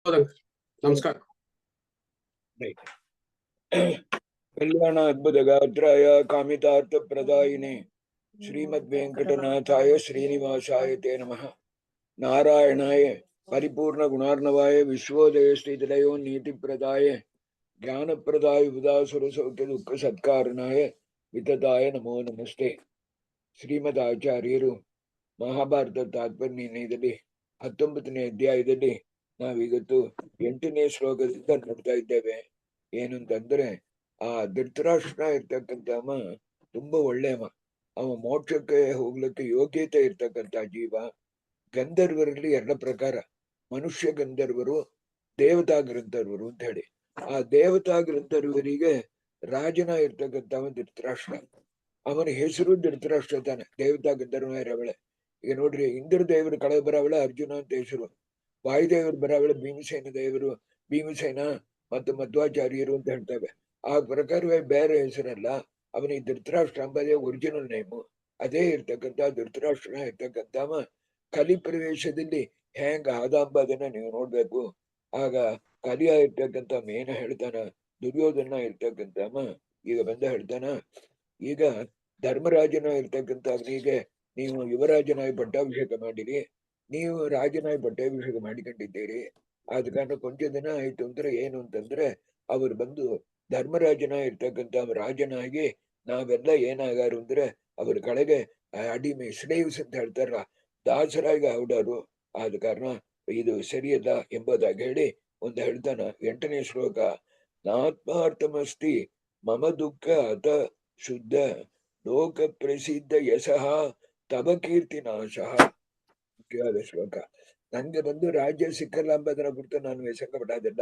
ನಮಸ್ಕಾರ. ಕಲ್ಯಾಣ ಅದ್ಭುತ ಗಾತ್ರಾಯ ಕಾಮಿತಾರ್ಥ ಪ್ರದಾಯಿನಿ ಶ್ರೀಮದ್ ವೆಂಕಟನಾಥಾಯ ಶ್ರೀನಿವಾಸಾಯ ತೇ ನಮಃ. ನಾರಾಯಣಾಯ ಪರಿಪೂರ್ಣ ಗುಣಾರ್ಣವಾಯ ವಿಶ್ವೋದಯ ಸ್ಥಿತಿಲಯೋ ನೀತಿ ಪ್ರದಾಯ ಜ್ಞಾನ ಪ್ರದಾಯ ಉದಾಸುರ ಸೌಖ್ಯ ದುಃಖ ಸತ್ಕಾರಣಾಯ ವಿತತಾಯ ನಮೋ ನಮಸ್ತೆ. ಶ್ರೀಮದ್ ಆಚಾರ್ಯರು ಮಹಾಭಾರತ ತಾತ್ಪರ್ಯ ನಿರ್ಣಯದಲ್ಲಿ 19ನೇ ಅಧ್ಯಾಯದಲ್ಲಿ ನಾವೀಗತ್ತು 8ನೇ ಶ್ಲೋಕದಿಂದ ನೋಡ್ತಾ ಇದ್ದೇವೆ. ಏನು ಅಂತಂದ್ರೆ, ಆ ಧೃತರಾಷ್ಟ್ರ ಇರ್ತಕ್ಕಂಥವ ತುಂಬಾ ಒಳ್ಳೆಯವ. ಅವ ಮೋಕ್ಷಕ್ಕೆ ಹೋಗ್ಲಿಕ್ಕೆ ಯೋಗ್ಯತೆ ಇರ್ತಕ್ಕಂಥ ಜೀವ. ಗಂಧರ್ವರಲ್ಲಿ 2 ಪ್ರಕಾರ, ಮನುಷ್ಯ ಗಂಧರ್ವರು, ದೇವತಾ ಗಂಧರ್ವರು ಅಂತ ಹೇಳಿ. ಆ ದೇವತಾ ಗಂಧರ್ವರಿಗೆ ರಾಜನ ಇರ್ತಕ್ಕಂಥವ ಧೃತರಾಷ್ಟ್ರ. ಅವನ ಹೆಸರು ಧೃತರಾಷ್ಟ್ರ ತಾನೆ, ದೇವತಾ ಗಂಧರ್ವ ಇರವಳೆ. ಈಗ ನೋಡ್ರಿ, ಇಂದ್ರ ದೇವರು ಕಳೆದ ಬರವಳೆ ಅರ್ಜುನ ಅಂತ ಹೆಸರು, ವಾಯುದೇವರು ಬರವಳೆ ಭೀಮಸೇನ ದೇವರು, ಭೀಮಸೇನ ಮತ್ತು ಮಧ್ವಾಚಾರ್ಯರು ಅಂತ ಹೇಳ್ತೇವೆ. ಆ ಪ್ರಕಾರವೇ ಬೇರೆ ಹೆಸರಲ್ಲ. ಅವನಿಗೆ ಧೃತರಾಷ್ಟ್ರ ಎಂಬುದೇ ಒರಿಜಿನಲ್ ನೇಮು. ಅದೇ ಇರ್ತಕ್ಕಂಥ ಧೃತರಾಷ್ಟ್ರ ಇರ್ತಕ್ಕಂಥವ ಕಲಿ ಪ್ರವೇಶದಲ್ಲಿ ಹೆಂಗ ಆದ ಎಂಬುದನ್ನ ನೀವು ನೋಡ್ಬೇಕು. ಆಗ ಕಲಿಯ ಇರ್ತಕ್ಕಂಥ ಮೇನ ಹೇಳ್ತಾನ, ದುರ್ಯೋಧನ ಇರ್ತಕ್ಕಂಥವ ಈಗ ಬಂದ ಹೇಳ್ತಾನ, ಈಗ ಧರ್ಮರಾಜನ ಇರ್ತಕ್ಕಂಥ ಅವನಿಗೆ ನೀವು ಯುವರಾಜನಾಗಿ ಪಟ್ಟಾಭಿಷೇಕ ಮಾಡಿರಿ, ನೀವು ರಾಜನಾಗಿ ಪಟ್ಟಾಭಿಷೇಕ ಮಾಡಿಕೊಂಡಿದ್ದೀರಿ. ಆದ ಕಾರಣ ಕೊಂಚ ದಿನ ಆಯ್ತು ಅಂದ್ರೆ ಏನು ಅಂತಂದ್ರೆ, ಅವರು ಬಂದು ಧರ್ಮರಾಜನ ಇರ್ತಕ್ಕಂಥ ರಾಜನಾಗಿ ನಾವೆಲ್ಲ ಏನಾಗಾರು ಅಂದ್ರೆ ಅವ್ರ ಕೆಳಗೆ ಅಡಿಮೆ ಸ್ಲೇವ್ಸ್ ಅಂತ ಹೇಳ್ತಾರ, ದಾಸರಾಗಿ ಆಡೋರು. ಆದ ಕಾರಣ ಇದು ಸರಿಯಲ್ಲ ಎಂಬುದಾಗಿ ಹೇಳಿ ಒಂದು ಹೇಳ್ತಾನ 8ನೇ ಶ್ಲೋಕ. ನಾತ್ಮಾರ್ಥಮಸ್ತಿ ಮಮ ದುಃಖ ಅತ ಶುದ್ಧ ಲೋಕ ಪ್ರಸಿದ್ಧ ಯಶಃ ತವ ಕೀರ್ತಿ ನಾಶಃ. ಮುಖ್ಯವಾದ ಶ್ಲೋಕ. ನನ್ಗೆ ಬಂದು ರಾಜ್ಯ ಸಿಕ್ಕಲ್ಲ ಎಂಬುದರ ಕುರಿತು ನಾನು ವ್ಯಸಂಗ ಪಡೋದಿಲ್ಲ.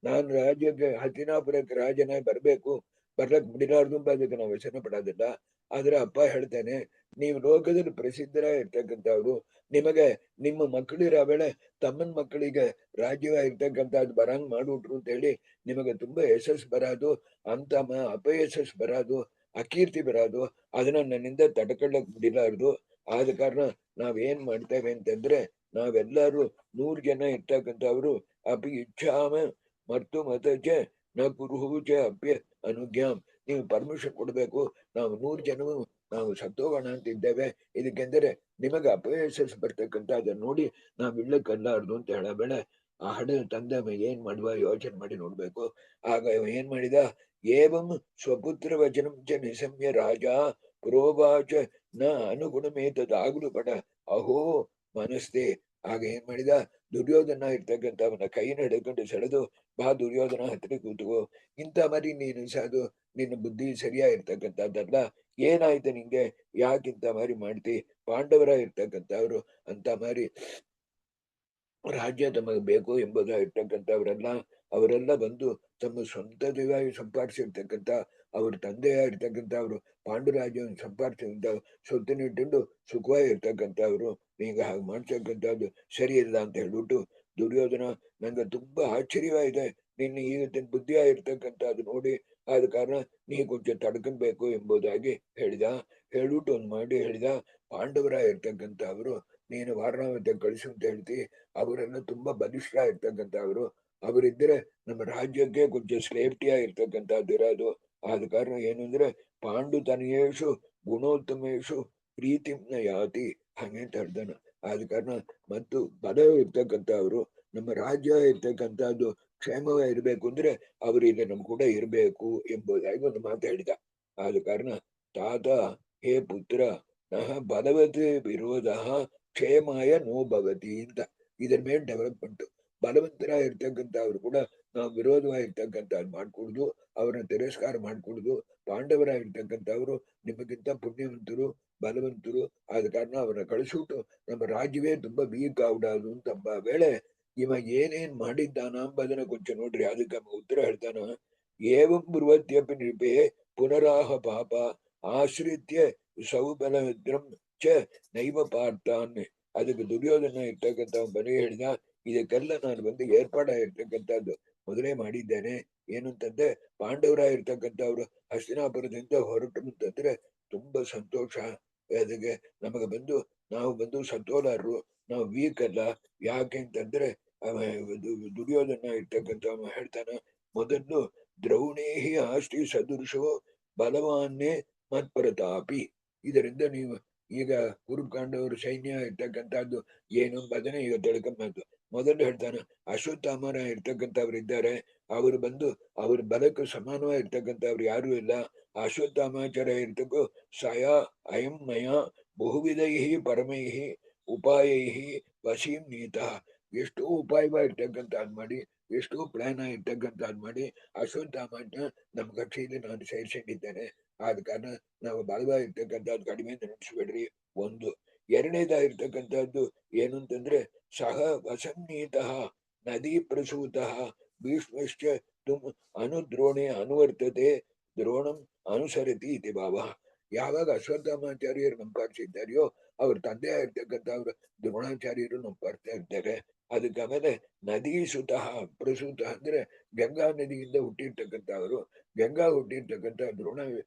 ನಾನು ರಾಜ್ಯಕ್ಕೆ ಹತ್ತಿನಾಪುರಕ್ಕೆ ರಾಜನಾಗಿ ಬರ್ಬೇಕು, ಬರ್ಲಕ್ ಬಿಡಲಾರ್ದು ಎಂಬುದಕ್ಕೆ ನಾವು ವ್ಯಸನ ಪಡೋದಿಲ್ಲ. ಆದ್ರೆ ಅಪ್ಪ ಹೇಳ್ತೇನೆ, ನೀವು ಲೋಕದಲ್ಲಿ ಪ್ರಸಿದ್ಧರಾಗಿರ್ತಕ್ಕಂಥವ್ರು, ನಿಮಗೆ ನಿಮ್ಮ ಮಕ್ಕಳಿರೋ ವೇಳೆ ತಮ್ಮನ ಮಕ್ಕಳಿಗೆ ರಾಜ್ಯವಾಗಿರ್ತಕ್ಕಂಥದ್ದು ಬರಂಗ್ ಮಾಡ್ಬಿಟ್ರು ಅಂತ ಹೇಳಿ ನಿಮಗೆ ತುಂಬಾ ಯಶಸ್ಸು ಬರೋದು, ಅಂತ ಅಪಯಶಸ್ಸು ಬರೋದು, ಅಕೀರ್ತಿ ಬರೋದು, ಅದನ್ನ ನನ್ನಿಂದ ತಡ್ಕೊಳ್ಳಕ್ ಬಿಡಲಾರ್ದು. ಆದ ಕಾರಣ ನಾವೇನ್ ಮಾಡ್ತೇವೆ ಅಂತಂದ್ರೆ, ನಾವೆಲ್ಲರೂ 100 ಜನ ಇರ್ತಕ್ಕಂಥವ್ರು ಅಪಿ ಇಚ್ಛಾಮ ಮತ್ತು ಮತಚ ನ ಕುರುಹುಚ ಅಪ್ಯ ಅನುಜ್ಞಾಮ್. ನೀವು ಪರ್ಮಿಷನ್ ಕೊಡ್ಬೇಕು, ನಾವು 100 ಜನವು ನಾವು ಸತ್ತೋಗೋಣ ಅಂತ ಇದ್ದೇವೆ. ಇದಕ್ಕೆಂದರೆ ನಿಮಗೆ ಅಪಯಶಸ್ಸು ಬರ್ತಕ್ಕಂಥ ಅದನ್ನ ನೋಡಿ ನಾವ್ ಇಳ್ಳಕ್ಕಲ್ಲಾರ್ದು ಅಂತ ಹೇಳಬೇಡ. ಆ ಹಡ ತಂದೆ ಏನ್ ಮಾಡುವ ಯೋಚನೆ ಮಾಡಿ ನೋಡ್ಬೇಕು. ಆಗ ಏನ್ ಮಾಡಿದ, ಏವಂ ಸ್ವಪುತ್ರ ವಚನಂ ಚ ನಿಸಮ್ಯ ರಾಜ ಪ್ರೋವಾಚ ನ ಅನುಗುಣಮೇತದಾಗಲು ಬಡ ಅಹೋ ಮನಸ್ತೆ. ಆಗ ಏನ್ ಮಾಡಿದ, ದುರ್ಯೋಧನ ಇರ್ತಕ್ಕಂಥ ಅವನ ಕೈನ ಹಿಡ್ಕೊಂಡು ಸೆಳೆದು, ಬಾ ದುರ್ಯೋಧನ ಹತ್ತಿರ ಕೂತು, ಇಂಥ ಮರಿ ನೀನು ಸಾದು, ನಿನ್ನ ಬುದ್ಧಿ ಸರಿಯಾಗಿರ್ತಕ್ಕಂಥದ್ದಲ್ಲ, ಏನಾಯ್ತು ನಿಂಗೆ, ಯಾಕಿಂತ ಮಾರಿ ಮಾಡ್ತಿ, ಪಾಂಡವರ ಇರ್ತಕ್ಕಂಥವ್ರು ಅಂತ ಮಾರಿ ರಾಜ್ಯ ತಮಗೆ ಬೇಕು ಎಂಬುದಾಗಿರ್ತಕ್ಕಂಥವರೆಲ್ಲ ಅವರೆಲ್ಲ ಬಂದು ತಮ್ಮ ಸ್ವಂತವಾಗಿ ಸಂಪಾದಿಸಿರ್ತಕ್ಕಂಥ ಅವ್ರ ತಂದೆಯಾಗಿರ್ತಕ್ಕಂಥವ್ರು ಪಾಂಡುರಾಜ್ಯವನ್ನು ಸಂಪಾದಿಸಿದಂತ ಸೊತ್ತಿನಿಟ್ಟುಕೊಂಡು ಸುಖವಾಗಿ ಇರ್ತಕ್ಕಂಥವ್ರು ಈಗ ಹಾಗೆ ಮಾಡ್ತಕ್ಕಂಥದ್ದು ಸರಿಯಿಲ್ಲ ಅಂತ ಹೇಳ್ಬಿಟ್ಟು, ದುರ್ಯೋಧನ ನಂಗೆ ತುಂಬಾ ಆಶ್ಚರ್ಯವಾಗಿದೆ, ನಿನ್ನ ಈಗ ಬುದ್ಧಿಯ ಇರ್ತಕ್ಕಂಥದ್ದು ನೋಡಿ, ಆದ ಕಾರಣ ನೀ ಕೊಂಚ ತಡ್ಕೊಬೇಕು ಎಂಬುದಾಗಿ ಹೇಳಿದ. ಹೇಳ್ಬಿಟ್ಟು ಒಂದು ಮಾಡಿ ಹೇಳಿದ, ಪಾಂಡವರ ಇರ್ತಕ್ಕಂಥವ್ರು ನೀನು ವಾರಣಾವತಿ ಕಳಿಸು ಅಂತ ಹೇಳ್ತಿ, ಅವರೆಲ್ಲ ತುಂಬಾ ಬಲಿಷ್ಠ ಇರ್ತಕ್ಕಂಥವ್ರು, ಅವರಿದ್ರೆ ನಮ್ಮ ರಾಜ್ಯಕ್ಕೆ ಕೊಂಚ ಸೇಫ್ಟಿಯ ಇರ್ತಕ್ಕಂಥದ್ದು ಇರೋದು. ಆದ ಕಾರಣ ಏನು ಅಂದ್ರೆ, ಪಾಂಡು ತನಯೇಶು ಗುಣೋತ್ತಮೇಶು ಪ್ರೀತಿಮ್ನ ಯಾತಿ ಹಂಗೆ ಅಂತ ಹೇಳ್ತಾನ. ಆದ ಕಾರಣ ಮತ್ತು ಬಲ ಇರ್ತಕ್ಕಂಥವ್ರು, ನಮ್ಮ ರಾಜ್ಯ ಇರ್ತಕ್ಕಂಥದ್ದು ಕ್ಷೇಮವೇ ಇರ್ಬೇಕು ಅಂದ್ರೆ ಅವರಿಗೆ ನಮ್ ಕೂಡ ಇರ್ಬೇಕು ಎಂಬುದಾಗಿ ಒಂದು ಮಾತು ಹೇಳಿದ. ಆದ ಕಾರಣ ತಾತ ಹೇ ಪುತ್ರ ನಹ ಬಲವತ್ ವಿರೋಧ ಕ್ಷೇಮಾಯ ನೋ ಭವತಿ ಅಂತ ಇದರ ಮೇಲೆ ಡೆವಲಪ್ಮೆಂಟ್. ಬಲವಂತರ ಇರ್ತಕ್ಕಂಥವ್ರು ಕೂಡ ನಾವು ವಿರೋಧವಾಗಿರ್ತಕ್ಕಂಥವ್ರು ಮಾಡ್ಕೊಡುದು, ಅವ್ರನ್ನ ತಿರಸ್ಕಾರ ಮಾಡ್ಕೊಡುದು. ಪಾಂಡವರ ಇರ್ತಕ್ಕಂಥವ್ರು ನಿಮಗಿಂತ ಪುಣ್ಯವಂತರು, ಬಲವಂತರು, ಆದ ಕಾರಣ ಅವರನ್ನ ಕಳಿಸ್ಬಿಟ್ಟು ನಮ್ಮ ರಾಜ್ಯವೇ ತುಂಬಾ ವೀಕ್ ಆಗ್ಬಿಡೋದು ಅಂತಂಬ ವೇಳೆ ಇವ ಏನೇನ್ ಮಾಡಿದ್ದಾನ ಎಂಬುದನ್ನ ಕೊಂಚ ನೋಡ್ರಿ. ಅದಕ್ಕೆ ಉತ್ತರ ಹೇಳ್ತಾನ, ಏವಂ ಬೃಹತ್ಯಪಿ ನೃಪೇ ಪುನರಾಹ ಪಾಪ ಆಶ್ರಿತ್ಯ ಸೌಬಲದ್ರಂ ಚ ನೈವ ಪಾರ್ಥಾನ್. ಅದಕ್ಕೆ ದುರ್ಯೋಧನ ಇರ್ತಕ್ಕಂಥ ಬರೀ ಹೇಳಿದ, ಇದಕ್ಕೆಲ್ಲ ನಾನು ಬಂದು ಏರ್ಪಾಡಾಗಿರ್ತಕ್ಕಂಥದ್ದು ಮೊದಲೇ ಮಾಡಿದ್ದೇನೆ. ಏನು ಅಂತಂದ್ರೆ, ಪಾಂಡವರ ಇರ್ತಕ್ಕಂಥವ್ರು ಹಸ್ತಿನಾಪುರದಿಂದ ಹೊರಟರು ಅಂತಂದ್ರೆ ತುಂಬಾ ಸಂತೋಷ. ಅದಕ್ಕೆ ನಮಗೆ ಬಂದು ನಾವು ಬಂದು ಸತ್ತೋಲಾರರು, ನಾವು ವೀಕ್ ಅಲ್ಲ. ಯಾಕೆ ಅಂತಂದ್ರೆ ದುರ್ಯೋಧನ ಇರ್ತಕ್ಕಂಥ ಹೇಳ್ತಾನ, ಮೊದಲು ದ್ರೌಣೇಹಿ ಆಸ್ತಿ ಸದೃಶೋ ಬಲವಾನ್ನೇ ಮತ್ಪ್ರತಾಪಿ. ಇದರಿಂದ ನೀವು ಈಗ ಕುರುಪಾಂಡವರ ಸೈನ್ಯ ಇರ್ತಕ್ಕಂಥದ್ದು ಏನು ಅದನ್ನೇ ಈಗ ತಿಳ್ಕೊಂಬಂತು. ಮೊದಲು ಹೇಳ್ತಾನೆ, ಅಶ್ವತ್ಥಾಮರ ಇರ್ತಕ್ಕಂಥವ್ರು ಇದ್ದಾರೆ, ಅವರು ಬಂದು ಅವ್ರ ಬಲಕ್ಕೆ ಸಮಾನವಾಗಿರ್ತಕ್ಕಂಥವ್ರು ಯಾರು ಇಲ್ಲ. ಅಶ್ವತ್ಥಾಮಾಚಾರ್ಯ ಇರ್ತಕ್ಕೋ ಸಯ ಅಯಂ ಮಯ ಬಹುವಿಧೈಹಿ ಪರಮೈಹಿ ಉಪಾಯೈಹಿ ವಶೀಂ ನೀತಃ. ಎಷ್ಟೋ ಉಪಾಯವಾಗಿರ್ತಕ್ಕಂಥದ್ದು ಮಾಡಿ, ಎಷ್ಟೋ ಪ್ಲಾನ್ ಆಗಿರ್ತಕ್ಕಂಥದ್ದು ಮಾಡಿ ಅಶ್ವತ್ಥಾಮನ ನಮ್ಮ ಕಕ್ಷೆಯಲ್ಲಿ ನಾನು ಸೇರಿಸಿಕೊಂಡಿದ್ದೇನೆ. ಆದ ಕಾರಣ ನಾವು ಬಲವಾಗಿರ್ತಕ್ಕಂಥದ್ದು ಕಡಿಮೆ ನಡೆಸಬೇಡ್ರಿ. ಒಂದು. ಎರಡನೇದಾಗಿರ್ತಕ್ಕಂಥದ್ದು ಏನು ಅಂತಂದ್ರೆ, ಸಹ ವಸನ್ನೀತಃ ನದಿ ಪ್ರಸೂತಃ ಭೀಷ್ಮಶ್ಚ ತುಮ್ ಅನುದ್ರೋಣೆ ಅನುವರ್ತತೆ ದ್ರೋಣಂ ಅನುಸರತಿ ಇತಿ ಭಾವ. ಯಾವಾಗ ಅಶ್ವತ್ಥಾಮಾಚಾರ್ಯರು ನಂಪಾರಿಸಿದ್ದಾರೆಯೋ ಅವ್ರ ತಂದೆ ಆಗಿರ್ತಕ್ಕಂಥವ್ರು ದ್ರೋಣಾಚಾರ್ಯರು ನಂಪಾರ್ತಾ ಇರ್ತಾರೆ. ಅದಕ್ಕೆ ಆಮೇಲೆ ನದಿ ಸುತಃ ಪ್ರಸೂತ ಅಂದ್ರೆ ಗಂಗಾ ನದಿಯಿಂದ ಹುಟ್ಟಿರ್ತಕ್ಕಂಥವ್ರು, ಗಂಗಾ ಹುಟ್ಟಿರ್ತಕ್ಕಂಥ ದ್ರೋಣ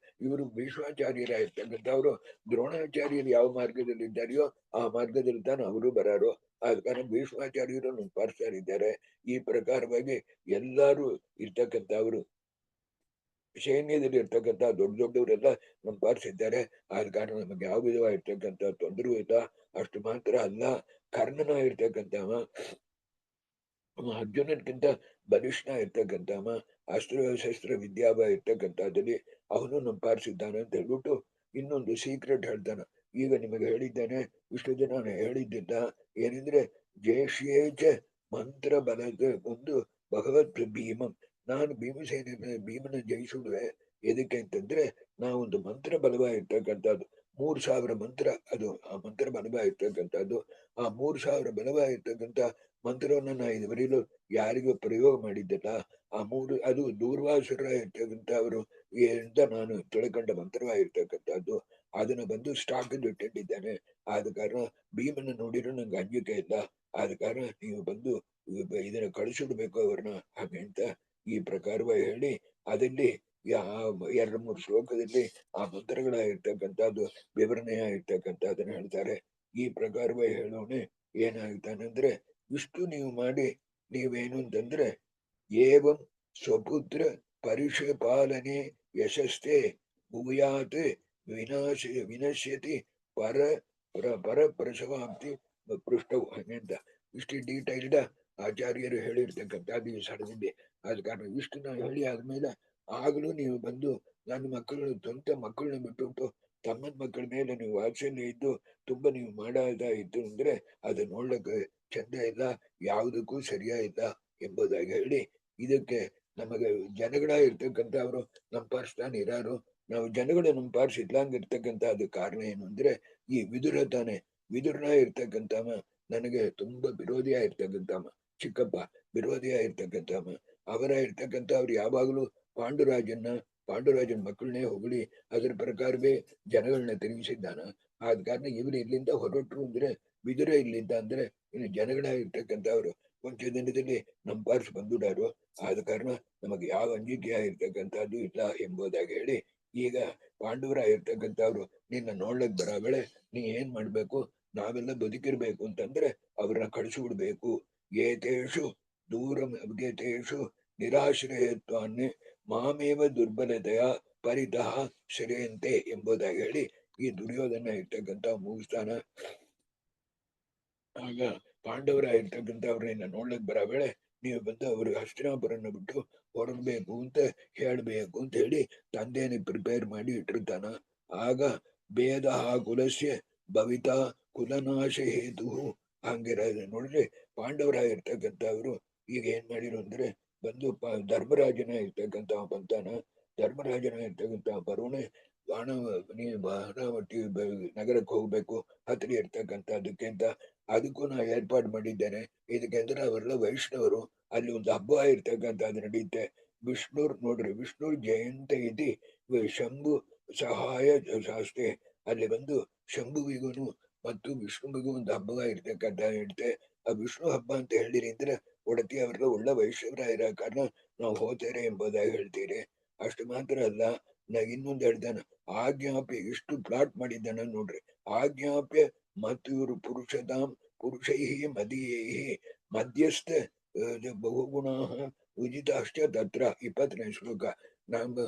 ಇವರು ಭೀಷ್ಮಾಚಾರ್ಯರಾಗಿರ್ತಕ್ಕಂಥವ್ರು. ದ್ರೋಣಾಚಾರ್ಯರು ಯಾವ ಮಾರ್ಗದಲ್ಲಿ ಇದ್ದಾರೆಯೋ ಆ ಮಾರ್ಗದಲ್ಲಿ ತಾನು ಅವರು ಬರಾರು. ಆದ ಕಾರಣ ಭೀಷ್ಮಾಚಾರ್ಯರು ನಂಪಾರಿಸ್ತಾರಿದ್ದಾರೆ. ಈ ಪ್ರಕಾರವಾಗಿ ಎಲ್ಲರೂ ಇರ್ತಕ್ಕಂಥವ್ರು ಸೈನ್ಯದಲ್ಲಿ ಇರ್ತಕ್ಕಂಥ ದೊಡ್ಡ ದೊಡ್ಡವರೆಲ್ಲ ನಂಪಾರಿಸಿದ್ದಾರೆ. ಆದ ಕಾರಣ ನಮಗೆ ಯಾವ ವಿಧವಾಗಿರ್ತಕ್ಕಂಥ ತೊಂದರೆ ಇಲ್ಲ. ಅಷ್ಟು ಮಾತ್ರ ಅಲ್ಲ, ಕರ್ಣನ ಇರ್ತಕ್ಕಂಥವ ಅರ್ಜುನನ್ಗಿಂತ ಬಲಿಷ್ಠ ಇರ್ತಕ್ಕಂಥವ, ಶಸ್ತ್ರ ವಿದ್ಯಾಭ ಇರ್ತಕ್ಕಂಥದ್ದಲ್ಲಿ ಅವನು ನಂಪಾರಿಸಿದ್ದಾನೆ ಅಂತ ಹೇಳ್ಬಿಟ್ಟು ಇನ್ನೊಂದು ಸೀಕ್ರೆಟ್ ಹೇಳ್ತಾನೆ. ಈಗ ನಿಮಗೆ ಹೇಳಿದ್ದೇನೆ, ಇಷ್ಟು ದಿನ ನಾನು ಹೇಳಿದ್ದಿದ್ದ ಏನೆಂದ್ರೆ, ಜೇಷ್ಯೇಚ ಮಂತ್ರ ಬಲದ ಒಂದು ಭಗವತ್ ಭೀಮಂ. ನಾನು ಭೀಮನ ಜಯಿಸುವೆ. ಎದಕ್ಕೆ ಅಂತಂದ್ರೆ, ನಾವೊಂದು ಮಂತ್ರ ಬಲವಾಗಿರ್ತಕ್ಕಂಥದ್ದು 3000 ಮಂತ್ರ, ಅದು ಆ ಮಂತ್ರ ಬಲವಾಗಿರ್ತಕ್ಕಂಥದ್ದು. ಆ 3000 ಬಲವಾಗಿರ್ತಕ್ಕಂಥ ಮಂತ್ರವನ್ನು ನಾ ಇದುವರೆಗೂ ಯಾರಿಗೂ ಪ್ರಯೋಗ ಮಾಡಿದ್ದಿಲ್ಲ. ಅದು ದೂರ್ವಾಸುರ ಇರ್ತಕ್ಕಂಥವರು ಅಂತ ನಾನು ತಿಳ್ಕೊಂಡ ಮಂತ್ರವಾಗಿರ್ತಕ್ಕಂಥದ್ದು. ಅದನ್ನ ಬಂದು ಸ್ಟಾಕ್ ಇಟ್ಟಿದ್ದೇನೆ. ಆದ ಕಾರಣ ಭೀಮನ ನೋಡಿರೋ ನಂಗೆ ಅಂಜಿಕೆ ಇಲ್ಲ. ಆದ ಕಾರಣ ನೀವು ಬಂದು ಇದನ್ನ ಕಳಿಸಿಡ್ಬೇಕು ಅವ್ರನ್ನ ಹಾಗೆ ಅಂತ ಈ ಪ್ರಕಾರವಾಗಿ ಹೇಳಿ, ಅದಲ್ಲಿ 2-3 ಶ್ಲೋಕದಲ್ಲಿ ಆ ಮಂತ್ರಗಳಾಗಿರ್ತಕ್ಕಂಥದ್ದು ವಿವರಣೆ ಆಗಿರ್ತಕ್ಕಂಥದ್ದನ್ನ ಹೇಳ್ತಾರೆ. ಈ ಪ್ರಕಾರವಾಗಿ ಹೇಳೋನೆ ಏನಾಗ್ತಾನಂದ್ರೆ, ಇಷ್ಟು ನೀವು ಮಾಡಿ ನೀವೇನು ಅಂತಂದ್ರೆ, ಏವಂ ಸ್ವಪುತ್ರ ಪರಿಷಪಾಲನೆ ಯಶಸ್ತೆ ಭೂಯಾತ್ ವಿನಶ್ಯತಿ ಪರ ಪ್ರಸವಾಂತಿ ಪೃಷ್ಟವು ಅಂತ ಇಷ್ಟು ಡೀಟೈಲ್ಡ್ ಆಚಾರ್ಯರು ಹೇಳಿರ್ತಕ್ಕಂಥದ್ದು ಈ ಸ್ಥಳದಲ್ಲಿ. ಆದ ಕಾರಣ ಇಷ್ಟು ನಾವು ಹೇಳಿ ಆದ್ಮೇಲೆ ಆಗಲೂ ನೀವು ಬಂದು ನನ್ನ ಮಕ್ಕಳು ಸ್ವಂತ ಮಕ್ಕಳನ್ನ ಬಿಟ್ಟುಬಿಟ್ಟು ತಮ್ಮನ ಮಕ್ಕಳ ಮೇಲೆ ನೀವು ವಾತ್ಸಲ್ಯ ಇದ್ದು ತುಂಬಾ ನೀವು ಮಾಡೋದಾಯಿತು ಅಂದ್ರೆ ಅದು ನೋಡ್ಲಿಕ್ಕೆ ಚಂದ ಇಲ್ಲ, ಯಾವುದಕ್ಕೂ ಸರಿಯಾ ಇಲ್ಲ ಎಂಬುದಾಗಿ ಹೇಳಿ, ಇದಕ್ಕೆ ನಮಗೆ ಜನಗಳ ಇರ್ತಕ್ಕಂಥವ್ರು ನಂಪಾರಿಸ್ತಾನೆ ಇರಾರು. ನಾವು ಜನಗಳು ನಂಪಾರಿಸಿದ್ಲಂಗಿರ್ತಕ್ಕಂಥ ಅದು ಕಾರಣ ಏನು ಅಂದ್ರೆ, ಈ ವಿದುರ ತಾನೆ. ವಿದುರನ ಇರ್ತಕ್ಕಂಥವ ನನಗೆ ತುಂಬಾ ವಿರೋಧಿಯಾಗಿರ್ತಕ್ಕಂಥವ, ಚಿಕ್ಕಪ್ಪ ವಿರೋಧಿಯಾಗಿರ್ತಕ್ಕಂಥವ. ಅವರ ಇರ್ತಕ್ಕಂಥವ್ರು ಯಾವಾಗಲೂ ಪಾಂಡುರಾಜನ ಮಕ್ಕಳನ್ನೇ ಹೊಗಳಿ ಅದರ ಪ್ರಕಾರವೇ ಜನಗಳನ್ನ ತಿರುಗಿಸಿದ್ದಾನ. ಆದ ಕಾರಣ ಇವರು ಇಲ್ಲಿಂದ ಹೊರಟರು ಅಂದ್ರೆ, ವಿದುರ ಇಲ್ಲಿಂದ ಅಂದ್ರೆ ಇನ್ನು ಜನಗಳಾಗಿರ್ತಕ್ಕಂಥವ್ರು ಕೊಂಚ ದಿನದಲ್ಲಿ ನಂಪಾರಿಸಿ ಬಂದುಡಾರು. ಆದ ಕಾರಣ ನಮಗೆ ಯಾವ ಅಂಜಿಕೆ ಆಗಿರ್ತಕ್ಕಂಥದ್ದು ಇಲ್ಲ ಎಂಬುದಾಗಿ ಹೇಳಿ, ಈಗ ಪಾಂಡವರಾಗಿರ್ತಕ್ಕಂಥವ್ರು ನಿನ್ನ ನೋಡ್ಲಕ್ ಬರಾಬಳೆ ನೀ ಏನ್ ಮಾಡ್ಬೇಕು, ನಾವೆಲ್ಲ ಬದುಕಿರ್ಬೇಕು ಅಂತಂದ್ರೆ ಅವ್ರನ್ನ ಕಳಿಸಿಬಿಡ್ಬೇಕು. ಏತೇಷು ದೂರಮಗೇತೇಷು ನಿರಾಶ್ರಯತ್ವಾನ್ನೇ ಮಾಮೇವ ದುರ್ಬಲತೆಯ ಪರಿತಃ ಶ್ರೇಯಂತೆ ಎಂಬುದಾಗಿ ಹೇಳಿ ಈ ದುರ್ಯೋಧನ ಇರ್ತಕ್ಕಂಥ ಮುಗಿಸ್ತಾನ. ಆಗ ಪಾಂಡವರಾಗಿರ್ತಕ್ಕಂಥವ್ರನ್ನ ನೋಡ್ಲಕ್ ಬರೋ ವೇಳೆ ನೀವು ಬಂದು ಅವ್ರಿಗೆ ಹಸ್ತಿನಾಪುರನ್ನ ಬಿಟ್ಟು ಹೊರಡ್ಬೇಕು ಅಂತ ಹೇಳ್ಬೇಕು ಅಂತ ಹೇಳಿ ತಂದೆನ ಪ್ರಿಪೇರ್ ಮಾಡಿ ಇಟ್ಟಿರ್ತಾನ. ಆಗ ಭೇದ ಕುಲಸ್ಯ ಭವಿತಾ ಕುಲನಾಶ ಹೇತು ಹಂಗಿರೋದು ನೋಡ್ರಿ. ಪಾಂಡವರಾಗಿರ್ತಕ್ಕಂಥವ್ರು ಈಗ ಏನ್ ಮಾಡಿರು ಅಂದ್ರೆ, ಬಂದು ಧರ್ಮರಾಜನ ಇರ್ತಕ್ಕಂಥ ಬಂತಾನ. ಧರ್ಮರಾಜನ ಇರ್ತಕ್ಕಂಥ ಬರೋಣೆ ಬಾಣಾವತಿ ನಗರಕ್ಕೆ ಹೋಗ್ಬೇಕು ಹತ್ತಿರ ಇರ್ತಕ್ಕಂಥದ್ದಕ್ಕೆ ಅಂತ, ಅದಕ್ಕೂ ನಾ ಏರ್ಪಾಡು ಮಾಡಿದ್ದೇನೆ. ಇದಕ್ಕೆಂದ್ರೆ ಅವರೆಲ್ಲ ವೈಷ್ಣವರು, ಅಲ್ಲಿ ಒಂದು ಹಬ್ಬ ಇರ್ತಕ್ಕಂಥದ್ದು ನಡೆಯುತ್ತೆ. ವಿಷ್ಣುರ್ ನೋಡ್ರಿ, ವಿಷ್ಣುರ್ ಜಯಂತ ಇತಿ ಶಂಭು ಸಹಾಯ ಶಾಸ್ತ್ರೆ. ಅಲ್ಲಿ ಬಂದು ಶಂಭುವಿಗೂ ಮತ್ತು ವಿಷ್ಣುವಿಗೂ ಒಂದು ಹಬ್ಬ ಇರ್ತಕ್ಕಂಥ ಇರುತ್ತೆ. ಆ ವಿಷ್ಣು ಹಬ್ಬ ಅಂತ ಹೇಳಿರಿ ಅಂದ್ರೆ ಒಡತಿ ಅವರೆಲ್ಲ ಒಳ್ಳೆ ವೈಷ್ಣವರ ಇರೋ ಕಾರಣ ನಾವು ಹೋಗ್ತೇವೆ ಎಂಬುದಾಗಿ ಹೇಳ್ತೀರಿ. ಅಷ್ಟು ಮಾತ್ರ ಅಲ್ಲ, ನಾ ಇನ್ನೊಂದು ಹೇಳ್ತಾನೆ, ಆಜ್ಞಾಪ್ಯ ಇಷ್ಟು ಪ್ಲಾಟ್ ಮಾಡಿದ್ದಾನ ನೋಡ್ರಿ. ಆಜ್ಞಾಪ್ಯ ಮತ್ತು ಇವರು ಪುರುಷೈಹಿ ಮದೀಯೈಹಿ ಮಧ್ಯಸ್ಥ ಬಹುಗುಣ ಉಜಿತಾಶ್ಚ ತತ್ರ 20ನೇ ಶ್ಲೋಕ. ನಮ್ಮ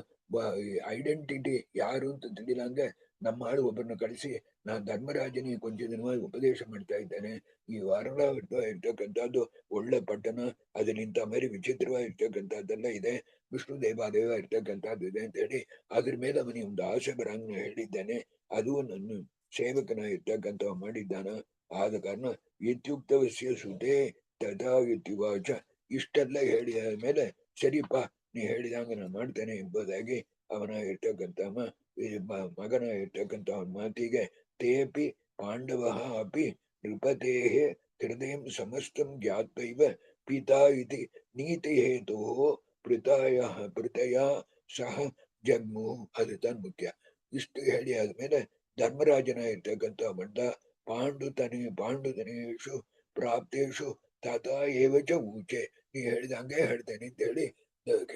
ಐಡೆಂಟಿಟಿ ಯಾರು ಅಂತ ತಿಳಿದಂಗೆ ನಮ್ಮ ಆಳು ಒಬ್ಬರನ್ನ ಕಳಿಸಿ ನಾನು ಧರ್ಮರಾಜನಿಗೆ ಕೊಂಚ ದಿನವಾಗಿ ಉಪದೇಶ ಮಾಡ್ತಾ ಇದ್ದೇನೆ. ಈ ವಾರಣಾವತ ಇರ್ತಕ್ಕಂಥದ್ದು ಒಳ್ಳೆ ಪಟ್ಟಣ, ಅದರಿಂದ ಮೇರೆ ವಿಚಿತ್ರವಾಗಿರ್ತಕ್ಕಂಥದ್ದೆಲ್ಲ ಇದೆ, ವಿಷ್ಣು ದೇವಾದೇವ ಇರ್ತಕ್ಕಂಥದ್ದು ಇದೆ ಅಂತ ಹೇಳಿ ಅದ್ರ ಮೇಲೆ ಅವನಿಗೆ ಒಂದು ಆಸೆ ಬರಂಗ ಹೇಳಿದ್ದೇನೆ. ಅದು ನನ್ನ ಸೇವಕನ ಇರ್ತಕ್ಕಂಥ ಮಾಡಿದ್ದಾನ. ಆದ ಕಾರಣ ಇತ್ಯುಕ್ತವಸ್ಯ ಸುತೆ ತಥಾ ಇತ್ಯುವಾಚ. ಇಷ್ಟೆಲ್ಲ ಹೇಳಿದ ಮೇಲೆ ಸರಿಪ್ಪ ನೀ ಹೇಳಿದಂಗ ನಾನು ಮಾಡ್ತೇನೆ ಎಂಬುದಾಗಿ ಅವನ ಇರ್ತಕ್ಕಂಥ ಮಗನ ಇರ್ತಕ್ಕಂಥ ಅವನ ಮಾತಿಗೆ ತೇಪಿ ಪಾಂಡವ ಅಪಿ ನೃಪತೆ ಹೃದಯ ಸಮಸ್ತಂ ಜ್ಞಾತ್ವೈವ ಪಿತಾ ಇತಿ ನೀತಿ ಹೇತು ಪೃತಯ ಸಹ ಜಗ್ಮು. ಅದು ತನ್ ಮುಖ್ಯ. ಇಷ್ಟು ಹೇಳಿ ಆದ್ಮೇಲೆ ಧರ್ಮರಾಜನ ಇರ್ತಕ್ಕಂಥ ಮಂಡ ಪಾಂಡುತನೇಶು ಪ್ರಾಪ್ತೇಶು ತಥಾ ಏವಚ ಊಚೆ. ನೀ ಹೇಳಿದಂಗೆ ಹೇಳ್ತೇನೆ ಅಂತ ಹೇಳಿ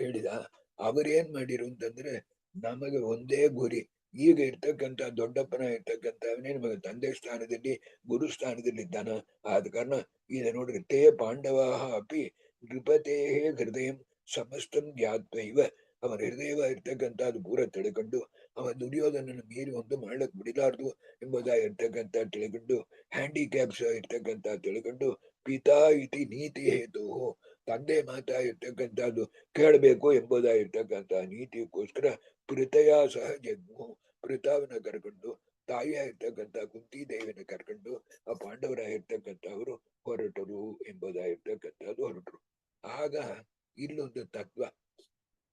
ಹೇಳಿದ. ಅವರೇನ್ ಮಾಡಿರು ಅಂತಂದ್ರೆ ನಮಗೆ ಒಂದೇ ಗುರಿ. ಈಗ ಇರ್ತಕ್ಕಂಥ ದೊಡ್ಡಪ್ಪನ ಇರ್ತಕ್ಕಂಥವನೇ ನಮಗೆ ತಂದೆ ಸ್ಥಾನದಲ್ಲಿ ಗುರು ಸ್ಥಾನದಲ್ಲಿ ಇದ್ದಾನ. ಆದ ಕಾರಣ ಈಗ ನೋಡ್ರಿ ತೇ ಪಾಂಡವ ಅಪಿ ನೃಪತೇ ಹೃದಯ ಸಮಸ್ತಂ ಜ್ಞಾತ್ವೈವ. ಅವನ ಹೃದಯವ ಇರ್ತಕ್ಕಂಥದ್ದು ಪೂರ ತಿಳ್ಕೊಂಡು ಅವ ದುರ್ಯೋಧನನ್ನು ಮೀರಿ ಒಂದು ಮಾಡಕ್ ಬಿಡಲಾರ್ದು ಎಂಬುದಾಗಿರ್ತಕ್ಕಂಥ ತಿಳ್ಕೊಂಡು ಹ್ಯಾಂಡಿಕ್ಯಾಪ್ಸ್ ಇರ್ತಕ್ಕಂಥ ತಿಳ್ಕೊಂಡು ಪಿತಾ ಇತಿ ನೀತಿ ಹೇತು, ತಂದೆ ಮಾತಾ ಇರ್ತಕ್ಕಂಥದ್ದು ಕೇಳಬೇಕು ಎಂಬುದಾಗಿರ್ತಕ್ಕಂಥ ನೀತಿಗೋಸ್ಕರ ಪೃತಯ ಸಹ ಜಗ್ಮು. ಪೃಥಾವನ್ನ ಕರ್ಕೊಂಡು ತಾಯಿಯ ಇರ್ತಕ್ಕಂಥ ಕುಂತಿ ದೇವಿನ ಕರ್ಕೊಂಡು ಆ ಪಾಂಡವರ ಇರ್ತಕ್ಕಂಥವರು ಹೊರಟರು ಎಂಬುದಾಗಿರ್ತಕ್ಕಂಥದ್ದು ಹೊರಟರು. ಆಗ ಇಲ್ಲೊಂದು ತತ್ವ,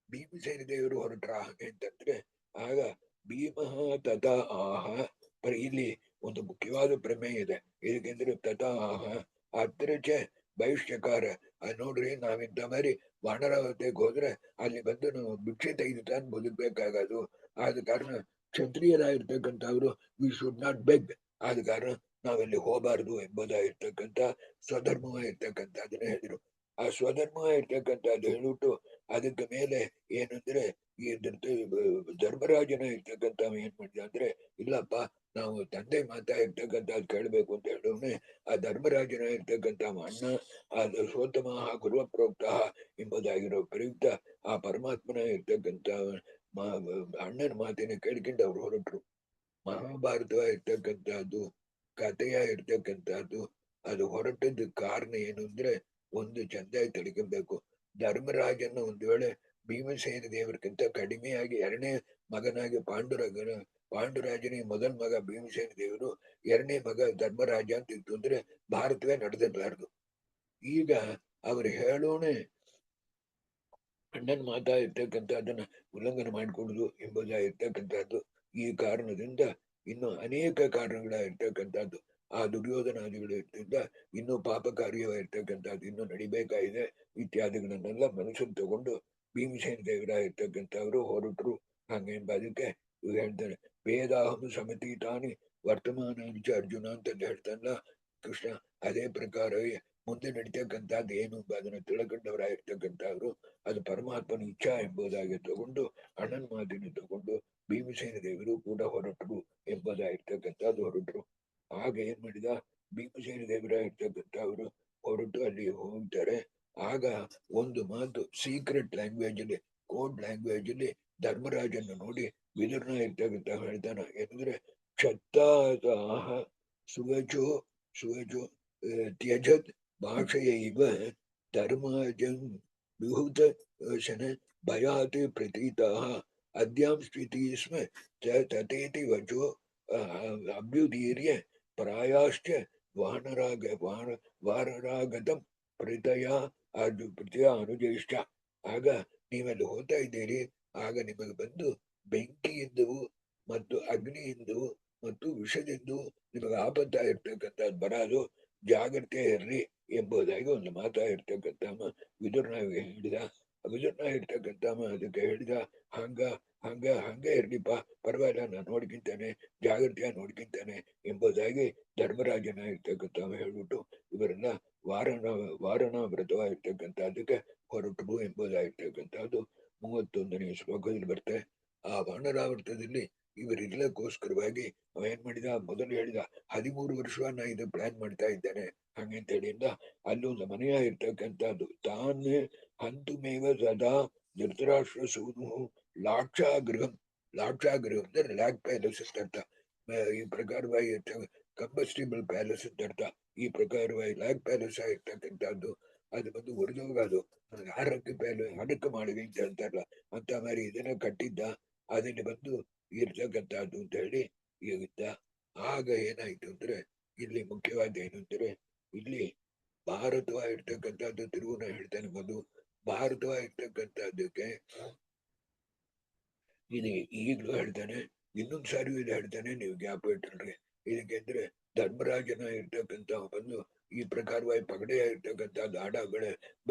ಭೀಮಸೇನ ದೇವರು ಹೊರಟ್ರ ಅಂತಂದ್ರೆ ಆಗ ಭೀಮ ತಥಾ ಆಹ. ಇಲ್ಲಿ ಒಂದು ಮುಖ್ಯವಾದ ಪ್ರಮೇಯ ಇದೆ. ಇದಕ್ಕೆಂದ್ರೆ ತಥಾ ಆಹ ಅತ್ರಚ ಬಹಿಷ್ಯಕಾರ. ನೋಡ್ರಿ ನಾವಿಂತ ಮಾರಿ ವಾನರಾವತಿಗೆ ಹೋದ್ರೆ ಅಲ್ಲಿ ಬಂದು ನಾವು ಭಿಕ್ಷೆ ತೆಗೆದು ತಾನು ಬದುಕ್ಬೇಕಾಗದು. ಆದ ಕಾರಣ ಕ್ಷತ್ರಿಯರಾಗಿರ್ತಕ್ಕಂಥವ್ರು ವಿ ಶುಡ್ ನಾಟ್ ಬೆಗ್. ಆದ ಕಾರಣ ನಾವಲ್ಲಿ ಹೋಗಬಾರ್ದು ಎಂಬುದಾಗಿರ್ತಕ್ಕಂಥ ಸ್ವಧರ್ಮವಾಗಿರ್ತಕ್ಕಂಥದ್ದನ್ನ ಹೇಳಿದ್ರು. ಆ ಸ್ವಧರ್ಮವಾಗಿರ್ತಕ್ಕಂಥದ್ದು ಹೇಳಿಬಿಟ್ಟು ಅದಕ್ಕೆ ಮೇಲೆ ಏನಂದ್ರೆ ಈ ಧರ್ಮರಾಜನ ಇರ್ತಕ್ಕಂಥ ಏನ್ ಮಾಡಿದ ಅಂದ್ರೆ ಇಲ್ಲಪ್ಪ ನಾವು ತಂದೆ ಮಾತಾ ಇರ್ತಕ್ಕಂಥದ್ದು ಕೇಳಬೇಕು ಅಂತ ಹೇಳೋನೆ ಆ ಧರ್ಮರಾಜನ ಇರ್ತಕ್ಕಂಥ ಅಣ್ಣ ಆ ಸೋತಮ ಗುರುವ ಪ್ರೋಕ್ತ ಎಂಬುದಾಗಿರೋ ಪ್ರಯುಕ್ತ ಆ ಪರಮಾತ್ಮನ ಇರ್ತಕ್ಕಂಥ ಅಣ್ಣನ ಮಾತಿನ ಕೇಳ್ಕೊಂಡು ಅವ್ರು ಹೊರಟರು. ಮಹಾಭಾರತ ಇರ್ತಕ್ಕಂಥದ್ದು ಕಥೆಯ ಇರ್ತಕ್ಕಂಥದ್ದು ಅದು ಹೊರಟದ ಕಾರಣ ಏನು ಅಂದ್ರೆ ಒಂದು ಚಂದಾಗಿ ತಿಳ್ಕೊಬೇಕು. ಧರ್ಮರಾಜನ ಒಂದು ವೇಳೆ ಭೀಮಸೇನ ದೇವರಿಗಿಂತ ಕಡಿಮೆಯಾಗಿ ಎರಡನೇ ಮಗನಾಗಿ ಪಾಂಡುರಾಜನಿಗೆ ಮೊದಲ ಮಗ ಭೀಮಸೇನ ದೇವರು, ಎರಡನೇ ಮಗ ಧರ್ಮರಾಜ ಅಂತ ಇತ್ತು ಅಂದ್ರೆ ಭಾರತವೇ ನಡೆದಿರಲಾರ್ದು. ಈಗ ಅವ್ರು ಹೇಳೋಣೆ ಅಣ್ಣನ ಮಾತಾ ಇರ್ತಕ್ಕಂಥದ್ದನ್ನ ಉಲ್ಲಂಘನೆ ಮಾಡಿಕೊಡುದು ಎಂಬುದಾಗಿರ್ತಕ್ಕಂಥದ್ದು. ಈ ಕಾರಣದಿಂದ ಇನ್ನು ಅನೇಕ ಕಾರಣಗಳ ಇರ್ತಕ್ಕಂಥದ್ದು ಆ ದುರ್ಯೋಧನಾದಿಗಳು ಇರ್ತಿದ್ದ ಇನ್ನೂ ಪಾಪ ಕಾರ್ಯವಾಗಿರ್ತಕ್ಕಂಥದ್ದು ಇನ್ನೂ ನಡಿಬೇಕಾಗಿದೆ ಇತ್ಯಾದಿಗಳನ್ನೆಲ್ಲ ಮನಸ್ಸನ್ನು ತಗೊಂಡು ಭೀಮಸೇನ ದೇವರ ಇರ್ತಕ್ಕಂಥವ್ರು ಹೊರಟರು. ಹಂಗೆಂಬ ಅದಕ್ಕೆ ಇವ್ರು ಹೇಳ್ತಾರೆ ವೇದಾಹಂ ಸಮತೀತಾನಿ ವರ್ತಮಾನ ಅರ್ಜುನ ಅಂತ ಹೇಳ್ತಾನಲ್ಲ ಕೃಷ್ಣ. ಅದೇ ಪ್ರಕಾರವೇ ಮುಂದೆ ನಡೀತಕ್ಕಂಥದ್ದು ಏನು ಅದನ್ನು ತಿಳ್ಕೊಂಡವರಾಗಿರ್ತಕ್ಕಂಥವ್ರು ಅದು ಪರಮಾತ್ಮನ ಇಚ್ಛಾ ಎಂಬುದಾಗಿ ತಗೊಂಡು ಅಣ್ಣನ ಮಾತಿನ ತಗೊಂಡು ಭೀಮಸೇನ ದೇವರು ಕೂಡ ಹೊರಟರು ಎಂಬುದಾಗಿರ್ತಕ್ಕಂಥದ್ದು ಹೊರಟರು. ಆಗ ಏನ್ ಮಾಡಿದ ಭೀಮಸೇನ ದೇವರ ಇರ್ತಕ್ಕಂಥವ್ರು ಹೊರಟು ಅಲ್ಲಿ ಹೋಗ್ತಾರೆ. ಆಗ ಒಂದು ಮಾತು ಸೀಕ್ರೆಟ್ ಲ್ಯಾಂಗ್ವೇಜ್ ಅಲ್ಲಿ, ಕೋಡ್ ಲ್ಯಾಂಗ್ವೇಜ್ ಅಲ್ಲಿ ಧರ್ಮರಾಜನ್ನು ನೋಡಿ ವಿದುರ್ನ ಇರ್ತಕ್ಕಂಥ ಹೇಳ್ತಾನ ಏನಂದ್ರೆ ಕ್ಷತ್ತಾಹ ಸುವಚೋ ತ್ಯಜತ್ ಭಾಷೆಯೈವ ಧರ್ಮಜಂ ವಿಹುತ ಶನ ಭಯಾತ್ ಪ್ರತೀತಃ ಅದ್ಯಾಂ ಸ್ಥಿತಿ ಸ್ಮ ತತೇತಿ ವಚೋ ಅಭ್ಯುದೀರ್ಯ ಪ್ರಾಯಾಶ್ಚ ವಾನರಾಗತಂ ಪ್ರತಯ ಅನುಜೈಶ್ಚ. ಆಗ ನೀವೆಲ್ಲ ಹೋಗ್ತಾ ಇದ್ದೀರಿ, ಆಗ ನಿಮಗೆ ಬಂದು ಬೆಂಕಿಯಿಂದವು ಮತ್ತು ಅಗ್ನಿಯಿಂದವು ಮತ್ತು ವಿಷದಿಂದು ನಿಮಗೆ ಆಪತ್ತ ಇರ್ತಕ್ಕಂಥದ್ದು ಬರಲು ಜಾಗ್ರತೆ ಇರ್ರಿ ಎಂಬುದಾಗಿ ಒಂದು ಮಾತಾ ಇರ್ತಕ್ಕಂಥ ವಿದುರ್ನ ಹೇಳಿದ. ವಿದುರ್ನ ಇರ್ತಕ್ಕಂಥ ಅದಕ್ಕೆ ಹೇಳಿದ ಹಂಗ ಹಂಗ ಹಂಗ ಇರ್ಲಿಪ್ಪ, ಪರವಾಗಿಲ್ಲ ನಾನು ನೋಡ್ಕಿಂತಾನೆ, ಜಾಗ್ರತೆಯ ನೋಡ್ಕಿಂತಾನೆ ಎಂಬುದಾಗಿ ಧರ್ಮರಾಜನ ಇರ್ತಕ್ಕಂಥ ಹೇಳ್ಬಿಟ್ಟು ಇವರೆಲ್ಲ ವಾರಣಾವೃತವಾಗಿರ್ತಕ್ಕಂಥದ್ದಕ್ಕೆ ಹೊರಟರು ಎಂಬುದಾಗಿರ್ತಕ್ಕಂಥದ್ದು 31ನೇ ಶ್ಲೋಕದಲ್ಲಿ ಬರ್ತದೆ. ಆ ವಾನರಾವೃತದಲ್ಲಿ ಇವರಿರ್ಲಕ್ಕೋಸ್ಕರವಾಗಿ ಅವ ಏನ್ ಮಾಡಿದ, ಮೊದಲು ಹೇಳಿದ 13 ವರ್ಷ ನಾ ಇದು ಪ್ಲಾನ್ ಮಾಡ್ತಾ ಇದ್ದೇನೆ ಹಂಗಂತ ಹೇಳಿಂದ ಅಲ್ಲೊಂದು ಮನೆಯ ಇರ್ತಕ್ಕಂಥದ್ದು ತಾನೇ ಹಂತುಮೇವ ಸದಾ ಧೃತರಾಷ್ಟ್ರ ಸೂನು ಲಾಕ್ಷಾಗೃಹಂ. ಲಾಕ್ಷಾಗೃಹ ಅಂದ್ರೆ ಲ್ಯಾಕ್ ಪ್ಯಾಲೇಸ್ ಅಂತ ಈ ಪ್ರಕಾರವಾಗಿ ಕಂಬಸ್ಟಿಬಲ್ ಪ್ಯಾಲೇಸ್ ಅಂತ ಅರ್ಥ. ಈ ಪ್ರಕಾರವಾಗಿ ಲ್ಯಾಕ್ ಪ್ಯಾಲೇಸ್ ಆಗಿರ್ತಕ್ಕಂಥದ್ದು ಅದು ಬಂದು ಒರಿದೋಗ ಅದು ಹಡಕ್ಕೆ ಮಾಡಿದೆ ಅಂತ ಹೇಳ್ತಾರಲ್ಲ ಅಂತ ಮಾರಿ ಇದನ್ನ ಕಟ್ಟಿದ್ದ ಅದನ್ನ ಬಂದು ಇರ್ತಕ್ಕಂಥದ್ದು ಅಂತ ಹೇಳಿ ಇದ್ದ. ಆಗ ಏನಾಯ್ತು ಅಂದ್ರೆ ಇಲ್ಲಿ ಮುಖ್ಯವಾದ ಏನು ಅಂದ್ರೆ ಇಲ್ಲಿ ಭಾರತವಾಗಿರ್ತಕ್ಕಂಥದ್ದು ತಿರುಗುನ ಹೇಳ್ತಾನೆ ಮೊದಲು ಭಾರತವಾಗಿರ್ತಕ್ಕಂಥದ್ದಕ್ಕೆ ಇದು ಈಗಲೂ ಹೇಳ್ತಾನೆ, ಇನ್ನೊಂದ್ ಸಾರಿ ಇದು ಹೇಳ್ತಾನೆ, ನೀವು ಜ್ಞಾಪ ಇಟ್ಟಲ್ರಿ. ಇದಕ್ಕೆ ಅಂದ್ರೆ ಧರ್ಮರಾಜನ ಇರ್ತಕ್ಕಂಥ ಬಂದು ಈ ಪ್ರಕಾರವಾಗಿ ಪಗಡೆಯ ಇರ್ತಕ್ಕಂಥದ್ದು ಆಡಗಳೇ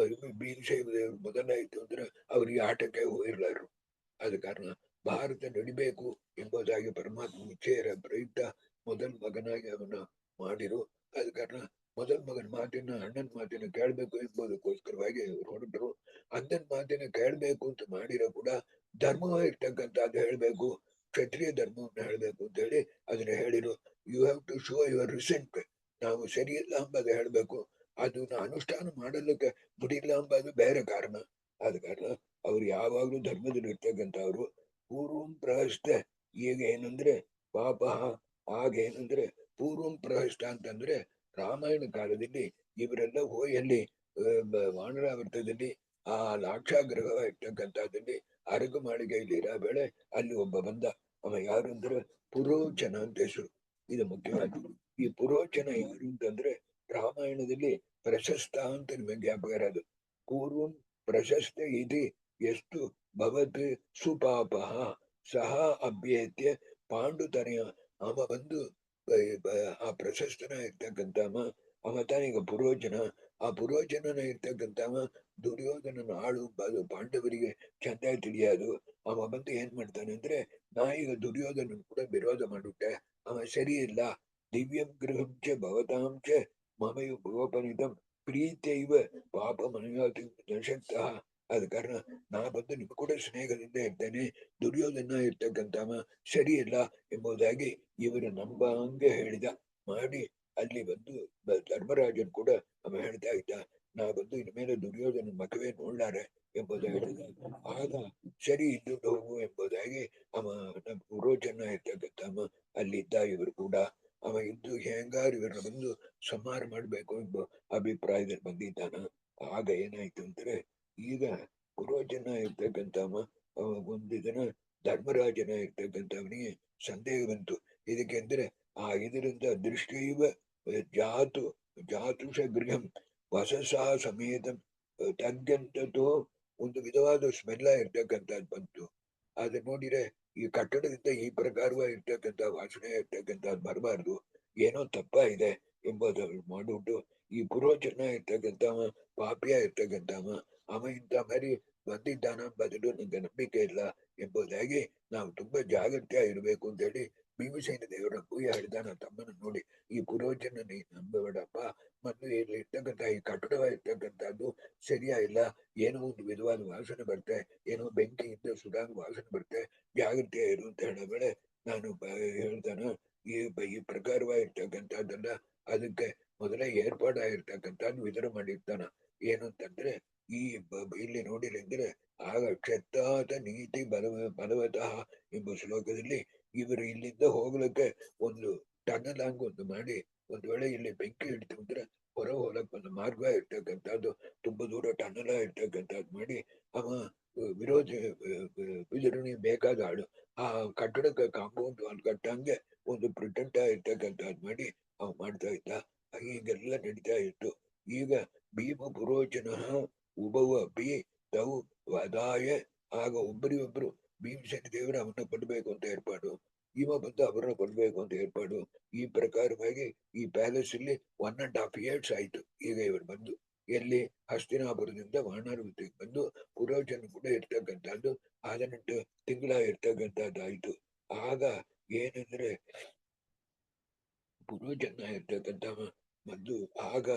ಭೀಮಸೇನ ಮೊದಲಾಯ್ತು ಅಂದ್ರೆ ಅವ್ರಿಗೆ ಆಟಕ್ಕೆ ಹೋಗಿರ್ಲಾರು. ಆದ ಕಾರಣ ಭಾರತ ನಡಿಬೇಕು ಎಂಬುದಾಗಿ ಪರಮಾತ್ಮ ನಿಶ್ಚಯರ ಪ್ರಯುಕ್ತ ಮೊದಲ ಮಗನಾಗಿ ಅವನ ಮಾಡಿರು. ಆದ ಕಾರಣ ಮೊದಲ ಮಗನ ಮಾತಿನ ಅಣ್ಣನ ಮಾತಿನ ಕೇಳ್ಬೇಕು ಎಂಬುದಕ್ಕೋಸ್ಕರವಾಗಿ ಅವ್ರು ಹೊರಟರು. ಅಣ್ಣನ ಮಾತಿನ ಕೇಳ್ಬೇಕು ಅಂತ ಮಾಡಿರೋ ಕೂಡ ಧರ್ಮವಾಗಿರ್ತಕ್ಕಂಥದ್ದು ಹೇಳ್ಬೇಕು, ಕ್ಷತ್ರಿಯ ಧರ್ಮವನ್ನು ಹೇಳ್ಬೇಕು ಅಂತ ಹೇಳಿ ಅದನ್ನ ಹೇಳಿರು. You have to show your recent. ನಾವು ಸರಿಯಿಲ್ಲ ಎಂಬುದು ಹೇಳ್ಬೇಕು, ಅದನ್ನ ಅನುಷ್ಠಾನ ಮಾಡಲಿಕ್ಕೆ ಮುಡಿಲ್ಲ ಎಂಬುದು ಬೇರೆ ಕಾರಣ. ಆದ ಕಾರಣ ಅವ್ರು ಯಾವಾಗ್ಲೂ ಧರ್ಮದಲ್ಲಿ ಇರ್ತಕ್ಕಂಥವ್ರು. ಪೂರ್ವಂ ಪ್ರಹಸ್ತ ಈಗ ಏನಂದ್ರೆ ಪಾಪ, ಆಗೇನಂದ್ರೆ ಪೂರ್ವಂ ಪ್ರಹಸ್ತ ಅಂತಂದ್ರೆ ರಾಮಾಯಣ ಕಾಲದಲ್ಲಿ ಇವರೆಲ್ಲ ಹೋಗಿ ಅಲ್ಲಿ ವಾನರಾವರ್ತದಲ್ಲಿ ಆ ಲಾಕ್ಷಾಗ್ರಹ ಇರ್ತಕ್ಕಂಥದ್ದಲ್ಲಿ ಅರಗು ಮಾಳಿಗೆಯಲ್ಲಿ ಇರೋ ಬೆಳೆ ಅಲ್ಲಿ ಒಬ್ಬ ಬಂದ. ಅವ ಯಾರು ಅಂದ್ರೆ ಪುರೋಚನ ಅಂತ ಹೆಸರು. ಇದು ಮುಖ್ಯವಾಗಿ ಈ ಪುರೋಚನ ಯಾರು ಅಂತಂದ್ರೆ ರಾಮಾಯಣದಲ್ಲಿ ಪ್ರಶಸ್ತ ಅಂತ ನಿಮಗೆ ಜ್ಞಾಪಕ ಇರೋದು. ಪೂರ್ವಂ ಪ್ರಶಸ್ತ ಇದೆ ಎಷ್ಟು ಭವತ್ ಸುಪಾಪ ಸಹ ಅಭ್ಯೇತ್ಯ ಪಾಂಡುತನಯ. ಅವ ಬಂದು ಆ ಪ್ರಶಸ್ತನ ಇರ್ತಕ್ಕಂಥವ ಅವ ತಾನೀಗ ಪುರೋಚನ. ಆ ಪುರೋಚನನ ಇರ್ತಕ್ಕಂಥವ ದುರ್ಯೋಧನನ ಆಳು ಪಾಂಡವರಿಗೆ ಚಂದ ತಿಳಿಯೋದು. ಅವ ಬಂದು ಏನ್ ಮಾಡ್ತಾನೆ ಅಂದ್ರೆ ನಾ ಈಗ ದುರ್ಯೋಧನ ಕೂಡ ವಿರೋಧ ಮಾಡುತ್ತೆ, ಅವ ಸರಿ ಇಲ್ಲ. ದಿವ್ಯಂ ಗೃಹಂಚ ಭವತಾಂಚ ಮಮಯು ಭುವಪನಿತಂ ಪ್ರೀತ್ಯೈವ ಪಾಪ ಮನಯಾತಿ ದಶಕ್ತ. ಆದ ಕಾರಣ ನಾ ಬಂದು ನಿಮ್ ಕೂಡ ಸ್ನೇಹದಿಂದ ಇರ್ತೇನೆ, ದುರ್ಯೋಧನ ಇರ್ತಕ್ಕಂಥವ ಸರಿ ಇಲ್ಲ ಎಂಬುದಾಗಿ ಇವರು ನಂಬಂಗೆ ಹೇಳಿದ ಮಾಡಿ ಅಲ್ಲಿ ಬಂದು ಧರ್ಮರಾಜನ್ ಕೂಡ ಅವ ಹೇಳ್ತಾ ಇದ್ದ, ನಾ ಬಂದು ಇನ್ಮೇಲೆ ದುರ್ಯೋಧನ ಮಗವೇ ನೋಡ್ಲಾರೆ ಎಂಬುದು ಹೇಳಿದ. ಆಗ ಸರಿ ಇದ್ದು ಹೋಗು ಎಂಬುದಾಗಿ ಅವ ನಮ್ಮ ಪುರೋಚನ ಇರ್ತಕ್ಕಂಥವ ಅಲ್ಲಿದ್ದ. ಇವರು ಕೂಡ ಅವ ಇದ್ದು ಹೆಂಗಾರು ಇವ್ರನ್ನ ಬಂದು ಸಂಹಾರ ಮಾಡ್ಬೇಕು ಎಂಬ ಅಭಿಪ್ರಾಯದಲ್ಲಿ ಬಂದಿದ್ದಾನ. ಆಗ ಏನಾಯ್ತು ಅಂದ್ರೆ ಈಗ ಪುರೋಚನ ಇರ್ತಕ್ಕಂಥವ ಒಂದು ದಿನ ಧರ್ಮರಾಜನ ಇರ್ತಕ್ಕಂಥವನಿಗೆ ಸಂದೇಹ ಬಂತು. ಇದಕ್ಕೆ ಅಂದ್ರೆ ಆ ಇದರಿಂದ ದೃಷ್ಟಿಯವ ಜಾತು ಜಾತುಷ ಗೃಹಂ ವಸಸಾ ಸಮೇತ ತಗ್ಗಂತದ್ದು ಒಂದು ವಿಧವಾದ ಸ್ಮೆಲ್ಲ ಇರ್ತಕ್ಕಂಥದ್ದು ಬಂತು. ಅದ ನೋಡಿದ್ರೆ ಈ ಕಟ್ಟಡದಿಂದ ಈ ಪ್ರಕಾರವಾಗಿ ಇರ್ತಕ್ಕಂಥ ವಾಸನೆ ಇರ್ತಕ್ಕಂಥದ್ದು ಬರಬಾರ್ದು, ಏನೋ ತಪ್ಪ ಇದೆ ಎಂಬುದು ಮಾಡಿಬಿಟ್ಟು ಈ ಪುರೋಚನ ಇರ್ತಕ್ಕಂಥವ ಪಾಪಿಯ ಇರ್ತಕ್ಕಂಥವ ಅವ ಇಂಥ ಮರಿ ಬಂದಿದ್ದಾನ ಬದಲು ನಂಗೆ ನಂಬಿಕೆ ಇಲ್ಲ ಎಂಬುದಾಗಿ ನಾವು ತುಂಬಾ ಜಾಗ್ರತೆ ಇರಬೇಕು ಅಂತ ಹೇಳಿ ಭೀಮಸೇನ ದೇವರ ಕೂಯ ಹೇಳಿದಾನ ತಮ್ಮನ ನೋಡಿ. ಈ ಪುರೋಚನ ನೀ ನಂಬಬೇಡಪ್ಪ, ಮತ್ತು ಇಲ್ಲಿ ಇರ್ತಕ್ಕಂಥ ಈ ಕಟ್ಟಡವಾಗಿರ್ತಕ್ಕಂಥದ್ದು ಸರಿಯಾ ಇಲ್ಲ, ಏನೋ ಒಂದು ವಿಧವಾದ ವಾಸನೆ ಬರುತ್ತೆ, ಏನೋ ಬೆಂಕಿಯಿಂದ ಸುಡಾದ ವಾಸನೆ ಬರುತ್ತೆ, ಜಾಗ್ರತೆ ಇರು ಅಂತ ಹೇಳೋ ವೇಳೆ ನಾನು ಹೇಳ್ತಾನ ಈ ಪ್ರಕಾರವಾಗಿರ್ತಕ್ಕಂಥದ್ದನ್ನ ಅದಕ್ಕೆ ಮೊದಲೇ ಏರ್ಪಾಡಾಗಿರ್ತಕ್ಕಂಥದ್ದು ವಿಧಾನ ಮಾಡಿರ್ತಾನ. ಏನು ಅಂತಂದ್ರೆ ಈ ಇಲ್ಲಿ ನೋಡಿರಂದ್ರೆ ಆಗ ಕ್ಷತ್ತಾತ ನೀತಿ ಬಲವತಃ ಎಂಬ ಶ್ಲೋಕದಲ್ಲಿ ಇವರು ಇಲ್ಲಿಂದ ಹೋಗ್ಲಿಕ್ಕೆ ಒಂದು ಟನಲ್ ಹಂಗ ಒಂದು ಮಾಡಿ, ಒಂದ್ ವೇಳೆ ಇಲ್ಲಿ ಬೆಂಕಿ ಇಡ್ತು ಅಂದ್ರೆ ಹೊರ ಹೋಗಕ್ ಒಂದು ಮಾರ್ಗ ಇರ್ತಕ್ಕಂಥದ್ದು ತುಂಬಾ ದೂರ ಟನಲ ಇರ್ತಕ್ಕಂಥದ್ದು ಮಾಡಿ ಅವ ವಿರೋಧ ವಿಜರಣಿ ಬೇಕಾದ ಆಳು ಆ ಕಟ್ಟಡಕ್ಕೆ ಕಾಂಪೌಂಡ್ ವಾಲ್ ಕಟ್ಟಂಗೆ ಒಂದು ಪ್ರಿಟೆಂಟ್ ಇರ್ತಕ್ಕಂಥದ್ದು ಮಾಡಿ ಅವ ಮಾಡ್ತಾ ಇದ್ದ. ಹೀಗೆಲ್ಲ ನಡೀತಾ ಇತ್ತು. ಈಗ ಭೀಮ ಪುರೋಚನ ಉಭವ ಅಪಿ ತೌ ವದಾಯ. ಆಗ ಒಬ್ಬರಿಗೊಬ್ರು ಭೀಮಸೇನ ದೇವರ ಅವನ್ನ ಕೊಡ್ಬೇಕು ಅಂತ ಏರ್ಪಾಡು, ಇವ ಬಂದು ಅವರನ್ನ ಕೊಡ್ಬೇಕು ಅಂತ ಏರ್ಪಾಡು. ಈ ಪ್ರಕಾರವಾಗಿ ಈ ಪ್ಯಾಲೇಸ್ ಅಲ್ಲಿ 1.5 years ಆಯ್ತು. ಈಗ ಇವರು ಬಂದು ಎಲ್ಲಿ ಹಸ್ತಿನಾಪುರದಿಂದ ವಾನರವತಿಗೆ ಬಂದು ಪುರೋಚನ ಕೂಡ ಇರ್ತಕ್ಕಂಥದ್ದು 18 ತಿಂಗಳ ಇರ್ತಕ್ಕಂಥದ್ದಾಯ್ತು. ಆಗ ಏನಂದ್ರೆ ಪುರೋಚನ ಇರ್ತಕ್ಕಂಥವ ಮತ್ತು ಆಗ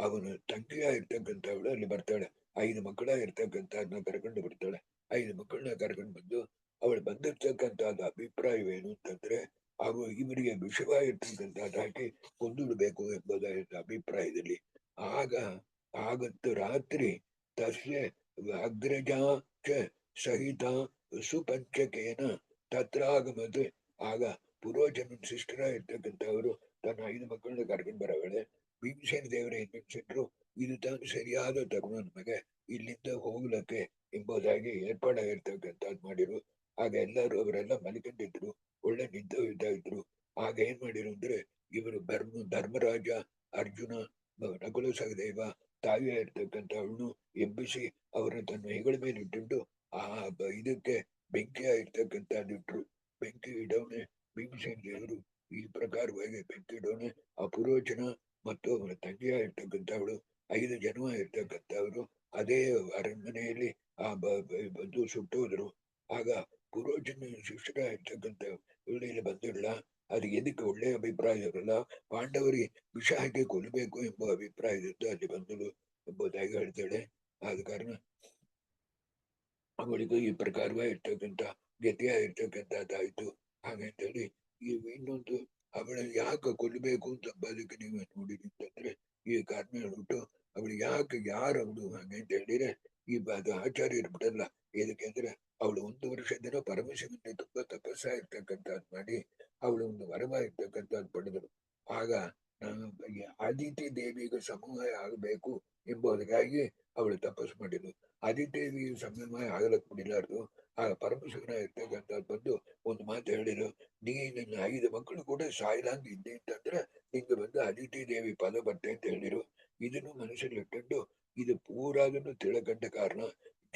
ಅವನ ತಂಗಿಯ ಇರ್ತಕ್ಕಂಥವಳು ಅಲ್ಲಿ ಬರ್ತಾಳೆ. 5 ಮಕ್ಕಳ ಇರ್ತಕ್ಕಂಥದ್ನ ಕರ್ಕೊಂಡು ಬರ್ತಾಳೆ. 5 ಮಕ್ಕಳನ್ನ ಕರ್ಕೊಂಡು ಬಂದು ಅವಳು ಬಂದಿರ್ತಕ್ಕಂಥದ್ದು ಅಭಿಪ್ರಾಯವೇನು ಅಂತಂದ್ರೆ ಹಾಗೂ ಇವರಿಗೆ ವಿಷವಾಗಿರ್ತಕ್ಕಂಥದ್ದಾಗಿ ಕೊಂದುಬಿಡಬೇಕು ಎಂಬುದಾದ ಅಭಿಪ್ರಾಯದಲ್ಲಿ ಆಗ ಆಗತ್ತು ರಾತ್ರಿ ತಸ್ಯ ಅಗ್ರಜಾ ಚ ಸಹಿತ ಸುಪಂಚಕೇನ ತತ್ರಾಗಮದ ಆಗ ಪುರೋಜನ ಸಿಸ್ಟರ ಇರ್ತಕ್ಕಂಥವರು ತನ್ನ 5 ಮಕ್ಕಳನ್ನ ಕರ್ಕೊಂಡು ಬರವಳೆ ಭೀಮಸೇನ ದೇವರ ಏನ್ ಮೆನ್ಸಿಟ್ರು ಇದು ತಾನು ಸರಿಯಾದ ತರುಣ ನಮಗೆ ಇಲ್ಲಿಂದ ಹೋಗ್ಲಕ್ಕೆ ಎಂಬುದಾಗಿ ಏರ್ಪಾಡಾಗಿರ್ತಕ್ಕಂಥದ್ದು ಮಾಡಿರು ಆಗ ಎಲ್ಲರೂ ಅವರೆಲ್ಲ ಮಲ್ಕೊಂಡಿದ್ರು ಒಳ್ಳೆ ನಿದ್ದೆ ಇದ್ರು ಆಗ ಏನ್ ಮಾಡಿರು ಅಂದ್ರೆ ಇವರು ಧರ್ಮರಾಜ ಅರ್ಜುನ ನಕುಲ ಸಹದೇವ ತಾಯಿಯ ಇರ್ತಕ್ಕಂಥವಳನ್ನು ಎಬ್ಬಿಸಿ ಅವರನ್ನು ತನ್ನ ಹೆಗಲ ಮೇಲೆ ಇಟ್ಟುಕೊಂಡು ಇದಕ್ಕೆ ಬೆಂಕಿ ಇರ್ತಕ್ಕಂಥದ್ದಿಟ್ರು ಬೆಂಕಿ ಇಡೋನೆ ಭೀಮಸೇನ ದೇವರು ಈ ಪ್ರಕಾರವಾಗಿ ಬೆಂಕಿ ಇಡೋನೆ ಆ ಪುರೋಚನ ಮತ್ತು ಅವರ ತಂಗಿಯ ಇರ್ತಕ್ಕಂಥವಳು 5 ಜನ ಇರ್ತಕ್ಕಂಥವ್ರು ಅದೇ ಅರಣ್ಮನೆಯಲ್ಲಿ ಬಂದು ಸುಟ್ಟೋದ್ರು ಆಗ ಪುರೋಚನ ಶಿಕ್ಷಕ ಇರ್ತಕ್ಕಂಥ ಒಳ್ಳೆಯ ಬಂದಿಲ್ಲ ಅದು ಎದಕ್ಕೆ ಒಳ್ಳೆಯ ಅಭಿಪ್ರಾಯ ಇರಲ್ಲ ಪಾಂಡವರಿಗೆ ವಿಷ ಹಾಕಿ ಕೊಲ್ಲಬೇಕು ಎಂಬ ಅಭಿಪ್ರಾಯದಿಂದ ಅಲ್ಲಿ ಬಂದಳು ಎಂಬುದಾಗಿ ಹೇಳ್ತಾಳೆ ಆದ ಕಾರಣ ಅವಳಿಗೂ ಈ ಪ್ರಕಾರವಾಗಿರ್ತಕ್ಕಂಥ ಗತಿಯ ಇರ್ತಕ್ಕಂಥದ್ದಾಯ್ತು ಹಾಗಂತೇಳಿ ಇನ್ನೊಂದು ಅವಳ ಯಾಕೆ ಕೊಲ್ಲಬೇಕು ಅಂತ ಅದಕ್ಕೆ ನೀವು ನೋಡಿರಿ ಅಂತಂದ್ರೆ ಈ ಕಾರಣ ಹೇಳ್ಬಿಟ್ಟು ಅವಳು ಯಾಕೆ ಯಾರವಳು ಹಾಗಂತ ಹೇಳಿದ್ರೆ ಅದು ಆಚಾರ್ಯ ಇರ್ಬಿಡಲ್ಲ ಏದಕ್ಕೆಂದ್ರೆ ಅವಳು 1 ವರ್ಷ ಪರಮಶಿವನ್ನೇ ತುಂಬಾ ತಪಸ್ಸ ಇರ್ತಕ್ಕಂಥದ್ದು ಮಾಡಿ ಅವಳು ಒಂದು ವರವ ಇರ್ತಕ್ಕಂಥದ್ದು ಪಡೆದರು ಆಗ ಆದಿತಿ ದೇವಿಗೆ ಸಮೂಹ ಆಗಬೇಕು ಎಂಬುದಕ್ಕಾಗಿ ಅವಳು ತಪಸ್ಸು ಮಾಡಿದ್ಳು ಆದಿತಿ ದೇವಿ ಸಮೂಹ ಆಗಲಕ್ಕೆ ಬಿಡಿಲಾರ್ದು ಆ ಪರಮಶಿವನ ಇರ್ತಕ್ಕಂಥದ್ದು ಬಂದು ಒಂದು ಮಾತು ಹೇಳಿದ್ರು ನೀ ನನ್ನ 5 ಮಕ್ಕಳು ಕೂಡ ಸಾಯ್ಲಾಂಗ್ ಇದ್ದೆ ಅಂತಂದ್ರೆ ನಿಂಗೆ ಬಂದು ಆದಿತಿ ದೇವಿ ಪದ ಬರ್ತೇ ಅಂತ ಹೇಳಿರು ಇದನ್ನು ಮನಸ್ಸಲ್ಲಿ ಇಟ್ಟುಕೊಂಡು ಇದು ಪೂರಾದನ್ನು ತಿಳಕಂಡ ಕಾರಣ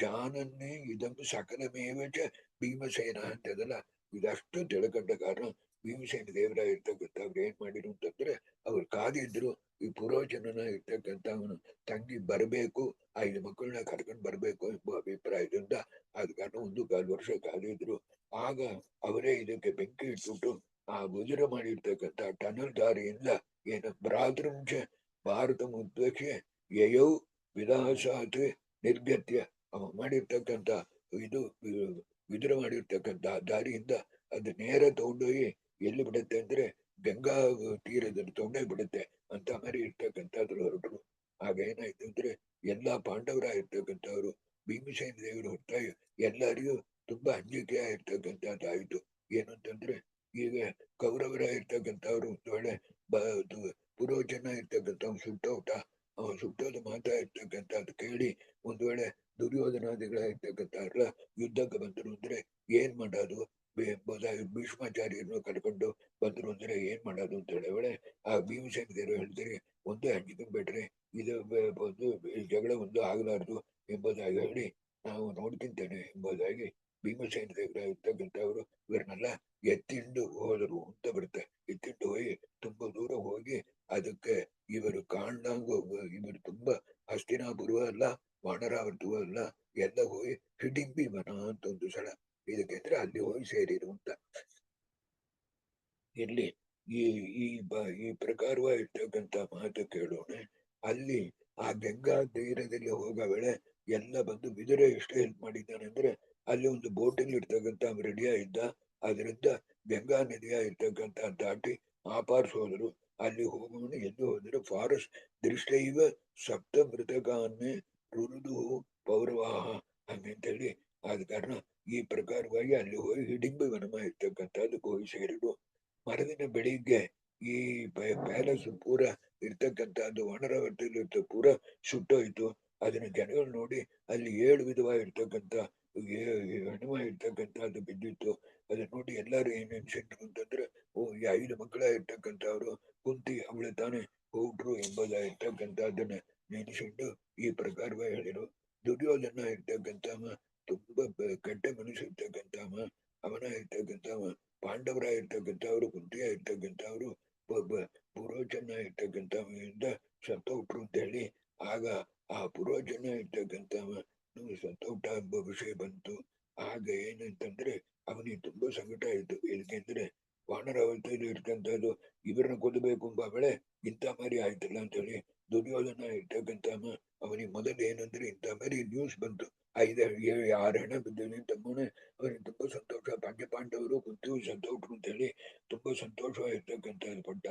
ಜಾನನ್ನೇ ಇದನ್ನು ಸಕಲಮೇವಚ ಭೀಮಸೇನ ಅಂತದಲ್ಲ ಇದಷ್ಟು ತಿಳಕಂಡ ಕಾರಣ ಭೀಮಸೇನ ದೇವರ ಇರ್ತಕ್ಕಂಥವ್ರು ಏನ್ ಮಾಡಿರು ಅಂತಂದ್ರೆ ಅವ್ರು ಕಾದಿದ್ರು ಈ ಪುರೋಜನನ ಇರ್ತಕ್ಕಂಥವನು ತಂಗಿ ಬರಬೇಕು 5 ಮಕ್ಕಳನ್ನ ಕರ್ಕೊಂಡು ಬರ್ಬೇಕು ಎಂಬ ಅಭಿಪ್ರಾಯದಿಂದ ಆದ ಕಾರಣ 1 ವರ್ಷ ಕಾದಿದ್ರು ಆಗ ಅವರೇ ಇದಕ್ಕೆ ಬೆಂಕಿ ಇಟ್ಬಿಟ್ಟು ಆ ಗುಜರ ಮಾಡಿರ್ತಕ್ಕಂಥ ಟನಲ್ ದಾರಿಯಿಂದ ಏನು ಭ್ರಾತೃಂಚ ಭಾರತ ಮುದ್ದಕ್ಕೆ ಯಯೌ ವಿಧಾಸಾತ್ ನಿರ್ಗತ್ಯ ಅವ ಮಾಡಿರ್ತಕ್ಕಂಥ ಇದು ವಿದುರ ಮಾಡಿರ್ತಕ್ಕಂಥ ದಾರಿಯಿಂದ ಅದು ನೇರ ತಗೊಂಡೋಗಿ ಎಲ್ಲಿ ಬಿಡುತ್ತೆ ಅಂದ್ರೆ ಗಂಗಾ ತೀರದಲ್ಲಿ ತಗೊಂಡೋಗಿ ಬಿಡುತ್ತೆ ಅಂತ ಮರಿ ಇರ್ತಕ್ಕಂಥದ್ರು ಹೊರಟರು ಆಗ ಏನಾಯ್ತು ಅಂದ್ರೆ ಎಲ್ಲಾ ಪಾಂಡವರ ಇರ್ತಕ್ಕಂಥವ್ರು ಭೀಮಸೇನ ದೇವರು ಹೊರತಾಗಿ ಎಲ್ಲರಿಗೂ ತುಂಬಾ ಅಂಜಿಕೆ ಆಗಿರ್ತಕ್ಕಂಥದ್ದಾಯ್ತು ಏನಂತಂದ್ರೆ ಈಗ ಕೌರವರ ಇರ್ತಕ್ಕಂಥವ್ರು ಒಂದು ವೇಳೆ ಪುರೋಜನ ಇರ್ತಕ್ಕಂಥವ್ನು ಸುಟ್ಟೋಟ ಸುಟ್ಟೋದ ಮಾತಾ ಇರ್ತಕ್ಕಂಥದ್ದು ಕೇಳಿ ಒಂದು ವೇಳೆ ದುರ್ಯೋಧನಾದಿಗಳ ಇರ್ತಕ್ಕಂಥವ್ರ ಯುದ್ಧಕ್ಕೆ ಬಂದರು ಅಂದ್ರೆ ಏನ್ ಮಾಡೋದು ಎಂಬುದಾಗಿ ಭೀಷ್ಮಾಚಾರ್ಯರನ್ನು ಕರ್ಕೊಂಡು ಬಂದ್ರು ಅಂದ್ರೆ ಏನ್ ಮಾಡೋದು ಅಂತ ಹೇಳಿ ಆ ಭೀಮಸೇನ ದೇವರು ಹೇಳ್ತಾರೆ ಒಂದು ಅಂಜಿಕೊಂಡ್ಬಿಟ್ರೆ ಇದು ಒಂದು ಜಗಳ ಒಂದು ಆಗಲಾರ್ದು ಎಂಬುದಾಗಿ ಹೇಳಿ ನಾವು ನೋಡ್ತಿಂತೇನೆ ಎಂಬುದಾಗಿ ಭೀಮಸೇನ ದೇವರ ಇರ್ತಕ್ಕಂಥವ್ರು ಇವರನ್ನೆಲ್ಲ ಎತ್ತಿಂಡು ಹೋದರು ಅಂತ ಬರುತ್ತೆ ಎತ್ತಿಂಡು ಹೋಗಿ ತುಂಬಾ ದೂರ ಹೋಗಿ ಅದಕ್ಕೆ ಇವರು ಕಾಣ್ದಂಗ ಇವರು ತುಂಬಾ ಹಸ್ತಿನಾಪುರ ಅಲ್ಲ ವಾನರಾವರ್ತವೂ ಅಲ್ಲ ಎಲ್ಲ ಹೋಗಿ ಹಿಡಿಂಬಿ ವನ ಅಂತ ಒಂದು ಸ್ಥಳ ಇದಕ್ಕೆಂದ್ರೆ ಅಲ್ಲಿ ಹೋಗಿ ಸೇರಿರು ಅಂತ ಇಲ್ಲಿ ಈ ಈ ಪ್ರಕಾರವಾಗಿರ್ತಕ್ಕಂಥ ಮಾತು ಕೇಳೋಣ ಅಲ್ಲಿ ಆ ಗಂಗಾ ತೀರದಲ್ಲಿ ಹೋಗೋ ವೇಳೆ ಎಲ್ಲ ಬಂದು ಬಿದುರೆ ಎಷ್ಟು ಹೆಲ್ಪ್ ಮಾಡಿದ್ದಾನೆ ಅಂದ್ರೆ ಅಲ್ಲಿ ಒಂದು ಬೋಟಿಂಗ್ ಇರ್ತಕ್ಕಂಥ ರೆಡಿಯ ಇದ್ದ ಅದರಿಂದ ಗಂಗಾ ನದಿಯ ಇರ್ತಕ್ಕಂಥ ದಾಟಿ ಆಪಾರ್ಸ್ ಹೋದ್ರು ಅಲ್ಲಿ ಹೋಗೋಣ ಎದ್ದು ಹೋದ್ರೆ ಫಾರೆಸ್ಟ್ ದೃಷ್ಟೈವ ಸಪ್ತ ಮೃತಗಾನ್ನೇ ರುರುದು ಪೌರವಾಹ ಹಂಗಂತೇಳಿ ಆದ ಕಾರಣ ಈ ಪ್ರಕಾರವಾಗಿ ಅಲ್ಲಿ ಹೋಗಿ ಹಿಡಿಂಬ ವನಮ ಇರ್ತಕ್ಕಂಥದ್ದು ಹೋಗಿ ಸೇರಿಡು ಮರುದಿನ ಬೆಳಿಗ್ಗೆ ಈ ಪ್ಯಾಲೇಸ್ ಪೂರ ಇರ್ತಕ್ಕಂಥದ್ದು ವಾನರಾವರ್ತದಲ್ಲಿ ಪೂರ ಸುಟ್ಟೋಯ್ತು ಅದನ್ನ ಜನಗಳು ನೋಡಿ ಅಲ್ಲಿ 7 ವಿಧವಾಗಿರ್ತಕ್ಕಂಥ ಹನುಮ ಇರ್ತಕ್ಕಂಥದ್ದು ಬಿದ್ದಿತ್ತು ಅದನ್ನ ನೋಡಿ ಎಲ್ಲರೂ ಏನ್ ಅನ್ಸಿದ್ರು ಅಂತಂದ್ರೆ ಓ ಈ 5 ಮಕ್ಕಳ ಇರ್ತಕ್ಕಂಥವ್ರು ಕುಂತಿ ಅವಳು ತಾನೇ ಹೋಗ್ರು ಎಂಬುದಾಗಿರ್ತಕ್ಕಂಥದ್ದನ್ನ ನೆನೆಸಿಕೊಂಡು ಈ ಪ್ರಕಾರವಾಗಿ ಹೇಳಿರು ದುರ್ಯೋಧನ ಇರ್ತಕ್ಕಂಥವ ತುಂಬಾ ಕೆಟ್ಟ ಮನಸ್ಸು ಇರ್ತಕ್ಕಂಥವ ಅವನ ಇರ್ತಕ್ಕಂಥವ ಪಾಂಡವರ ಇರ್ತಕ್ಕಂಥವ್ರು ಕುಂತಿಯ ಇರ್ತಕ್ಕಂಥವ್ರು ಪುರೋಚನ ಇರ್ತಕ್ಕಂಥವಿಂದ ಸತ್ತೋಟ್ರು ಅಂತ ಹೇಳಿ ಆಗ ಆ ಪುರೋಚನ ಇರ್ತಕ್ಕಂಥವ ಸತ್ತೋಟ ಎಂಬ ವಿಷಯ ಬಂತು ಆಗ ಏನಂತಂದ್ರೆ ಅವನಿಗೆ ತುಂಬಾ ಸಂಕಟ ಆಯ್ತು ಏಕೆಂದ್ರೆ ವಾನರಾವತಿಯಲ್ಲಿ ಇರ್ತಕ್ಕಂಥದ್ದು ಇವರನ್ನ ಕೊಲ್ಲಬೇಕು ಎಂಬ ಬೆಳೆ ಇಂಥ ಮಾರಿ ಆಯ್ತಲ್ಲ ಅಂತ ಹೇಳಿ ದುರ್ಯೋಧನ ಇರ್ತಕ್ಕಂಥ ಅವನಿಗೆ ಮೊದಲು ಏನಂದ್ರೆ ಇಂಥ ಮಾರಿ ನ್ಯೂಸ್ ಬಂತು 6 ಹೆಣ ಬಿದ್ದು ತಮ್ಮನೆ ಅವರಿಗೆ ತುಂಬಾ ಸಂತೋಷ. ಪಂಚಪಾಂಡವರು ಕುಂತು ಸಂತೋಷರು ಅಂತ ಹೇಳಿ ತುಂಬಾ ಸಂತೋಷವಾಗಿರ್ತಕ್ಕಂಥ ಪಟ್ಟ.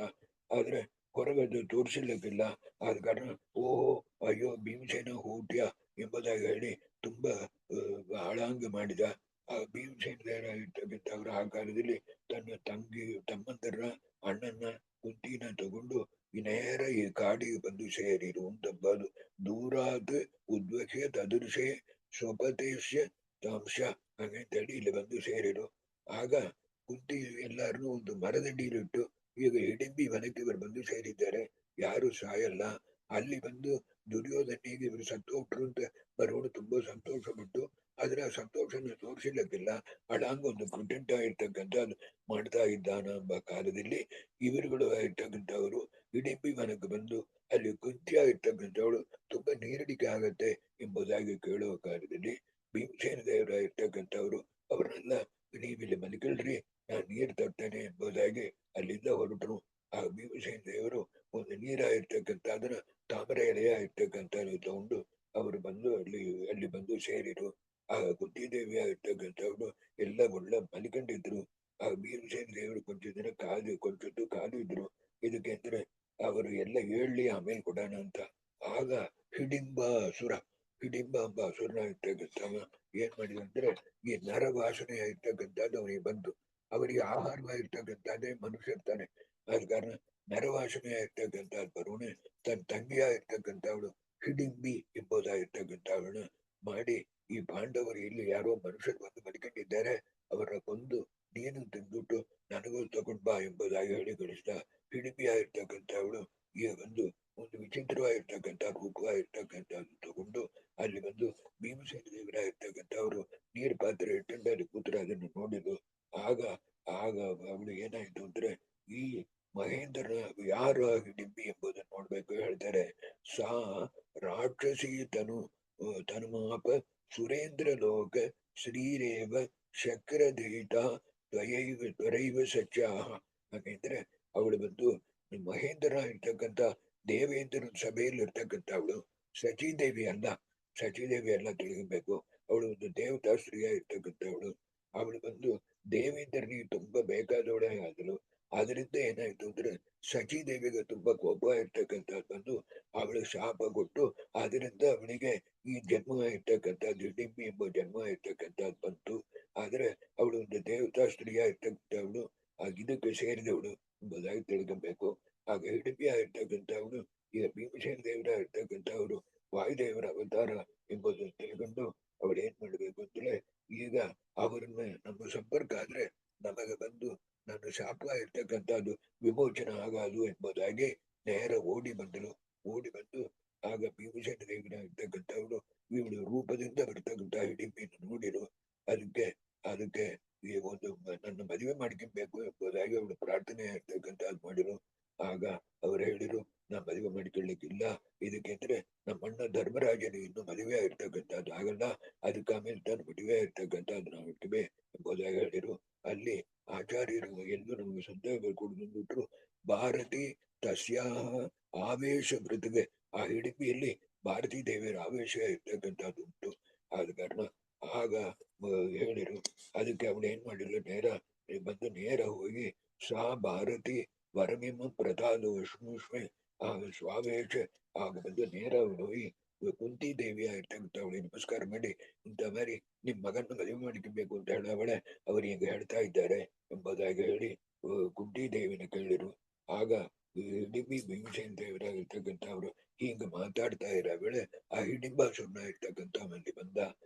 ಆದ್ರೆ ಹೊರಗೆ ಅದು ತೋರಿಸಿಲ್ಲಕ್ಕಿಲ್ಲ. ಆದ ಕಾರಣ ಓಹೋ ಅಯ್ಯೋ ಭೀಮಸೇನ ಹೂಟ್ಯ ಎಂಬುದಾಗಿ ಹೇಳಿ ತುಂಬಾ ಹಾಳಾಂಗ ಮಾಡಿದ. ಆ ಭೀಮಸೇನರಾಗಿರ್ತಕ್ಕಂಥವ್ರು ಆ ಕಾಲದಲ್ಲಿ ತನ್ನ ತಮ್ಮಂದರ ಅಣ್ಣನ ಕುಂತಿನ ತಗೊಂಡು ನೇರ ಈ ಕಾಡಿಗೆ ಬಂದು ಸೇರಿರು ಅಂತಬ್ಬದು. ದೂರಾದ ಉದ್ವಕ್ಷ ತದೃಶೆ ಸ್ವಪತೇಶ್ಯ ತಾಂಶ ಹಾಗಂತೇಳಿ ಇಲ್ಲಿ ಬಂದು ಸೇರಿರು. ಆಗ ಕುಂತಿ ಎಲ್ಲಾರನ್ನೂ ಒಂದು ಮರದಡಿಯಲ್ಲಿಟ್ಟು ಈಗ ಹಿಡಿಂಬಿ ವನಕ್ಕೆ ಇವರು ಬಂದು ಸೇರಿದ್ದಾರೆ, ಯಾರು ಸಾಯಲ್ಲ. ಅಲ್ಲಿ ಬಂದು ದುರ್ಯೋಧನಿಗೆ ಇವರು ಸತ್ತೋಟ್ರು ಅಂತ ಬರೋಣ ತುಂಬಾ ಸಂತೋಷಪಟ್ಟು ಆದ್ರೆ ಆ ಸಂತೋಷನ ತೋರಿಸಿಲ್ಲಕ್ಕಿಲ್ಲ. ಅಳಾಂಗ ಒಂದು ಪ್ರಿಟೆಂಟ್ ಆಗಿರ್ತಕ್ಕಂಥದ್ದು ಮಾಡ್ತಾ ಇದ್ದಾನ ಎಂಬ ಕಾಲದಲ್ಲಿ ಇವರುಗಳು ಆಗಿರ್ತಕ್ಕಂಥವರು ಹಿಡಿಂಬಿ ವನಕ್ಕೆ ಬಂದು ಅಲ್ಲಿ ಕುಂತಿ ಆಗಿರ್ತಕ್ಕಂಥವಳು ತುಂಬಾ ನೀರಡಿಕೆ ಆಗತ್ತೆ ಎಂಬುದಾಗಿ ಕೇಳುವ ಕಾಲದಲ್ಲಿ ಭೀಮಸೇನ ದೇವರಾಗಿರ್ತಕ್ಕಂಥವ್ರು ಅವರನ್ನೆಲ್ಲ ನೀವಿಲ್ಲಿ ಮಲ್ಕೊಳ್ರಿ, ನಾನು ನೀರು ತರ್ತೇನೆ ಎಂಬುದಾಗಿ ಅಲ್ಲಿಂದ ಹೊರಟರು. ಆ ಭೀಮಸೇನ ದೇವರು ಒಂದು ನೀರಾಗಿರ್ತಕ್ಕಂಥದನ್ನ ತಾಮರೆ ಎಲೆಯ ಇರ್ತಕ್ಕಂಥದ್ದು ತಗೊಂಡು ಅವರು ಬಂದು ಅಲ್ಲಿ ಬಂದು ಸೇರಿರು. ಆ ಕುಂತಿದೇವಿ ಆಗಿರ್ತಕ್ಕಂಥವ್ರು ಎಲ್ಲ ಒಳ್ಳೆ ಮಲ್ಕೊಂಡಿದ್ರು. ಆ ಭೀಮಸೇನ ದೇವರು ಕೊಂಚ ದಿನ ಕೊಂಚದ್ದು ಕಾದಿದ್ರು. ಇದಕ್ಕೆ ಅಂದ್ರೆ ಅವರು ಎಲ್ಲ ಹೇಳಿ ಆಮೇಲೆ ಕೊಡೋಣ ಅಂತ. ಆಗ ಹಿಡಿಂಬ ಹಿಡಿಂಬ ಎಂಬ ಅಸುರನಾಗಿರ್ತಕ್ಕಂಥವ ಏನ್ ಮಾಡಿದ ಅಂದ್ರೆ ಈ ನರವಾಸನೆ ಆಗಿರ್ತಕ್ಕಂಥದ್ದು ಅವನಿಗೆ ಬಂತು. ಅವರಿಗೆ ಆಹಾರವಾಗಿರ್ತಕ್ಕಂಥದ್ದೇ ಮನುಷ್ಯ ಇರ್ತಾನೆ. ಆದ ಕಾರಣ ನರವಾಸನೆ ಆಗಿರ್ತಕ್ಕಂಥದ್ದು ಬರೋಣ ತನ್ನ ತಂಗಿಯ ಇರ್ತಕ್ಕಂಥವಳು ಹಿಡಿಂಬಿ ಎಂಬುದಾಗಿರ್ತಕ್ಕಂಥವಳನ್ನ ಮಾಡಿ ಈ ಪಾಂಡವರು ಇಲ್ಲಿ ಯಾರೋ ಮನುಷ್ಯರು ಬಂದು ಮಡ್ಕೊಂಡಿದ್ದಾರೆ, ಅವರನ್ನ ಕೊಂದು ನೀನು ತಿಂದ್ಬಿಟ್ಟು ನನಗೂ ತಗೊಂಡ್ ಬಾ ಎಂಬುದಾಗಿ ಹೇಳಿ ಕಳಿಸ್ದ. ಹಿಡಿಂಬಿ ಆಗಿರ್ತಕ್ಕಂಥವಳು ಈಗ ಬಂದು ಒಂದು ವಿಚಿತ್ರವಾಗಿರ್ತಕ್ಕಂಥ ರೂಪವಾಗಿರ್ತಕ್ಕಂಥದ್ದು ತಗೊಂಡು ಅಲ್ಲಿ ಬಂದು ಭೀಮಸೇನ ದೇವರಾಗಿರ್ತಕ್ಕಂಥವ್ರು ನೀರು ಪಾತ್ರೆ ಇಟ್ಟಂಡು ಅಲ್ಲಿ ಕೂತ್ರೆ ಅದನ್ನು ನೋಡಿದ್ರು. ಆಗ ಆಗ ಅವಳು ಏನಾಯ್ತು ಅಂದ್ರೆ ಈ ಮಹೇಂದ್ರನ ಯಾರು ಹಿಡಿಂಬಿ ಎಂಬುದನ್ನು ನೋಡ್ಬೇಕು ಹೇಳ್ತಾರೆ. ಸಾ ರಾಕ್ಷಸಿ ತನುಮಾಪ ಸುರೇಂದ್ರ ಲೋಕ ಶ್ರೀರೇವ ಶಕ್ರಧೀಟ ತ್ವರೈವ ಸಚ್ಚಾಹ. ಹಾಗಂದ್ರೆ ಅವಳು ಬಂದು ಮಹೇಂದ್ರ ಇರ್ತಕ್ಕಂಥ ದೇವೇಂದ್ರನ ಸಭೆಯಲ್ಲಿ ಇರ್ತಕ್ಕಂಥವಳು ಸಚಿದೇವಿ ಅಲ್ಲ. ಸಚಿದೇವಿ ಅಲ್ಲ ತಿಳಿಬೇಕು. ಅವಳು ಒಂದು ದೇವತಾ ಸ್ತ್ರೀಯ ಇರ್ತಕ್ಕಂಥವಳು. ಅವಳು ಬಂದು ದೇವೇಂದ್ರನಿಗೆ ತುಂಬಾ ಬೇಕಾದವಳೆ ಆದಳು. ಆದ್ರಿಂದ ಏನಾಯ್ತು ಅಂದ್ರೆ ಸಚಿದೇವಿಗೆ ತುಂಬಾ ಕೋಪ ಇರ್ತಕ್ಕಂಥದ್ದು ಬಂದು ಅವಳು ಶಾಪ ಕೊಟ್ಟು ಆದ್ರಿಂದ ಅವಳಿಗೆ ಈ ಜನ್ಮ ಇರ್ತಕ್ಕಂಥದ್ದು ಹಿಡಿಂಬಿ ಎಂಬ ಜನ್ಮ ಇರ್ತಕ್ಕಂಥದ್ದು ಬಂತು. ಆದ್ರೆ ಅವಳು ಒಂದು ದೇವತಾ ಸ್ತ್ರೀಯ ಇರ್ತಕ್ಕಂಥವಳು ಇದಕ್ಕೆ ಸೇರಿದವಳು ಎಂಬುದಾಗಿ ತಿಳ್ಕೊಬೇಕು. ಆಗ ಹಿಡಿಂಬಿ ಆಗಿರ್ತಕ್ಕಂಥವಳು ಈಗ ಭೀಮಸೇನ ದೇವರ ಇರ್ತಕ್ಕಂಥವ್ರು ವಾಯುದೇವರ ಅವತಾರ ಎಂಬುದನ್ನು ತಿಳ್ಕೊಂಡು ಅವಳು ಏನ್ ಮಾಡ್ಬೇಕು ಅಂದ್ರೆ ಈಗ ಅವರನ್ನ ನಮ್ಮ ಸಂಪರ್ಕ ಆದ್ರೆ ನಮಗೆ ಬಂದು ನನ್ನ ಶಾಪ ಇರ್ತಕ್ಕಂಥದ್ದು ವಿಮೋಚನೆ ಆಗದು ಎಂಬುದಾಗಿ ನೇರ ಓಡಿ ಬಂದಳು. ಓಡಿ ಬಂದು ಆಗ ಭೀಮಸೇನ ದೇವರ ಇರ್ತಕ್ಕಂಥವ್ರು ಇವಳು ರೂಪದಿಂದ ಬರ್ತಕ್ಕಂಥ ಹಿಡಿಂಬಿಯನ್ನು ನೋಡಿರು. ಅದಕ್ಕೆ ಅದಕ್ಕೆ ಈ ಒಂದು ನನ್ನ ಮದುವೆ ಮಾಡ್ಕೊಬೇಕು ಎಂಬುದಾಗಿ ಅವಳು ಪ್ರಾರ್ಥನೆ ಇರ್ತಕ್ಕಂಥದ್ದು ಮಾಡಿರು. ಆಗ ಅವ್ರು ಹೇಳಿರು, ನಾ ಮದುವೆ ಮಾಡಿಕೊಳ್ಳಿಕ್ಕಿಲ್ಲ. ಇದಕ್ಕೆಂದ್ರೆ ನಮ್ಮಣ್ಣ ಧರ್ಮರಾಜನು ಇನ್ನು ಮದುವೆ ಆಗಿರ್ತಕ್ಕಂಥದ್ದು ಆಗಲ್ಲ, ಅದಕ್ಕೆ ಆಮೇಲೆ ತಾನು ಮದುವೆ ಆಗಿರ್ತಕ್ಕಂಥದ್ದು ನಾವು ಇರ್ತೇವೆ ಎಂಬುದಾಗಿ ಹೇಳಿರು. ಅಲ್ಲಿ ಆಚಾರ್ಯರು ಎಲ್ಲೂ ನಮಗೆ ಸಂದೇಹ ಕೊಡ್ಬಿಟ್ರು. ಭಾರತಿ ತಸ್ಯಾಹ ಆವೇಶ ಮೃತಿಗೆ, ಆ ಹಿಡಿಪಿಯಲ್ಲಿ ಭಾರತೀ ದೇವಿಯರ ಆವೇಶ ಇರ್ತಕ್ಕಂಥದ್ದು ಉಂಟು. ಆದ ಕಾರಣ ಆಗ ಹೇಳಿರು. ಅದಕ್ಕೆ ಅವಳು ಏನ್ ಮಾಡಿಲ್ಲ, ನೇರ ಹೋಗಿ ಸಾ ಭಾರತಿ ವರಮಿಮ ಪ್ರತಾದು ವಿಷ್ಣುಷ್ಮೆ ಆಗ ಸ್ವಾವೇಶ ಆಗ ಬಂದು ನೇರ ಹೋಗಿ ಕುಂತಿ ದೇವಿಯ ಇರ್ತಕ್ಕಂಥವಳಿಗೆ ನಮಸ್ಕಾರ ಮಾಡಿ ಇಂಥ ಮಾರಿ ನಿಮ್ ಮಗನ ಮದುವೆ ಮಾಡಿಕೊಬೇಕು ಅಂತ ಹೇಳವಳೆ ಅವ್ರು ಈಗ ಹೇಳ್ತಾ ಇದ್ದಾರೆ ಎಂಬುದಾಗಿ ಹೇಳಿ ಕುಂತಿ ದೇವಿನ ಕೇಳಿರು. ಆಗ ಹಿಡಿಂಬಿ ಭೀಮಸೇನ ದೇವರಾಗಿರ್ತಕ್ಕಂಥವ್ರು ಹೀಗೆ ಮಾತಾಡ್ತಾ ಇರೋ ವೇಳೆ ಆ ಹಿಡಿಂಬಾಸುರನ ಇರ್ತಕ್ಕಂಥ ಮಂದಿ ಬಂದ.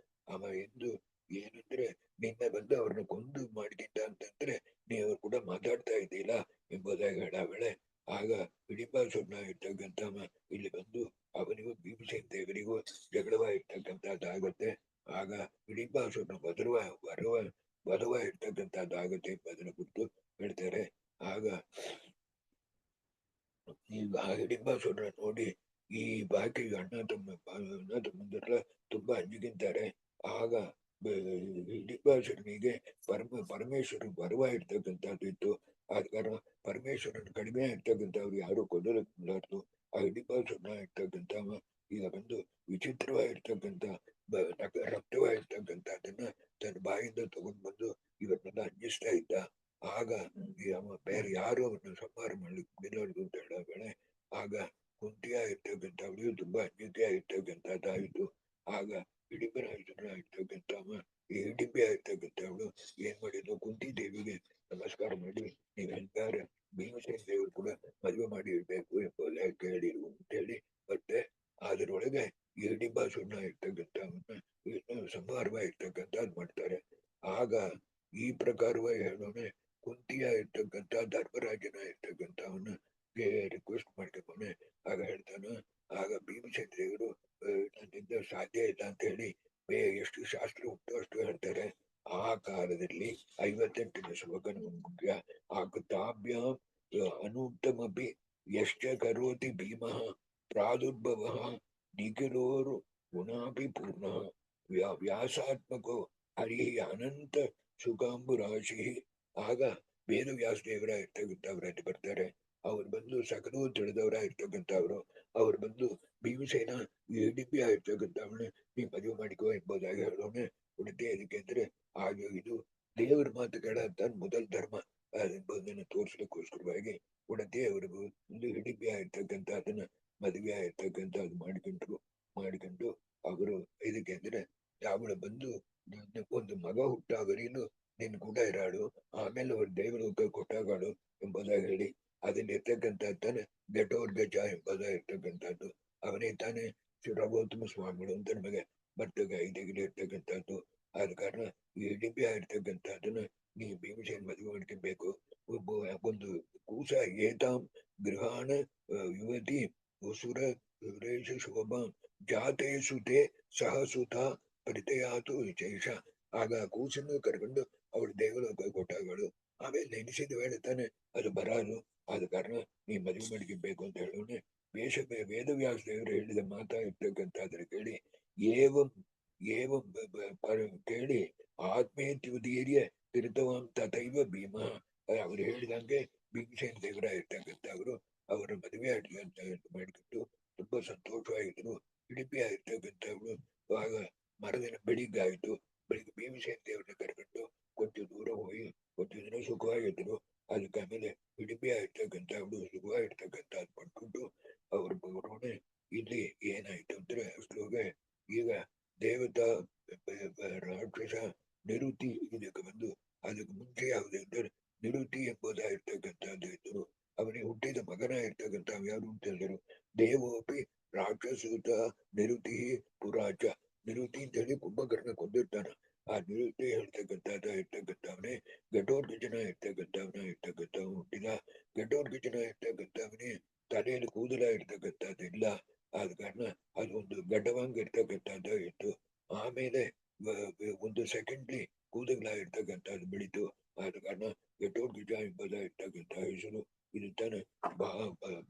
ಅವ ಎಂದು ಏನಂದ್ರೆ ನಿನ್ನೆ ಬಂದು ಅವ್ರನ್ನ ಕೊಂದು ಮಾಡ್ಕಿದ್ದ ಅಂತಂದ್ರೆ ನೀವು ಕೂಡ ಮಾತಾಡ್ತಾ ಇದ್ದೀಲ್ಲ ಎಂಬುದಾಗಿ ಹೇಳ ವೇಳೆ ಆಗ ಹಿಡಿಂಬಾಸುರನ ಇರ್ತಕ್ಕಂಥವ ಇಲ್ಲಿ ಬಂದು ಅವನಿಗೂ ಭೀಮಸೇನ ದೇವರಿಗೂ ಜಗಳವಾಗಿರ್ತಕ್ಕಂಥದ್ದಾಗತ್ತೆ. ಆಗ ಹಿಡಿಂಬಾಸುರನ ಬರುವ ಇರ್ತಕ್ಕಂಥದ್ದಾಗತ್ತೆ ಎಂಬುದನ್ನು ಕುರಿತು ಹೇಳ್ತಾರೆ. ಆಗ ಈಗ ಹಿಡಿಂಬಾಸುರನ ನೋಡಿ ಈ ಬಾಕಿ ಅಣ್ಣ ತಮ್ಮಂದಿರ ತುಂಬಾ ಅಂಜಿಗಿಂತಾರೆ. ಆಗ ಹಿಡಿಂಬಾಸುರನಿಗೆ ಪರಮೇಶ್ವರ ಬರುವ ಇರ್ತಕ್ಕಂಥದ್ದು ಇತ್ತು. ಆದ ಕಾರಣ ಪರಮೇಶ್ವರನ ಕಡಿಮೆ ಇರ್ತಕ್ಕಂಥವ್ರು ಯಾರು ಕೊಲ್ಲಲಾರ್ದು ಆ ಹಿಡಿಂಬಾಸುರನ ಇರ್ತಕ್ಕಂಥವ ಈಗ ಬಂದು ವಿಚಿತ್ರವಾಗಿರ್ತಕ್ಕಂಥ ರಕ್ತವಾಗಿರ್ತಕ್ಕಂಥದ್ದನ್ನ ತನ್ನ ಬಾಯಿಂದ ತಗೊಂಡ್ ಬಂದು ಇವರನ್ನೆಲ್ಲ ಅಂಜಿಸ್ತಾ ಇದ್ದ. ಆಗ ಬೇರೆ ಯಾರು ಅವರನ್ನು ಸಂಹಾರ ಮಾಡ್ಲಿಕ್ಕೆ ಬಿಡಲಾರ್ದು ಅಂತ ಹೇಳೋ ವೇಳೆ ಆಗ ಕುಂತಿಯ ಇರ್ತಕ್ಕಂಥವಳು ತುಂಬಾ ಅಂಜಿಕೆ ಆಗಿರ್ತಕ್ಕಂಥದ್ದಾಯಿತು. ಆಗ ಇರ್ತಕ್ಕಂಥವ ಈ ಹಿಡಿಂಬೆ ಆಗಿರ್ತಕ್ಕಂಥವಳು ಏನ್ ಮಾಡಿದ್ರು, ಕುಂತಿ ದೇವಿಗೆ ನಮಸ್ಕಾರ ಮಾಡಿ ನೀವ್ ಹೆಂಗಾರ ಭೀಮಸೇನ ದೇವರು ಕೂಡ ಮದುವೆ ಮಾಡಿ ಇರ್ಬೇಕು ಎಂಬುದಾಗಿ ಕೇಳಿರು ಅಂತೇಳಿ ಮತ್ತೆ ಅದರೊಳಗೆ ಈ ಹಿಡಿಂಬಾಸುರನ ಇರ್ತಕ್ಕಂಥವನ್ನ ಸಂಹಾರವಾಗಿರ್ತಕ್ಕಂಥದ್ದು ಮಾಡ್ತಾರೆ. ಆಗ ಈ ಪ್ರಕಾರವಾಗಿ ಹೇಳೋಣ, ಕುಂತಿಯ ಇರ್ತಕ್ಕಂಥ ಧರ್ಮರಾಜನ ಇರ್ತಕ್ಕಂಥವನ್ನ ರಿಕ್ವೆಸ್ಟ್ ಮಾಡ್ಕೊಂಡೆ. ಆಗ ಹೇಳ್ತಾನ, ಆಗ ಭೀಮಸೇನ ದೇವರು ನನ್ನಿಂದ ಸಾಧ್ಯ ಇಲ್ಲ ಅಂತ ಹೇಳಿ ಎಷ್ಟು ಶಾಸ್ತ್ರ ಉಂಟು ಅಷ್ಟು ಹೇಳ್ತಾರೆ. ಆ ಕಾಲದಲ್ಲಿ 58ನೇ ಶ್ಲೋಕ ನಮಗೆ ಮುಖ್ಯ. ಆಕತಾಭ್ಯಾಂ ಅನೂಕ್ತಮಪಿ ಯಶ್ಚ ಕರೋತಿ ಭೀಮಃ ಪ್ರಾದುರ್ಭವಃ ನಿಖಿಲೋರು ಗುಣಾಪಿ ಪೂರ್ಣಃ ವ್ಯಾಸಾತ್ಮಕೋ ಹರಿ ಅನಂತ ಸುಖಾಂಬುರಾಶಿ. ಆಗ ವೇದವ್ಯಾಸ ದೇವರ ಇರ್ತಕ್ಕಂಥವ್ರಲ್ಲಿ ಬರ್ತಾರೆ. ಅವ್ರು ಬಂದು ಸಕಲೂ ತಿಳಿದವರ ಇರ್ತಕ್ಕಂಥವ್ರು. ಅವ್ರು ಬಂದು ಭೀಮಸೇನ ಹಿಡಿಂಬಿ ಆಗಿರ್ತಕ್ಕಂಥವ್ನ ನೀ ಮದುವೆ ಮಾಡಿಕೋ ಎಂಬುದಾಗಿ ಹೇಳೋಣ. ಉಳಿತೆ ಅದಕ್ಕೆ ಅಂದ್ರೆ ಆಗ ಇದು ದೇವರ ಮಾತು ಕೇಳಂತ ಮೊದಲ ಧರ್ಮ ಎಂಬುದನ್ನು ತೋರಿಸ್ಲಿಕ್ಕೋಸ್ಕರವಾಗಿ ಉಡತೆ ಅವರಿಗೂ ಒಂದು ಹಿಡಿಂಬಿ ಆಗಿರ್ತಕ್ಕಂಥ ಅದನ್ನ ಮದುವೆ ಆಗಿರ್ತಕ್ಕಂಥದ್ದು ಮಾಡಿಕೊಂಡು ಅವರು ಇದಕ್ಕೆ ಅಂದ್ರೆ ಅವಳು ಬಂದು ಒಂದು ಮಗ ಹುಟ್ಟಾಗರೇನು ನಿನ್ ಕೂಡ ಇರಾಳು, ಆಮೇಲೆ ಅವ್ರ ದೇವಲೋಕ ಕೊಟ್ಟಾಗಾಳು ಎಂಬುದಾಗಿ ಹೇಳಿ ಅದನ್ನಿರ್ತಕ್ಕಂಥದ್ದಾನೆ ಘಟೋರ್ಗಜ ಎಂಬುದಾಗಿರ್ತಕ್ಕಂಥದ್ದು. ಅವನೇ ತಾನೇ ರಘೋತ್ತಮ ಸ್ವಾಮಿಗಳು ಅಂತ ನಮಗೆ ಬರ್ತಗ ಇದೆಗಿಲಿ ಇರ್ತಕ್ಕಂಥದ್ದು. ಆದ ಕಾರಣ ಈ ಹಿಡಿಂಬೆ ಆಗಿರ್ತಕ್ಕಂಥದ್ದನ್ನ ನೀ ಭೀಮಸೇನ ಮದುವೆ ಮಾಡ್ಕೊಬೇಕು. ಒಂದು ಕೂಸ ಏತಾಂ ಗೃಹಾಣ ಯುವತಿ ವಸುರ ಸುರೇಶ ಶೋಭಾಂ ಜಾತೆ ಸುತೆ ಸಹಸುತ ಪರಿತಯಾತು ವಿಶೇಷ. ಆಗ ಕೂಸನ್ನು ಕರ್ಕೊಂಡು ಅವಳು ದೇವಲೋಕ ಕೊಟ್ಟಾಗಳು. ಆಮೇಲೆ ನೆನೆಸಿದ ವೇಳೆ ತಾನೆ ಅದು ಬರಾಲು. ಆದ ಕಾರಣ ನೀ ಮದುವೆ ಮಾಡ್ಕೊಬೇಕು ಅಂತ ಹೇಳೋಣ. ವೇದವ್ಯಾಸ ದೇವರು ಹೇಳಿದ ಮಾತಾ ಇರ್ತಕ್ಕಂಥದ್ರ ಕೇಳಿ ಏವಂ ಏವಂ ಕೇಳಿ ಆತ್ಮೇತ್ಯುದೀರ್ಯ ತಿರುತವಾಂ ತಥೈವ ಭೀಮ. ಅವ್ರು ಹೇಳಿದಂಗೆ ಭೀಮಸೇನ ದೇವರ ಇರ್ತಕ್ಕಂಥವ್ರು ಅವರ ಮದುವೆ ಮಾಡಿಕೊಂಡು ತುಂಬಾ ಸಂತೋಷವಾಗಿದ್ರು. ಹಿಡಿಪಿ ಆಗಿರ್ತಕ್ಕಂಥವ್ರು ಆಗ ಮರದಿನ ಬೆಳಿಗ್ಗಾಯ್ತು. ಬೆಳಿಗ್ಗೆ ಭೀಮಸೇನ ದೇವರನ್ನ ಕರ್ಕೊಂಡು ಕೊಂಚ ದೂರ ಹೋಗಿ ಕೊಂಚ ದಿನ ಸುಖವಾಗಿದ್ರು. ಅದಕ್ಕೆ ಆಮೇಲೆ ಹಿಡಿಪಿ ಆಗಿರ್ತಕ್ಕಂಥವ್ರು ಸುಖವಾಗಿರ್ತಕ್ಕಂಥದ್ದು ಪಡ್ಕೊಂಡು ಅವ್ರು ಬರೋಣ. ಇಲ್ಲಿ ಏನಾಯ್ತು ಅಂದ್ರೆ ಶ್ಲೋಕ ಈಗ ದೇವತಾ ರಾಕ್ಷಸ ನಿರುತಿ ಇದಕ್ಕೆ ಬಂದು ಅದಕ್ಕೆ ಮುಂಚೆ ಯಾವುದು ಅಂದ್ರೆ ನಿರುತಿ ಎಂಬುದಾಗಿರ್ತಕ್ಕಂಥದ್ದು ಇದ್ದರು. ಅವನಿಗೆ ಹುಟ್ಟಿದ ಮಗನ ಇರ್ತಕ್ಕಂಥ ಯಾರು ಅಂತ ಹೇಳಿದ್ರು ದೇವೋಪಿ ರಾಕ್ಷಸೂತ ನಿರುತಿ ಪುರಾಚ. ನಿರುತಿ ಅಂತ ಹೇಳಿ ಕುಂಭಕರ್ಣ ಕೊಂದಿರ್ತಾನ. ಆ ನಿರುತಿ ಹೇಳ್ತಕ್ಕಂಥದ್ದು ಇರ್ತಕ್ಕಂಥವನೇ ಘಟೋರ್ಗಜನ ಇರ್ತಕ್ಕಂಥವನ ಹುಟ್ಟಿದ. ಘಟೋರ್ಗಜನ ಇರ್ತಕ್ಕಂಥವನೇ ತಲೆಯಲ್ಲಿ ಕೂದಲ ಇರ್ತಕ್ಕಂಥದ್ದಿಲ್ಲ. ಆದ ಕಾರಣ ಅದೊಂದು ಗಡ್ಡವಂಗ ಇರ್ತಕ್ಕಂಥದ್ದು ಇತ್ತು. ಆಮೇಲೆ ಒಂದು ಸೆಕೆಂಡ್ಲಿ ಕೂದಲ ಇರ್ತಕ್ಕಂಥದ್ದು ಬೆಳೀತು. ಆದ ಕಾರಣ ಘಟೋರ್ಗಜ ಎಂಬುದ ಇರ್ತಕ್ಕಂಥ ಹೆಸರು. ಇದು ತಾನೆ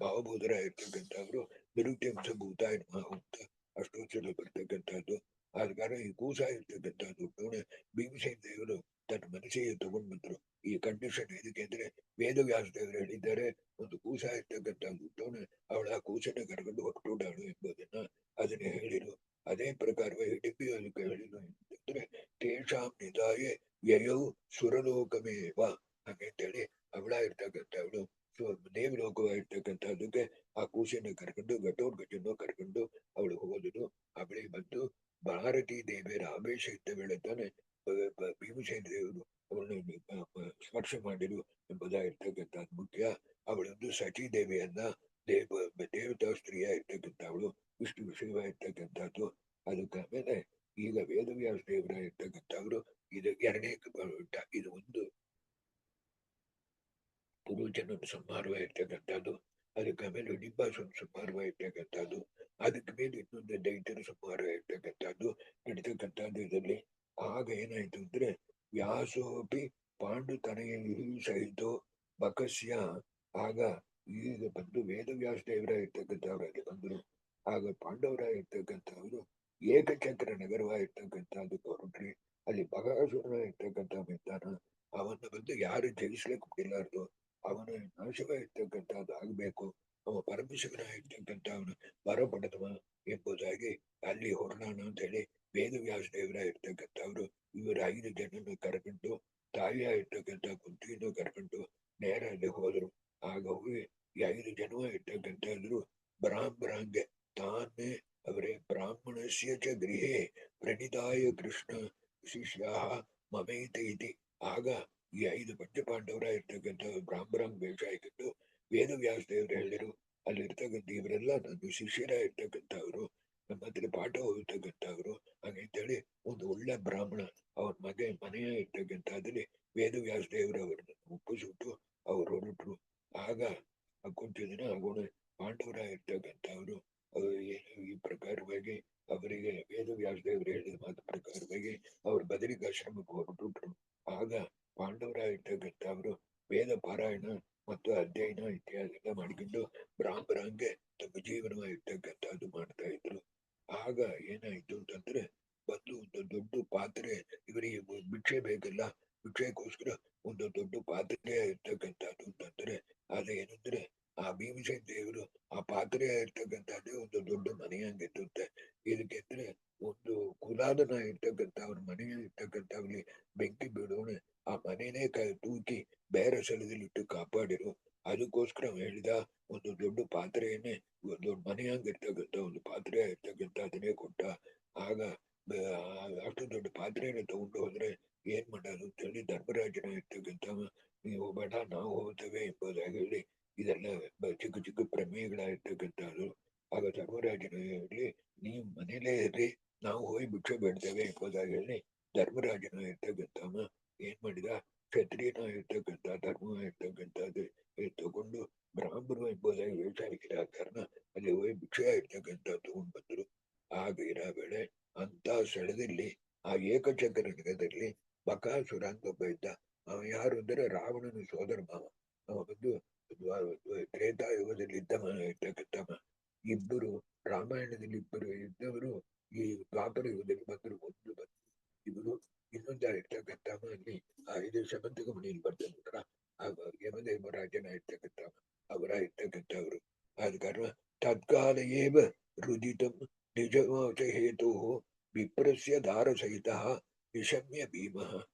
ಭಾವಬೋಧರ ಇರ್ತಕ್ಕಂಥವ್ರು ನಿರುತ್ಯಂಶ ಭೂತಾಯ ಅಂತ ಅಷ್ಟೋತ್ಸವ ಬರ್ತಕ್ಕಂಥದ್ದು. ಆದ ಕಾರಣ ಈ ಕೂಸ ಇರ್ತಕ್ಕಂಥದ್ದು ನೋಡ ಭೀಮಸೇನ ದೇವರು ತನ್ನ ಮನಸ್ಸಿಗೆ ತಗೊಂಡ್ ಬಂದ್ರು. ಈ ಕಂಡೀಷನ್ ಇದಕ್ಕೆ ಅಂದ್ರೆ ವೇದವ್ಯಾಸ ದೇವರು ಹೇಳಿದ್ದಾರೆ ಒಂದು ಕೂಸ ಇರ್ತಕ್ಕಂಥದ್ದು ಹುಟ್ಟೋಣ, ಅವಳ ಆ ಕೂಸನ್ನ ಕರ್ಕೊಂಡು ಹೊರಟೋಡಾಳು ಎಂಬುದನ್ನ ಅದನ್ನ ಹೇಳಿರು. ಅದೇ ಪ್ರಕಾರವಾಗಿ ಹಿಡಿಪಿ ಅದಕ್ಕೆ ಹೇಳಿದ್ರು ಅಂತಂದ್ರೆ ತೇಷಾಂ ನಿಧಾಯ ಯಯೌ ಸುರಲೋಕಮೇವ ಹಾಗಂತೇಳಿ ಅವಳ ಇರ್ತಕ್ಕಂಥವಳು ದೇವಲೋಕವಾಗಿರ್ತಕ್ಕಂಥದ್ದಕ್ಕೆ ಆ ಕೂಸನ್ನ ಕರ್ಕೊಂಡು ಘಟೋರ್ಗಜನ್ನು ಕರ್ಕೊಂಡು ಅವಳು ಹೋದಳು. ಅವಳಿಗೆ ಬಂದು ಭಾರತೀ ದೇವಿಯರ ಆವೇಶ ಇದ್ದ ವೇಳೆ ತಾನೆ ಭೀಮಸೇನ ದೇವರು ಅವಳನ್ನು ಸ್ಪರ್ಶ ಮಾಡಿರು ಎಂಬುದಾಗಿರ್ತಕ್ಕಂಥದ್ದು ಮುಖ್ಯ. ಅವಳೊಂದು ಸಚಿ ದೇವಿಯನ್ನ ದೇವತಾ ಸ್ತ್ರೀಯ ಇರ್ತಕ್ಕಂಥವಳು ಇಷ್ಟು ವಿಷಯವಾಗಿರ್ತಕ್ಕಂಥದ್ದು. ಅದಕ್ಕೆ ಆಮೇಲೆ ಈಗ ವೇದವ್ಯಾಸ ದೇವರ ಇರ್ತಕ್ಕಂಥವ್ರು ಇದು ಎರಡನೇ ಇದು ಒಂದು ಪುರುಷನನ್ನು ಸಂಹಾರವಾಗಿರ್ತಕ್ಕಂಥದ್ದು. ಅದಕ್ಕೆ ಆಮೇಲೆ ಡಿಂಬಾಸುರ ಸಂಹಾರವಾಗಿರ್ತಕ್ಕಂಥದ್ದು. ಅದಕ್ಕೆ ಮೇಲೆ ಇನ್ನೊಂದು ದೈತ್ಯನ ಸಂಹಾರವಾಗಿರ್ತಕ್ಕಂಥದ್ದು ನಡೀತಕ್ಕಂಥದ್ದು ಇದರಲ್ಲಿ. ಆಗ ಏನಾಯ್ತು ಅಂದ್ರೆ ವ್ಯಾಸೋಪಿ ಪಾಂಡು ತನೆಯಲ್ಲಿ ಸಹಿತೋ ಬಕಸ್ಯ. ಆಗ ಈಗ ಬಂದು ವೇದವ್ಯಾಸ ದೇವರ ಇರ್ತಕ್ಕಂಥವ್ರಲ್ಲಿ ಬಂದರು. ಆಗ ಪಾಂಡವರ ಇರ್ತಕ್ಕಂಥವ್ರು ಏಕಚಕ್ರ ನಗರವಾಗಿರ್ತಕ್ಕಂಥದ್ದಕ್ಕೆ ಹೊರಟ್ರಿ. ಅಲ್ಲಿ ಬಕಾಸುರ ಇರ್ತಕ್ಕಂಥ ಇದ್ದಾನ. ಅವನ್ನ ಬಂದು ಯಾರು ಜಯಿಸ್ಲಿಕ್ಕೆ ಬಿಡಲಾರ್ದು ಅವನ ನಾಶವಾಗಿರ್ತಕ್ಕಂಥದ್ದು ಆಗ್ಬೇಕು. ಅವ ಪರಮಶಿವನ ಇರ್ತಕ್ಕಂಥ ಅವನು ವರ ಪಡೆದವ. ಎಂಬುದಾಗಿ ಅಲ್ಲಿ ಹೊರಡೋಣ ಅಂತ ಹೇಳಿ ವೇದವ್ಯಾಸ ದೇವರ ಇರ್ತಕ್ಕಂಥವ್ರು ಇವರು 5 ಜನನ ಕರ್ಕೊಂಡು ತಾಯಿಯ ಇರ್ತಕ್ಕಂಥ ಕುಂತಿಯನ್ನು ಕರ್ಕೊಂಡು ನೇರ ಅಲ್ಲಿ ಹೋದ್ರು. ಆಗ ಹೋಗಿ ಈ 5 ಜನ ಇರ್ತಕ್ಕಂಥದ್ರು ಬ್ರಾಹ್ಮಣಂಗೆ ತಾನೇ ಅವರೇ ಬ್ರಾಹ್ಮಣಸ್ಯ ಚ ಗೃಹೇ ಪ್ರಣಿತಾಯ ಕೃಷ್ಣ ಶಿಷ್ಯಾ ಮಮೈತ ಇತಿ. ಆಗ ಈ 5 ಪಂಚಪಾಂಡವರ ಇರ್ತಕ್ಕಂಥ ಬ್ರಾಹ್ಮಣಂಗ್ ವೇಷ ಹಾಕಿದ್ದು ವೇದವ್ಯಾಸ ದೇವರು ಹೇಳಿರು, ಅಲ್ಲಿರ್ತಕ್ಕಂಥ ಇವರೆಲ್ಲ ನನ್ನ ಶಿಷ್ಯರ ಇರ್ತಕ್ಕಂಥವ್ರು, ನಮ್ಮ ಹತ್ರ ಪಾಠ ಓದತಕ್ಕಂಥವ್ರು ಹಾಗಂತೇಳಿ ಒಂದು ಒಳ್ಳೆ ಬ್ರಾಹ್ಮಣ ಅವ್ರ ಮನೆಯ ಇರ್ತಕ್ಕಂಥದ್ರಲ್ಲಿ ವೇದವ್ಯಾಸ ದೇವರು ಅವ್ರನ್ನ ಒಪ್ಪಿಸ್ಬಿಟ್ಟು ಅವ್ರು ಹೊರಟರು. ಆಗ ಕೊಂಚ ದಿನ ಆಗೋಣ ಪಾಂಡವರ ಇರ್ತಕ್ಕಂಥವ್ರು ಈ ಪ್ರಕಾರವಾಗಿ ಅವರಿಗೆ ವೇದವ್ಯಾಸ ದೇವರು ಹೇಳಿದ ಮಾತು ಪ್ರಕಾರವಾಗಿ ಅವ್ರ ಬದರಿಕಾಶ್ರಮಕ್ಕೆ ಹೊರಟುಟ್ರು. ಆಗ ಪಾಂಡವರ ಇರ್ತಕ್ಕಂಥವ್ರು ವೇದ ಪಾರಾಯಣ ಮತ್ತು ಅಧ್ಯಯನ ಇತ್ಯಾದಿ ಎಲ್ಲ ಮಾಡಿಕೊಂಡು ಬ್ರಾಹ್ಮಣಂಗೆ ತಮ್ಮ ಜೀವನ ಇರ್ತಕ್ಕಂಥದ್ದು ಮಾಡ್ತಾ ಇದ್ರು. ಆಗ ಏನಾಯ್ತು ಅಂತಂದ್ರೆ ಬಂದು ಒಂದು ದೊಡ್ಡ ಪಾತ್ರೆ, ಇವರಿಗೆ ಭಿಕ್ಷೆ ಬೇಕಲ್ಲ, ಭಿಕ್ಷೆಗೋಸ್ಕರ ಒಂದು ದೊಡ್ಡ ಪಾತ್ರೆ ಇರ್ತಕ್ಕಂಥದ್ದು ಅಂತಂದ್ರೆ ಅದೇನಂದ್ರೆ ಆ ಭೀಮಸೇನ ದೇವರು ಆ ಪಾತ್ರೆ ಇರ್ತಕ್ಕಂಥದ್ದೇ ಒಂದು ದೊಡ್ಡ ಮನೆಯಂಗಿರುತ್ತೆ. ಇದಕ್ಕೆಂದ್ರೆ ಒಂದು ಕುಲಾದನ ಇರ್ತಕ್ಕಂಥ ಅವ್ರ ಮನೆಯ ಇರ್ತಕ್ಕಂಥವ್ಲಿ ಬೆಂಕಿ ಬಿಡೋಣ ಆ ಮನೆನೇ ತೂಕಿ ಬೇರೆ ಸ್ಥಳದಲ್ಲಿ ಇಟ್ಟು ಕಾಪಾಡಿರು. ಅದಕ್ಕೋಸ್ಕರ ಹೇಳಿದ ಒಂದು ದೊಡ್ಡ ಪಾತ್ರೆಯನ್ನೇ ಒಂದು ಮನೆಯಂಗಿರ್ತಕ್ಕಂಥ ಒಂದು ಪಾತ್ರೆ ಇರ್ತಕ್ಕಂಥ ಅದನ್ನೇ ಕೊಟ್ಟ. ಆಗ ಅಷ್ಟು ದೊಡ್ಡ ಪಾತ್ರೆಯನ್ನು ತಗೊಂಡು ಹೋದ್ರೆ ಏನ್ ಮಾಡೋದು ಅಂತ ಹೇಳಿ ಧರ್ಮರಾಜನ ಇರ್ತಕ್ಕಂಥ ನೀವು ಬೇಡ ನಾವು ಹೋಗ್ತೇವೆ ಎಂಬುದಾಗಿ ಹೇಳಿ ಇದೆಲ್ಲ ಚಿಕ್ಕ ಚಿಕ್ಕ ಪ್ರಮೇಯಗಳಾಗಿರ್ತಕ್ಕಂಥದ್ದು. ಆಗ ಧರ್ಮರಾಜನ ಹೇಳಿ ನೀವು ಮನೇಲೇ ಇರ್ರಿ, ನಾವು ಹೋಗಿ ಭಿಕ್ಷೆ ಬೇಡ್ತೇವೆ ಎಂಬುದಾಗಿ ಹೇಳಿ ಧರ್ಮರಾಜನ ಇರ್ತಕ್ಕಂಥ ಏನ್ ಮಾಡಿದ, ಕ್ಷತ್ರಿಯನ ಇರ್ತಕ್ಕಂಥ ಧರ್ಮ ಇರ್ತಕ್ಕಂಥದ್ದು ತಗೊಂಡು ಬ್ರಾಹ್ಮಣರು ಎಂಬುದಾಗಿ ವೇಷ ಹಾಕಿದ ಕಾರಣ ಅಲ್ಲಿ ಹೋಗಿ ಭಿಕ್ಷೆ ಇರ್ತಕ್ಕಂಥ ತಗೊಂಡು ಬಂದ್ರು. ಆಗ ಇರೋ ವೇಳೆ ಅಂತ ಸ್ಥಳದಲ್ಲಿ ಆ ಏಕಚಕ್ರ ನಗರದಲ್ಲಿ ಬಕಾಸುರ ಅಂತ ಒಬ್ಬ ಇದ್ದ. ಅವ ಯಾರು ಅಂದ್ರೆ ರಾವಣನ ಸೋದರ ಮಾವ. ಅವ ಬಂದು ತ್ರೇತಾಯುಗದಲ್ಲಿ ಇರ್ತಕ್ಕಂಥ ಇಬ್ಬರು ರಾಮಾಯಣದಲ್ಲಿ ಇಬ್ಬರು ಇದ್ದವರು ಈ ದ್ವಾಪರ ಯುಗದಲ್ಲಿ ಬಂದರು. ಒಂದು ಬಂದು ಇವರು ಇನ್ನೊಂದ ಇರ್ತಕ್ಕಂಥ ಅಲ್ಲಿ ಇದು ಶಮಂತಕ ಮನೆಯಲ್ಲಿ ಬರ್ತಾರೆ ಯಮದೇವರಾಜನ ಇರ್ತಕ್ಕಂಥ ಅವರ ಇರ್ತಕ್ಕಂಥವ್ರು. ಆದ ಕಾರಣ ತತ್ಕಾಲ ಏವ ರುದಿತಂ ನಿಜವಾಚ ಹೇತು ವಿಪ್ರಸ್ಯ ದಾರ ಸಹಿತ ನಿಶಮ್ಯ ಭೀಮ.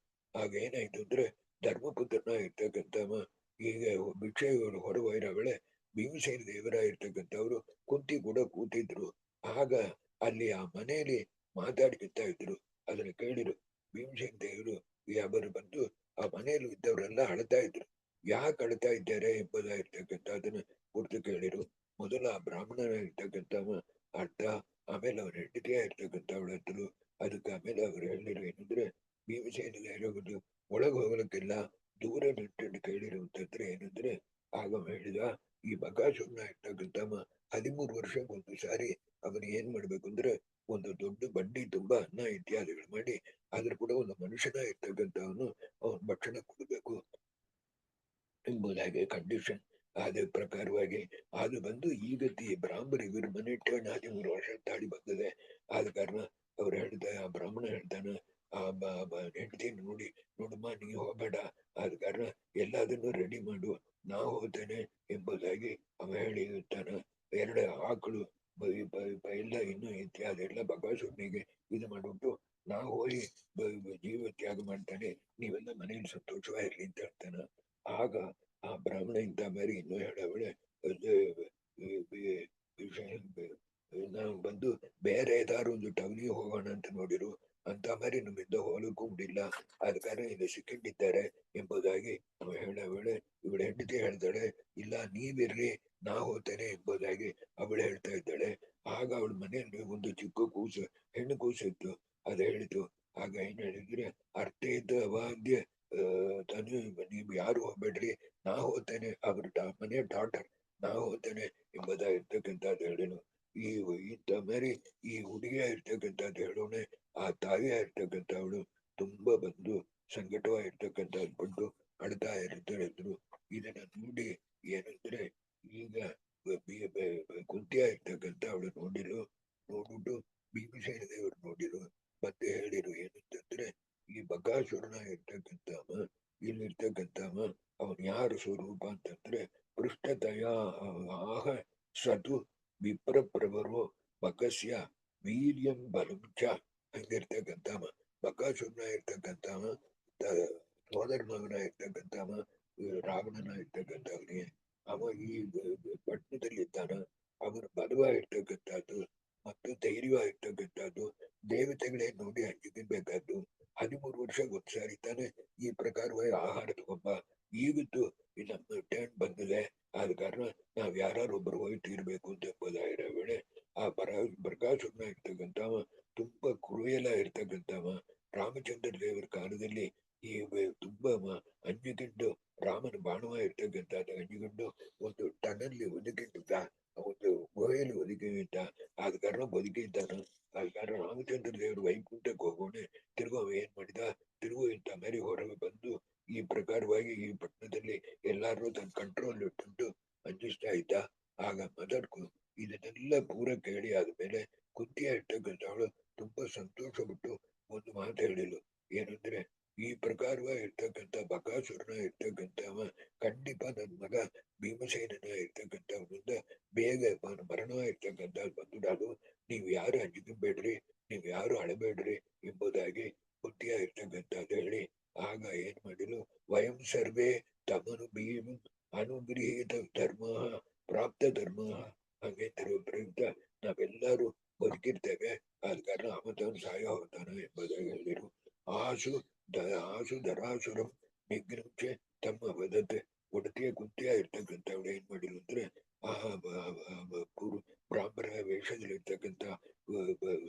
ಆಗೇನಾಯ್ತು ಅಂದ್ರೆ ಧರ್ಮಪುತ್ರನ ಇರ್ತಕ್ಕಂಥ ಈಗ ಭಿಕ್ಷೆ ಹೊರಗೋಯ್ರ ವೇಳೆ ಭೀಮಸೇನ ದೇವರ ಇರ್ತಕ್ಕಂಥವ್ರು ಕುಂತಿ ಕೂಡ ಕೂತಿದ್ರು. ಆಗ ಅಲ್ಲಿ ಆ ಮನೆಯಲ್ಲಿ ಮಾತಾಡ್ತಾ ಇದ್ರು. ಅದನ್ನ ಕೇಳಿರು ಭೀಮಸೇನ ದೇವರು ಅವರು ಬಂದು ಆ ಮನೆಯಲ್ಲಿ ಇದ್ದವರೆಲ್ಲ ಅಳ್ತಾ ಇದ್ರು. ಯಾಕೆ ಅಳ್ತಾ ಇದ್ದಾರೆ ಎಂಬುದಾಗಿರ್ತಕ್ಕಂಥ ಅದನ್ನ ಕುರಿತು ಕೇಳಿರು. ಮೊದಲ ಆ ಬ್ರಾಹ್ಮಣನ ಇರ್ತಕ್ಕಂಥ ಅರ್ಥ, ಆಮೇಲೆ ಅವನ ಹೆಂಡತಿಯ ಇರ್ತಕ್ಕಂಥವಳ ಹತ್ರ. ಅದಕ್ಕೆ ಆಮೇಲೆ ಅವರು ಹೇಳಿರು ಏನಂದ್ರೆ ಭೀಮಸೇನ ದೇವರು ಒಳಗೆ ಹೋಗ್ಲಿಕ್ಕಿಲ್ಲ, ದೂರ ನಿಂತು ಕೇಳಿರುವಂತಂದ್ರೆ ಏನಂದ್ರೆ ಆಗ ಹೇಳಿದ ಈ ಬಕಾಸುರನ ಇರ್ತಕ್ಕಂಥ 13 ವರ್ಷಕ್ಕೊಂದು ಸಾರಿ ಅವನು ಏನ್ ಮಾಡ್ಬೇಕು ಅಂದ್ರೆ ಒಂದು ದೊಡ್ಡ ಬಂಡಿ ತುಂಬಾ ಅನ್ನ ಇತ್ಯಾದಿಗಳು ಮಾಡಿ ಅದ್ರ ಕೂಡ ಒಂದು ಮನುಷ್ಯನ ಇರ್ತಕ್ಕಂಥವನು ಅವನ ಭಕ್ಷಣ ಕೊಡಬೇಕು ಎಂಬುದಾಗಿ ಕಂಡೀಷನ್. ಅದೇ ಪ್ರಕಾರವಾಗಿ ಅದು ಬಂದು ಈಗತಿ ಬ್ರಾಹ್ಮಣ ಇವರು ಮನೆ ಇಟ್ಕೊಂಡು 13 ವರ್ಷ ತಾಳಿ ಬಂದಿದೆ. ಆದ ಕಾರಣ ಅವ್ರು ಹೇಳ್ತಾರೆ, ಆ ಬ್ರಾಹ್ಮಣ ಹೇಳ್ತಾನೆ ಆ ಹೆಂಡತಿಯನ್ನು ನೋಡಿ, ನೋಡಮ್ಮ ನೀ ಹೋಗ್ಬೇಡ, ಆದ ಕಾರಣ ಎಲ್ಲದನ್ನು ರೆಡಿ ಮಾಡು, ನಾ ಹೋಗ್ತೇನೆ ಎಂಬುದಾಗಿ ಅವ ಹೇಳಿರ್ತಾನೆ. 2 ಆಕಳು ಎಲ್ಲ ಇನ್ನು ಇತ್ಯಾದಿ ಎಲ್ಲ ಬಕಾಸುರನಿಗೆ ಇದು ಮಾಡ್ಬಿಟ್ಟು ನಾ ಹೋಗಿ ಜೀವ ತ್ಯಾಗ ಮಾಡ್ತಾನೆ, ನೀವೆಲ್ಲ ಮನೆಯಲ್ಲಿ ಸಂತೋಷವಾಗಿರ್ಲಿ ಅಂತ ಹೇಳ್ತಾನೆ. ಆಗ ಆ ಬ್ರಾಹ್ಮಣ ಇಂಥ ಮಾರಿ ಇನ್ನೂ ಹೇಳವಳೆ ನಾವು ಬಂದು ಬೇರೆ ಏದಾರು ಒಂದು ಟೌನಿಗೆ ಹೋಗೋಣ ಅಂತ ನೋಡಿರು, ಅಂತ ಮಾರಿ ನಮ್ಮಿಂದ ಹೋಗಲಿಕ್ಕೂ ಬಿಡಿಲ್ಲ, ಆದ ಕಾರಣ ಇಲ್ಲಿ ಸಿಕ್ಕಿದ್ದಾರೆ ಎಂಬುದಾಗಿ ನಾವು ಹೇಳವಳೆ. ಇವಳು ಹೆಂಡತಿ ಹೇಳ್ತಾಳೆ, ಇಲ್ಲ ನೀವಿರ್ರಿ ನಾ ಹೋಗ್ತೇನೆ ಎಂಬುದಾಗಿ ಅವಳು ಹೇಳ್ತಾ ಇದ್ದಾಳೆ. ಆಗ ಅವಳ ಮನೆಯಲ್ಲಿ ಒಂದು ಚಿಕ್ಕ ಕೂಸು, ಹೆಣ್ಣು ಕೂಸು ಇತ್ತು. ಅದು ಹೇಳಿತು. ಆಗ ಏನ್ ಹೇಳಿದ್ರೆ ಅರ್ಥೇತ ಅವಾದ್ಯ ತಾನು ನೀವು ಯಾರು ಹೋಗ್ಬೇಡ್ರಿ, ನಾ ಹೋಗ್ತೇನೆ, ಅವ್ರ ಮನೆಯ ಡಾಟರ್ ನಾ ಹೋಗ್ತೇನೆ ಎಂಬುದಾಗಿರ್ತಕ್ಕಂಥದ್ದು ಹೇಳೇನು. ಇಂಥ ಮೇರಿ ಈ ಹುಡುಗಿಯ ಇರ್ತಕ್ಕಂಥದ್ದು ಹೇಳೋಣ. ಆ ತಾಯಿಯ ಇರ್ತಕ್ಕಂಥವಳು ತುಂಬಾ ಬಂದು ಸಂಕಟವಾಗಿರ್ತಕ್ಕಂಥದ್ದು ಬಂದು ಅಳ್ತಾ ಇದ್ರು. ಇದನ್ನ ನೋಡಿ ಏನಂದ್ರೆ ಈಗ ಕುಂತಿಯ ಇರ್ತಕ್ಕಂಥ ಅವಳು ನೋಡ್ಬಿಟ್ಟು ಭೀಮಸೇನ ದೇವರು ನೋಡಿರು. ಮತ್ತೆ ಹೇಳಿರು ಏನಂತಂದ್ರೆ ಈ ಬಕಾಸುರನ ಇರ್ತಕ್ಕಂಥವ ಇಲ್ಲಿರ್ತಕ್ಕಂಥವ ಅವನ್ ಯಾರು ಸ್ವರೂಪ ಅಂತಂದ್ರೆ ಪೃಷ್ಠತಯ ಆಹ ಸತು ವಿಪ್ರಪ್ರಭರು ಬಕಸ್ಯ ವೀರ್ಯಂ ಬಲಂ ಚ ಹಂಗಿರ್ತಕ್ಕಂಥವ ಬಕಾಸುರನ ಇರ್ತಕ್ಕಂಥವ ಸೋದರ ಮಗನ ಇರ್ತಕ್ಕಂಥವ ರಾವಣನ ಇರ್ತಕ್ಕಂಥವನಿಗೆ ಅವ ಈ ಪಟ್ಟಣದಲ್ಲಿದ್ದಾನ. ಅವನ ಬಲವ ಇರ್ತಕ್ಕಂಥದ್ದು ಮತ್ತು ಧೈರ್ಯವಾಗಿರ್ತಕ್ಕಂಥದ್ದು ದೇವತೆಗಳೇ ನೋಡಿ ಅಂಜಿಕಬೇಕಾದ್ದು. 13 ವರ್ಷ ಒಂದ್ಸಾರಿ ತಾನೆ ಈ ಪ್ರಕಾರವಾಗಿ ಆಹಾರ ತಗೊಂಬ. ಈಗಿತ್ತು ನಮ್ಮ ಟೈಮ್ ಬಂದಿದೆ, ಆದ ಕಾರಣ ನಾವ್ ಯಾರೊಬ್ಬರು ಹೋಗಿ ತೀರ್ಬೇಕು ಅಂತ ಎಂಬುದಾಗಿರೋ ವೇಳೆ ಆ ಬರಗಾಸುರನ ಇರ್ತಕ್ಕಂಥವ ತುಂಬಾ ಕ್ರೂಯಲ ಇರ್ತಕ್ಕಂಥವ. ರಾಮಚಂದ್ರ ದೇವರ ಕಾಲದಲ್ಲಿ ಈ ತುಂಬಾ ಅಂಜಿಕೊಂಡು ರಾಮನ ಬಾಣವ ಇರ್ತಕ್ಕಂಥದ್ದು ಅಂಜಿಕೊಂಡು ಒಂದು ಟನಲ್ಲಿ ಒದಗಿದ್ದ, ಒಂದು ಗುಹೆಯಲ್ಲಿ ಒದಗಿದ್ದ. ಆದ ಕಾರಣ ಬದುಕಿದ್ದಾನ. ಆದ ಕಾರಣ ರಾಮಚಂದ್ರ ದೇವರು ವೈಕುಂಠಕ್ಕೆ ಹೋಗೋಣ ತಿರುಗು ಏನ್ ಮಾಡಿದ, ತಿರುಗು ಇಂಥ ಮೇಲೆ ಹೊರಗೆ ಬಂದು ಈ ಪ್ರಕಾರವಾಗಿ ಈ ಪಟ್ಟಣದಲ್ಲಿ ಎಲ್ಲಾರು ತನ್ನ ಕಂಟ್ರೋಲ್ ಇಟ್ಟುಂಟು ಅಂಜಿಸ್ತಾ ಇದ್ದ. ಆಗ ಮೊದಲು ಇದನ್ನೆಲ್ಲ ಪೂರ ಕೇಳಿ ಆದ್ಮೇಲೆ ಕುಂತಿಯ ಇರ್ತಕ್ಕಂಥವಳು ತುಂಬಾ ಸಂತೋಷಪಟ್ಟು ಒಂದು ಮಾತು ಹೇಳಿಳು. ಏನಂದ್ರೆ, ಈ ಪ್ರಕಾರವಾಗಿ ಇರ್ತಕ್ಕಂಥ ಬಕಾಸುರನ ಇರ್ತಕ್ಕಂಥವ ಖಂಡಿತ ನನ್ನ ಮಗ ಭೀಮಸೇನನ ಇರ್ತಕ್ಕಂಥವನಿಂದ ಬೇಗ ಮರಣ ಇರ್ತಕ್ಕಂಥ ಬಂದುಡಾದು. ನೀವ್ ಯಾರು ಅಂಜಿಕಬೇಡ್ರಿ, ನೀವ್ ಯಾರು ಅಳಬೇಡ್ರಿ ಎಂಬುದಾಗಿ ಕುಂತಿಯ ಇರ್ತಕ್ಕಂಥದ್ದು ಹೇಳಿ ಆಗ ಏನ್ ಮಾಡಿಲು, ವಯಂ ಸರ್ವೇ ತಮನು ಭೀಮ ಅನುಗೃಹೀತ ಧರ್ಮ ಪ್ರಾಪ್ತ ಧರ್ಮ ಹಂಗೆ ಪ್ರಯುಕ್ತ ನಾವೆಲ್ಲರೂ ಬದುಕಿರ್ತೇವೆ. ಆದ ಕಾರಣ ಅವತವನು ಸಹಾಯ ಹೋಗ್ತಾನ ಎಂಬುದಾಗಿ ಹೇಳಿರು. ಆಸು ಧರಾಸುರಂ ನಿಗ್ರಂಚೆ ತಮ್ಮ ವದತೆ ಒಡತಿಯ ಕುಂತಿಯ ಇರ್ತಕ್ಕಂಥವಳು ಏನ್ ಮಾಡಿರು ಅಂದ್ರೆ ಬ್ರಾಹ್ಮಣ ವೇಷದಲ್ಲಿರ್ತಕ್ಕಂಥ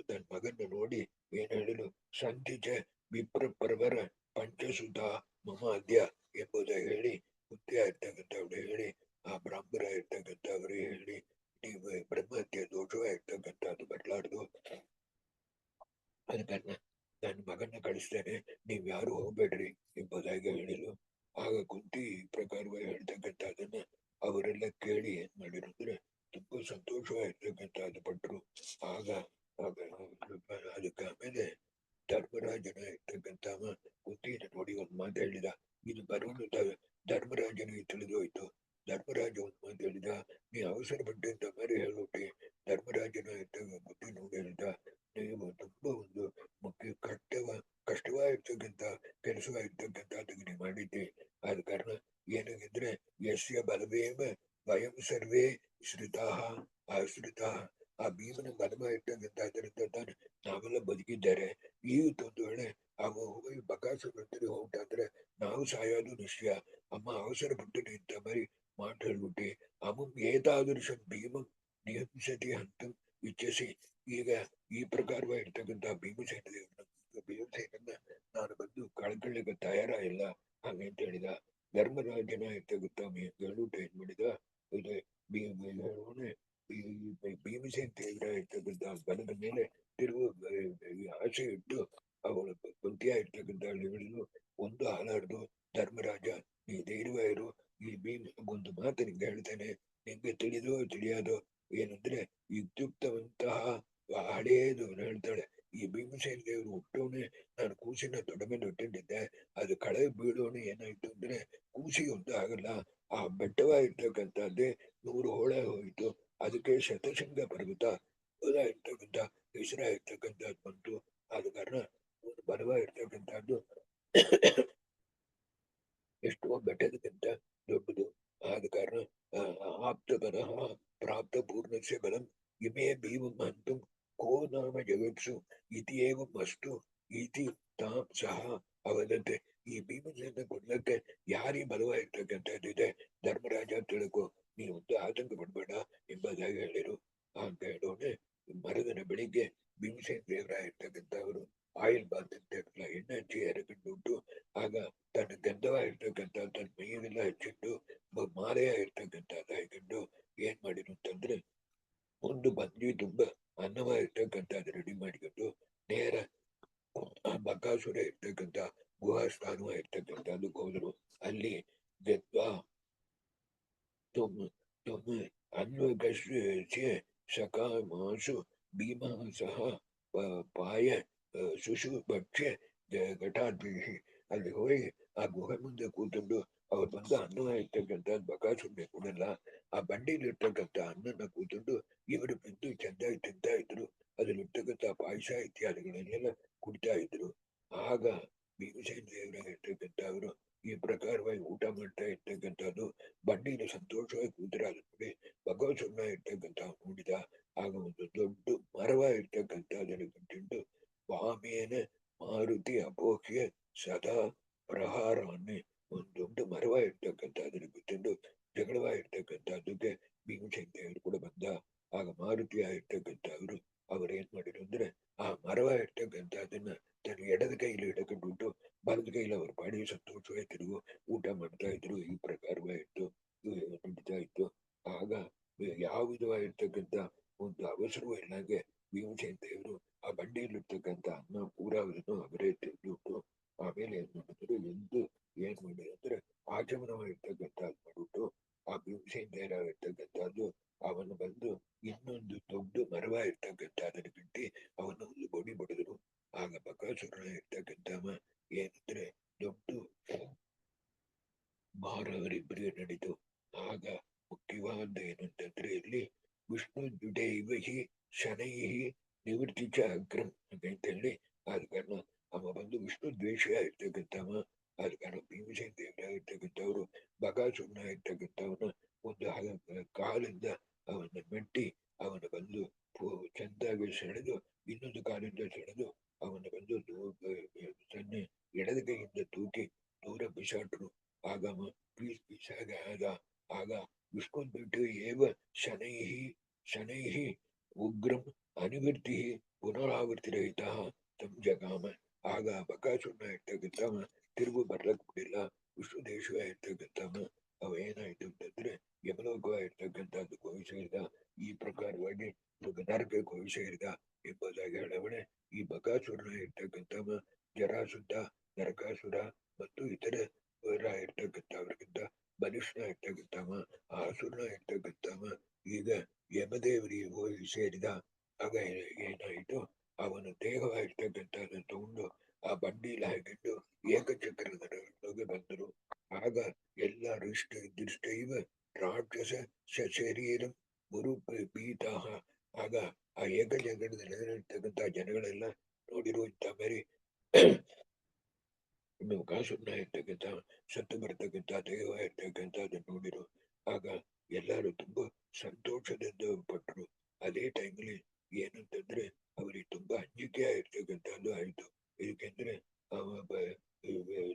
ತನ್ನ ಮಗನ ನೋಡಿ ಏನ್ ಹೇಳಿಲು, ಸಂಧಿಚ ವಿಪ್ರಪರವರ ಪಂಚಸುತ ಮಮ ಅದ್ಯ ಎಂಬುದಾಗಿ ಹೇಳಿ ಕುಂತಿಯ ಇರ್ತಕ್ಕಂಥವಳು ಹೇಳಿ ಆ ಬ್ರಾಹ್ಮಣ ಇರ್ತಕ್ಕಂಥವ್ರು ಹೇಳಿ ನೀವು ಬ್ರಹ್ಮಹತ್ಯೆ ದೋಷವಾಗಿರ್ತಕ್ಕಂಥದ್ದು ಬರಲಾರ್ದು, ಅದನ್ನ ನನ್ನ ಮಗನ ಕಳಿಸ್ತೇನೆ, ನೀವ್ ಯಾರು ಹೋಗ್ಬೇಡ್ರಿ ಎಂಬುದಾಗಿ ಹೇಳಿಲು. ಆಗ ಕುಂತಿ ಪ್ರಕಾರವಾಗಿ ಹೇಳ್ತಕ್ಕಂಥದನ್ನ ಅವರೆಲ್ಲ ಕೇಳಿ ಏನ್ ಮಾಡಿರು ಅಂದ್ರೆ ತುಂಬಾ ಸಂತೋಷವಾಗಿರ್ತಕ್ಕಂಥದ್ದು ಪಟ್ರು. ಆಗ ಅದಕ್ಕೆ ಆಮೇಲೆ ಧರ್ಮರಾಜನ ಇರ್ತಕ್ಕಂಥವ ಕುಂತಿನ ನೋಡಿ ಒಂದ್ ಮಾತು ಹೇಳಿದ. ಇದು ಬರೋನು ಧರ್ಮರಾಜನಿಗೆ ತಿಳಿದು ಹೋಯ್ತು. ಧರ್ಮರಾಜ ಒಂದ್ ಮಾತು ಹೇಳಿದ, ನೀ ಅವಸರ ಪಟ್ಟಂತ ಮರಿ ಹೇಳ್ಬಿಟ್ಟಿ. ಧರ್ಮರಾಜನ ಬುದ್ಧಿ ನೋಡಿ ಹೇಳಿದ, ನೀವು ತುಂಬಾ ಒಂದು ಮುಖ್ಯ ಕಷ್ಟವಾಗಿರ್ತಕ್ಕಂಥ ಕೆಲಸವಾಗಿರ್ತಕ್ಕಂಥದ್ದು ನೀವು ಮಾಡಿದ್ದೆ. ಆದ ಕಾರಣ ಏನಾಗಿದ್ರೆ ಯಸ್ಯ ಬಲವೇಮ ವಯಂ ಸರ್ವೇ ಶ್ರಿತಾ ಆಶ್ರಿತಾ. ಆ ಭೀಮನ ಬಲವ ಇರ್ತಕ್ಕಂಥದ್ರಿಂದ ತಾನು ನಾವೆಲ್ಲ ಬದುಕಿದ್ದಾರೆ. ಈಗ ಒಂದು ವೇಳೆ ಅವ ಹೋಗಿ ಬಕಾಸುರನಲ್ಲಿ ಹೋಗ್ತಾದ್ರೆ ನಾವು ಸಾಯೋದು ನಿಶ್ಚಯ. ಅಮ್ಮ ಅವಸರ ಪಟ್ಟು ನಿಂತ ಮರಿ ಮಾತು ಹೇಳ್ಬಿಟ್ಟಿ. ಅಮಂ ಏತಾದೃಶಂ ಭೀಮಂ ನಿಹಂಸತಿ ಹಂತಂ ಇಚ್ಛಸಿ. ಈಗ ಈ ಪ್ರಕಾರವಾಗಿರ್ತಕ್ಕಂಥ ಭೀಮಸೇನನ್ನ ನಾನು ಬಂದು ಕಳ್ಕೊಳ್ಳಿಕ್ಕೆ ತಯಾರಿಲ್ಲ ಹಾಗೆ ಅಂತ ಹೇಳಿದ. ಧರ್ಮರಾಜನ ಇರ್ತಕ್ಕಂಥ ಹೇಳ್ಬಿಟ್ಟು ಏನ್ ಮಾಡಿದ, ಭೀಮಸೇನ ದೇವರ ಇರ್ತಕ್ಕಂಥ ಬಲದ ಮೇಲೆ ತಿರುಗು ಆಸೆ ಇಟ್ಟು ಅವಳು ಕುಂತಿಯ ಇರ್ತಕ್ಕಂಥ ಹೇಳಿದ್ರು, ಒಂದು ಹಾಲಾಡ್ದು ಧರ್ಮರಾಜ ನೀ ಧೈರ್ಯವಾಗಿರು. ಈ ಭೀಮ್ ಒಂದು ಮಾತು ನಿಂಗೆ ಹೇಳ್ತೇನೆ, ನಿಂಗೆ ತಿಳಿಯೋದು ಏನಂದ್ರೆ ಯುಕ್ತವಂತಹ ಹಳೆಯದು ಹೇಳ್ತಾಳೆ. ಈ ಭೀಮಸೇನ ದೇವರು ಹುಟ್ಟೋನೆ ನಾನು ಕೂಸಿನ ದೊಡ್ಡ ಮೇಲೆ ಹುಟ್ಟಿದ್ದೆ. ಅದು ಕಳೆ ಬೀಳೋಣ ಏನಾಯ್ತು ಅಂದ್ರೆ ಕೂಸಿಗೆ ಒಂದು ಆಗಲ್ಲ. ಆ ಬೆಟ್ಟವಾಗಿರ್ತಕ್ಕಂಥದ್ದೇ 100 ಹೋಳೆ ಹೋಯ್ತು. ಅದಕ್ಕೆ ಶತಶೃಂಗ ಪರ್ವತ ಇರ್ತಕ್ಕಂಥ ಹೆಸರಾಗಿರ್ತಕ್ಕಂಥದ್ದು ಬಂತು. ಆದ ಕಾರಣ ಒಂದು ಬಲವಾಗಿರ್ತಕ್ಕಂಥದ್ದು ಎಷ್ಟೋ ಬೆಟ್ಟದಕ್ಕಿಂತ ದೊಡ್ಡದು. ಆದ ಕಾರಣ ಆಪ್ತ ಬಲಹ ಪ್ರಾಪ್ತ ಪೂರ್ಣಸ್ಯ ಬಲಂ ಇಮೇ ಭೀಮಂ ಹಂತುಂ ಕೋ ನಾಮ ಜಗತ್ಸು ಇತಿ ಏವಂ ಅಸ್ತು ಇತಿ ತಾಂ ಸಹ ಅವದಂತೆ. ಈ ಭೀಮಸೇನ ಕೊಡ್ಲಕ್ಕೆ ಯಾರೀ ಬಲವಾಗಿರ್ತಕ್ಕಂಥದ್ದಿದೆ ಧರ್ಮರಾಜ ತಿಳ್ಕೊ, ನೀನು ಒಂದು ಆತಂಕ ಪಡ್ಬೇಡ ಎಂಬುದಾಗಿ ಹೇಳಿರು. ಅಂತ ಹೇಳೋನೆ ಮರದಿನ ಬೆಳಿಗ್ಗೆ ಭೀಮಸೇನ ದೇವರ ಇರ್ತಕ್ಕಂಥವರು ಆಯಿಲ್ ಬಾತ್ ಅಂತ ಎಣ್ಣೆ ಹಚ್ಚಿ ಎರಗಿಟ್ಟು ಆಗ ತನ್ನ ಗಂಧವಾಗಿರ್ತಕ್ಕಂಥ ತನ್ನ ಮೈಯೆಲ್ಲ ಹಚ್ಚಿಟ್ಟು ಮಾಲೆಯ ಇರ್ತಕ್ಕಂಥದ್ದು ಹಾಕೊಂಡು ಏನ್ ಮಾಡಿರು ಅಂತಂದ್ರೆ ಒಂದು ಬಂದ್ವಿ ತುಂಬಾ ಅನ್ನವಾಗಿರ್ತಕ್ಕಂಥದ್ದು ರೆಡಿ ಮಾಡಿಕೊಂಡು ನೇರ ಬಕಾಸುರ ಇರ್ತಕ್ಕಂಥ ಗುಹಾಸ್ಥಾನವ ಇರ್ತಕ್ಕಂಥದ್ದು ಹೋದ್ರು. ಅಲ್ಲಿ ಗತ್ವಾ ಅನ್ವಗಶ್ಯ ಸಕಾಮಾಸು ಭೀಮ ಸಹ ಪಾಯ ಶುಶು ಭಕ್ಷ್ಯ ಘಟಾದ್ವಿಹಿ. ಅಲ್ಲಿ ಹೋಗಿ ಆ ಗುಹೆ ಮುಂದೆ ಕೂತ್ಕೊಂಡು ಅವ್ರು ಬಂದು ಅನ್ನ ಇರ್ತಕ್ಕಂಥ ಬಕಾಸುರನೇ ಕೊಡಲ್ಲ. ಆ ಬಂಡಿಲಿ ಇರ್ತಕ್ಕಂಥ ಅನ್ನನ ಕೂತ್ಕೊಂಡು ಇವರು ಬಿದ್ದು ಚೆಂದಾಗಿ ತಿಂತಾ ಇದ್ರು. ಅದ್ರಲ್ಲಿರ್ತಕ್ಕಂಥ ಪಾಯಸ ಇತ್ಯಾದಿಗಳನ್ನೆಲ್ಲ ಕುಡಿತಾ ಇದ್ರು. ಆಗ ಭೀಮಸೇನ ದೇವರಾಗಿರ್ತಕ್ಕಂಥವ್ರು ಈ ಪ್ರಕಾರವಾಗಿ ಊಟ ಮಾಡ್ತಾ ಇರ್ತಕ್ಕಂಥದ್ದು ಬಂಡಿನ ಸಂತೋಷವಾಗಿ ಕೂತ್ರ ಅದು ನೋಡಿ ಬಕಾಸುರನ ಇರ್ತಕ್ಕಂಥ ನೋಡಿದ. ಆಗ ಒಂದು ದೊಡ್ಡ ಮರವ ಇರ್ತಕ್ಕಂಥದ್ದನ್ನು ಬಿಟ್ಟು ವಾಮೇನ ಮಾರುತಿ ಅಪೋಖ್ಯ ಸದಾ ಪ್ರಹಾರವನ್ನೇ ಒಂದು ದೊಡ್ಡ ಮರವ ಇರ್ತಕ್ಕಂಥದ್ದನ್ನು ಬಿಟ್ಟು ಜಗಳವ ಇರ್ತಕ್ಕಂಥದ್ದಕ್ಕೆ ಭೀಮಸೇನ ದೇವರು ಕೂಡ ಬಂದ. ಆಗ ಮಾರುತಿ ಆಗಿರ್ತಕ್ಕಂಥವ್ರು ಅವ್ರೇನ್ ಮಾಡಿದ್ರು ಅಂದ್ರೆ ಆ ಮರವ ಇರ್ತಕ್ಕಂಥದ್ದನ್ನ ತನ್ನ ಎಡದ ಕೈಲಿ ಹಿಡ್ಕೊಂಡ್ಬಿಟ್ಟು ಬಲದ ಕೈಲಿ ಅವ್ರ ಪಾಡಿ ಸಂತೋಷವಾಗಿ ತಿರುಗು ಊಟ ಮಾಡ್ತಾ ಇದ್ರು. ಈ ಪ್ರಕಾರವಾಗಿತ್ತು ನಡೀತಾ ಇತ್ತು. ಆಗ ಯಾವ ವಿಧವಾಗಿರ್ತಕ್ಕಂಥ ಒಂದು ಅವಸರವೂ ಇಲ್ಲಂಗೆ ಭೀಮಸೇನ ದೇವರು ಆ ಬಂಡಿಯಲ್ಲಿರ್ತಕ್ಕಂಥ ಅನ್ನ ಪೂರಾವನ್ನು ಅವರೇ ತಿಂದ್ಬಿಟ್ಟು ಆಮೇಲೆ ಏನ್ ಮಾಡಿದ್ರು ಏನ್ ಮಾಡಿದ್ರು ಅಂದ್ರೆ ಆಚಮನವಾಗಿರ್ತಕ್ಕಂಥದ್ದು ಮಾಡ್ಬಿಟ್ಟು ಆ ಭೀಮಸೇನ ದೇವರಾಗಿರ್ತಕ್ಕಂಥದ್ದು ಅವನು ಬಂದು ಇನ್ನೊಂದು ದೊಡ್ಡ ಮರವ ಇರ್ತಕ್ಕಂಥದ್ದನ್ನು ಬಿಟ್ಟು ಅವನು ಒಂದು ಬಡಿ ಬಡಿದ್ರು. ಆಗ ಬಕಾಸುರನ ಇರ್ತಕ್ಕಂಥವ ಏನಂದ್ರೆ ದೊಡ್ಡ ಭಾರ ಅವರಿಬ್ಬರಿಗೆ ನಡೀತು. ಆಗ ಮುಖ್ಯವಾದ ಏನಂತಂದ್ರೆ ಇಲ್ಲಿ ವಿಷ್ಣು ದುಡೈವಹಿ ಶನೈಹಿ ನಿವೃತ್ತಿ ಚ ಅಗ್ರಂ ಅಂತ ಹೇಳಿ ಆದ ಕಾರಣ ಅವ ಬಂದು ವಿಷ್ಣು ದ್ವೇಷ ಇರ್ತಕ್ಕಂಥವ. ಆದ ಕಾರಣ ಭೀಮಸೇನ ದೇವರಾಗಿರ್ತಕ್ಕಂಥವ್ರು ಬಕಾಸುರನ ಇರ್ತಕ್ಕಂಥವನ ಒಂದು ಕಾಲಿಂದ ಅವನ ಮೆಟ್ಟಿ ಅವನ ಬಂದು ಚೆಂದಾಗಿ ಸೆಳೆದು ಇನ್ನೊಂದು ಕಾಲಿಂದ ಸೆಳೆದು ಅವನ ಬಂದು ತನ್ನ ಎಡದ ಕೈಯಿಂದ ತೂಕಿ ದೂರ ಬಿಸಾಟ್ರು. ಆಗ ಪೀಸ್ ಪೀಸಾಗಿ ಆಗ ವಿಷ್ಣು ಬಿಟ್ಟು ಏವ ಶನೈಹಿ ಉಗ್ರಂ ಅನಿವೃತ್ತಿ ಪುನರಾವರ್ತಿರಹಿತ ತಂ ಜಗಾಮ. ಆಗ ಬಕಾಸುರನ ಇರ್ತಕ್ಕಂಥವ ತಿರುಗು ಬರ್ಲಕ್ ಬಿಡಿಲ್ಲ. ವಿಷ್ಣು ದೇಶವ ಇರ್ತಕ್ಕಂಥವ ಅವ ಏನಾಯ್ತು ಅಂತಂದ್ರೆ ಯಮಲೋಕವ ಇರ್ತಕ್ಕಂಥದ್ದು ಗೋವಿ ಸೇರಿದ. ಈ ಪ್ರಕಾರವಾಗಿ ನರಕ ಗೋವಿ ಸೇರಿದ ಎಂಬುದಾಗಿ ಹೇಳವಣೆ. ಈ ಬಕಾಸುರನ ಇರ್ತಕ್ಕಂಥವ ಜರಾಸುದ್ದ ನರಕಾಸುರ ಮತ್ತು ಇತರ ಇರ್ತಕ್ಕಂಥವ್ರಿಗಿಂತ ಬಲಿಷ್ಠ ಇರ್ತಕ್ಕಂಥವ ಆಸುರನ ಇರ್ತಕ್ಕಂಥವ ಈಗ ಯಮದೇವರಿಗೆ ಹೋಗಿ ಸೇರಿದ. ಆಗ ಏನಾಯಿತು ಅವನ ದೇಹವಾಗಿರ್ತಕ್ಕಂಥದ್ದನ್ನು ತಗೊಂಡು ಆ ಬಂಡಿಲಿ ಹಾಕಿಟ್ಟು ಏಕಚಕ್ರದೊಳಗೆ ಬಂದರು. ಆಗ ಎಲ್ಲ ದೃಷ್ಟೈವ ರಾಕ್ಷಸ ಶರೀರಂ ಗುರು ಪೀತಾ. ಆಗ ಆ ಏಕಚಕ್ರದಲ್ಲಿರ್ತಕ್ಕಂಥ ಜನಗಳೆಲ್ಲ ನೋಡಿರೋ ಇಂಥ ಮೇರಿ ಬಕಾಸುರನ ಇರ್ತಕ್ಕಂಥ ಸತ್ತು ಬರ್ತಕ್ಕಂಥ ದೇಹ ಇರ್ತಕ್ಕಂಥದ್ದನ್ನು ನೋಡಿರು. ಆಗ ಎಲ್ಲರೂ ತುಂಬಾ ಸಂತೋಷದಿಂದ ಪಟ್ಟರು. ಅದೇ ಟೈಮಲ್ಲಿ ಏನಂತಂದ್ರೆ ಅವರಿಗೆ ತುಂಬಾ ಅಂಜಿಕೆ ಆಗಿರ್ತಕ್ಕಂಥದ್ದು ಆಯ್ತು. ಏಕೆಂದ್ರೆ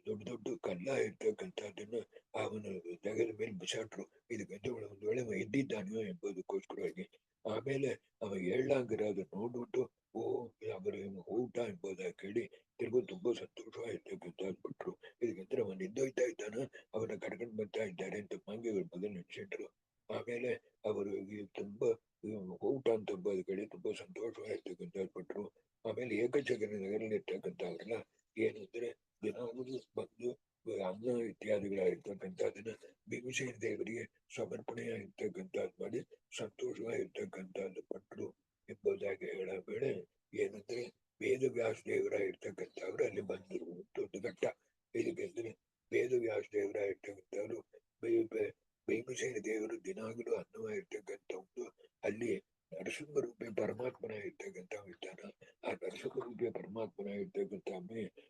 ದೊಡ್ಡ ದೊಡ್ಡ ಕಲ್ಲ ಇರ್ತಕ್ಕಂಥದ್ದನ್ನ ಅವನು ಜಗದ ಮೇಲೆ ಬಿಸಾಟ್ರು. ಇದಕ್ಕೆ ಒಂದು ವೇಳೆ ಎದ್ದಿದ್ದಾನೆಯೋ ಎಂಬುದಕ್ಕೋಸ್ಕರವಾಗಿ. ಆಮೇಲೆ ಅವ ಏಳಾಂಗರಾದ ನೋಡ್ಬಿಟ್ಟು ಅವರ ಊಟ ಎಂಬುದಾಗಿ ಕೇಳಿ ತಿರುಗು ತುಂಬಾ ಸಂತೋಷವಾಗಿರ್ತಕ್ಕಂಥದ್ದು ಬಿಟ್ರು. ಇದಕ್ಕೆ ಅವನು ನಿಂದೋಯ್ತಾ ಇದ್ದಾನ ಅವನ ಕರ್ಕೊಂಡು ಬರ್ತಾ ಇದ್ದಾರೆ ಅಂತ ಮಂಗಿಗಳು ಮೊದಲು ನೆನ್ಸಿಟ್ರು. ಆಮೇಲೆ ಅವರು ತುಂಬಾ ಊಟ ಅಂತ ಕೇಳಿ ತುಂಬಾ ಸಂತೋಷವಾಗಿರ್ತಕ್ಕಂಥದ್ದು ಬಿಟ್ರು. ಆಮೇಲೆ ಏಕಚಕ್ರ ನಗರಲ್ಲಿರ್ತಕ್ಕಂಥವ್ರೆಲ್ಲ ಏನಂದ್ರೆ ದಿನಾಗಲೂ ಬಂದು ಅನ್ನ ಇತ್ಯಾದಿಗಳಾಗಿರ್ತಕ್ಕಂಥದ್ದನ್ನ ಭೀಮಸೇನ ದೇವರಿಗೆ ಸಮರ್ಪಣೆಯಾಗಿರ್ತಕ್ಕಂಥದ್ದು ಮಾಡಿ ಸಂತೋಷವಾಗಿರ್ತಕ್ಕಂಥದ್ದು ಪಟ್ರು ಎಂಬುದಾಗಿ ಹೇಳ ವೇಳೆ ಏನಂದ್ರೆ ವೇದವ್ಯಾಸ ದೇವರಾಗಿರ್ತಕ್ಕಂಥವ್ರು ಅಲ್ಲಿ ಬಂದರು. ದೊಡ್ಡ ಘಟ್ಟ ಇದಕ್ಕೆಂದ್ರೆ ವೇದವ್ಯಾಸ ದೇವರಾಗಿರ್ತಕ್ಕಂಥವ್ರು ಭೀಮಸೇನ ದೇವರು ದಿನಾಗಲೂ ಅನ್ನವಾಗಿರ್ತಕ್ಕಂಥ ಒಂದು ಅಲ್ಲಿ ನರಸಿಂಹ ರೂಪಿ ಪರಮಾತ್ಮನಾಗಿರ್ತಕ್ಕಂಥ ಇದ್ದಾನ. ಆ ನರಸಿಂಹ ರೂಪಿ ಪರಮಾತ್ಮನಾಗಿರ್ತಕ್ಕಂಥ